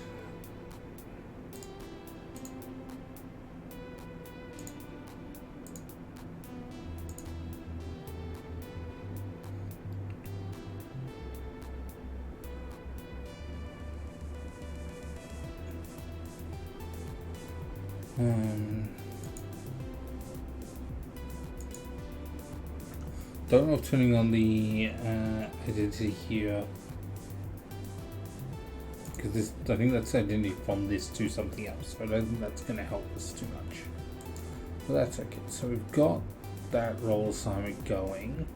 Don't know if turning on the identity here because this, I think that's identity from this to something else, so I don't think that's going to help us too much. But that's okay. So we've got that role assignment going.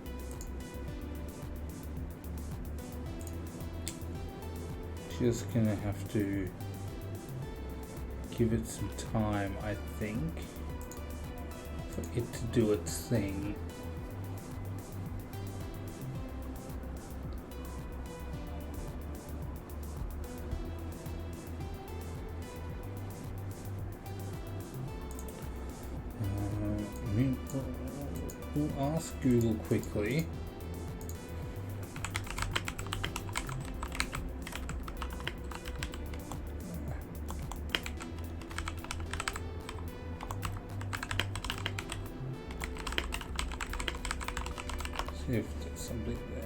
Just gonna have to give it some time, I think, for it to do its thing. We'll ask Google quickly. See if there's something there.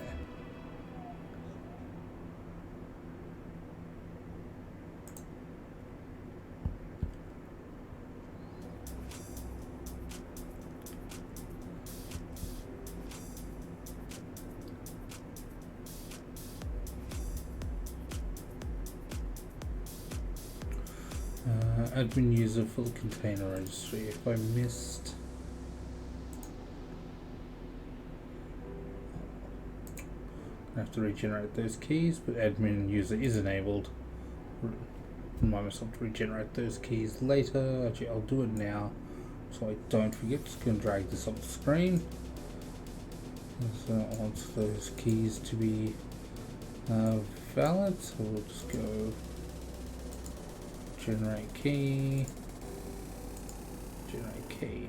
Admin user for the container registry. If I missed, I have to regenerate those keys, but admin user is enabled. Remind myself to regenerate those keys later. Actually, I'll do it now so I don't forget. Just gonna drag this on the screen. So I want those keys to be valid, so we'll just go generate key, generate key.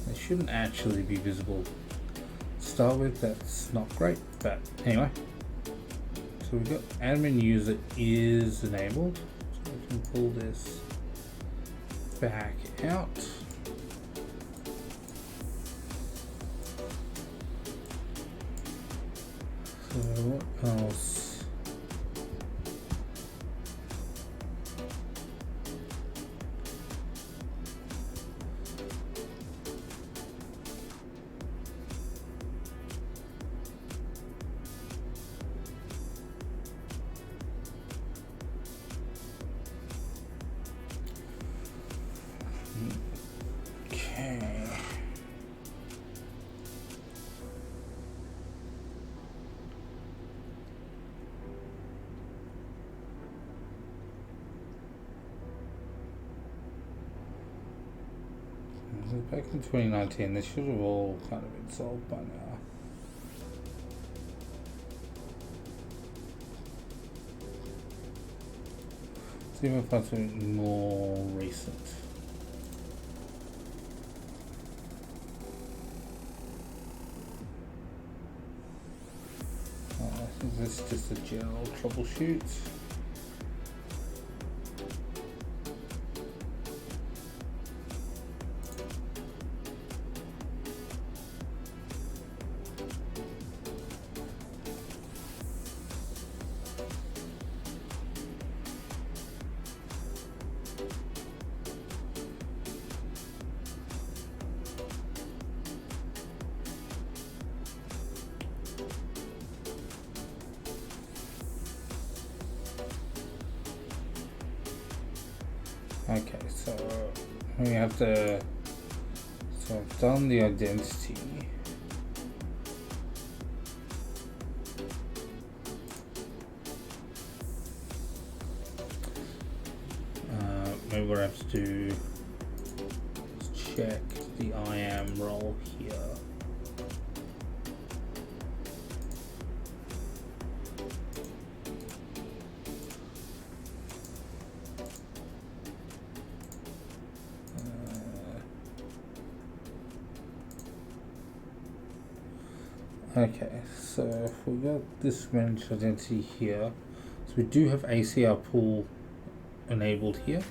They shouldn't actually be visible to start with, that's not great, but anyway. So we've got admin user is enabled, so we can pull this back out. So what else? Back in 2019, they should have all kind of been solved by now. See if I find something more recent. I think this is just a general troubleshoot. Okay, so we have to, so I've done the identity. Maybe what I have to do is check the IAM role here. Okay, so if we got this managed identity here, so we do have ACR pool enabled here,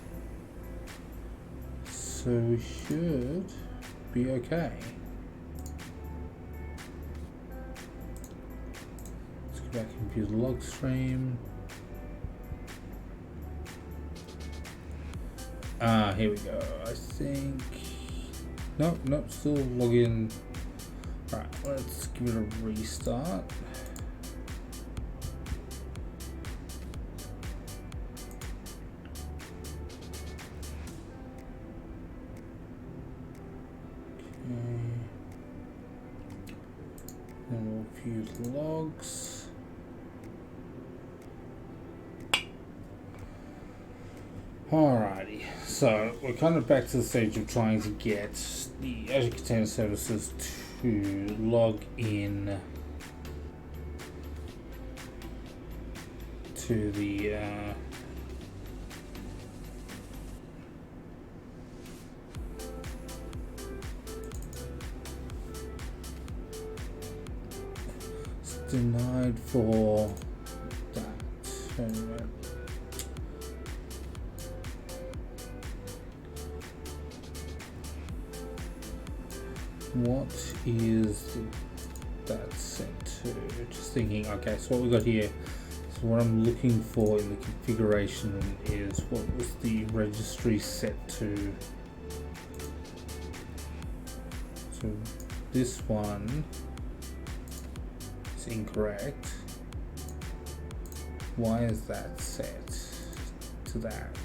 so we should be okay. Let's go back and view the log stream. Here we go. I think nope, still login. Right, let's give it a restart. view logs. Alrighty, so we're kind of back to the stage of trying to get the Azure Container Services to log in to the it's denied for that. What is that set to? Just thinking, okay, so what we got here, so what I'm looking for in the configuration is what was the registry set to. So this one is incorrect. Why is that set to that?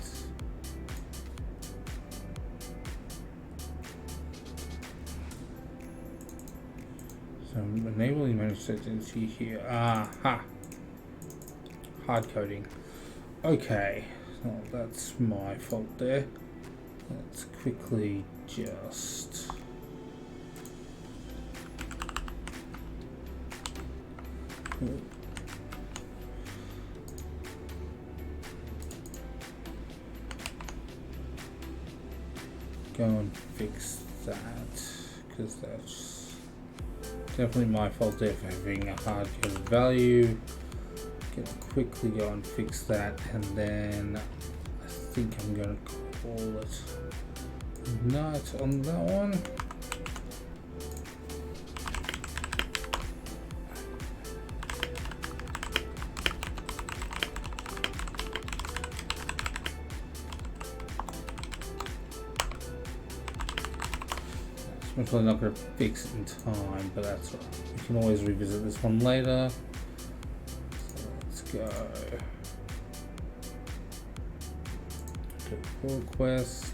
So I'm enabling managed settings here. Aha! Hard coding. Okay, so that's my fault there. Let's quickly just go and fix that, because that's definitely my fault there for having a hard-coded value. Gonna quickly go and fix that, and then I think I'm gonna call it not on that one. I'm probably not going to fix it in time, but that's right. We can always revisit this one later. So let's go to pull request.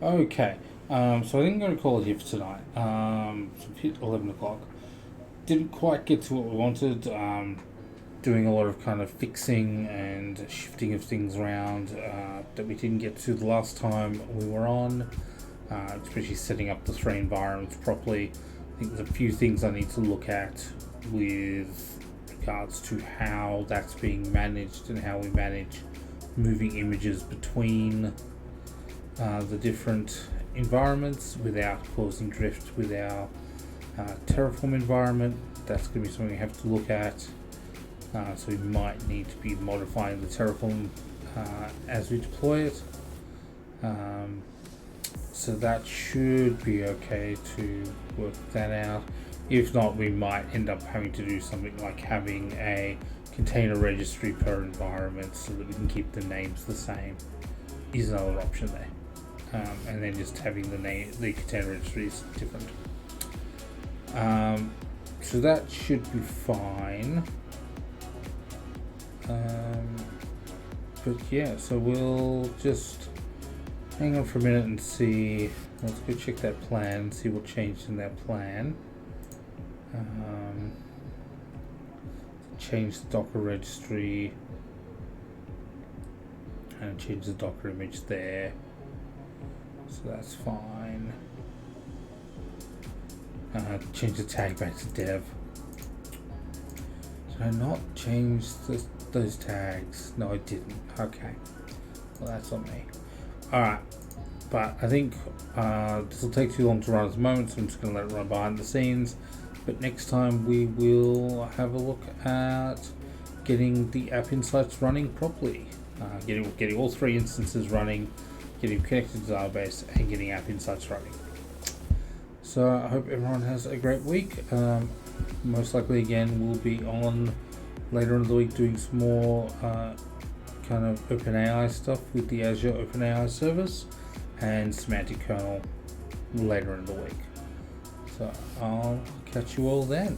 Okay, so I think I'm going to call it here for tonight. So we've hit 11 o'clock. Didn't quite get to what we wanted. Doing a lot of kind of fixing and shifting of things around that we didn't get to the last time we were on. Especially setting up the three environments properly. I think there's a few things I need to look at with regards to how that's being managed and how we manage moving images between the different environments without causing drift with our Terraform environment. That's going to be something we have to look at. So we might need to be modifying the Terraform as we deploy it. So that should be okay to work that out. If not, we might end up having to do something like having a container registry per environment so that we can keep the names the same. Is another option there. And then just having the container registries different. So that should be fine. But yeah, so we'll just hang on for a minute and see. Let's go check that plan, see what changed in that plan. Change the Docker registry and change the Docker image there. So that's fine. Change the tag back to dev. Did I not change those tags? No, I didn't. Okay. Well, that's on me. Alright. But I think this will take too long to run at the moment, so I'm just going to let it run behind the scenes. But next time we will have a look at getting the App Insights running properly. Getting all three instances running, getting connected to the database, and getting App Insights running. So I hope everyone has a great week. most likely again we'll be on later in the week doing some more kind of OpenAI stuff with the Azure OpenAI service and semantic kernel later in the week. So I'll catch you all then.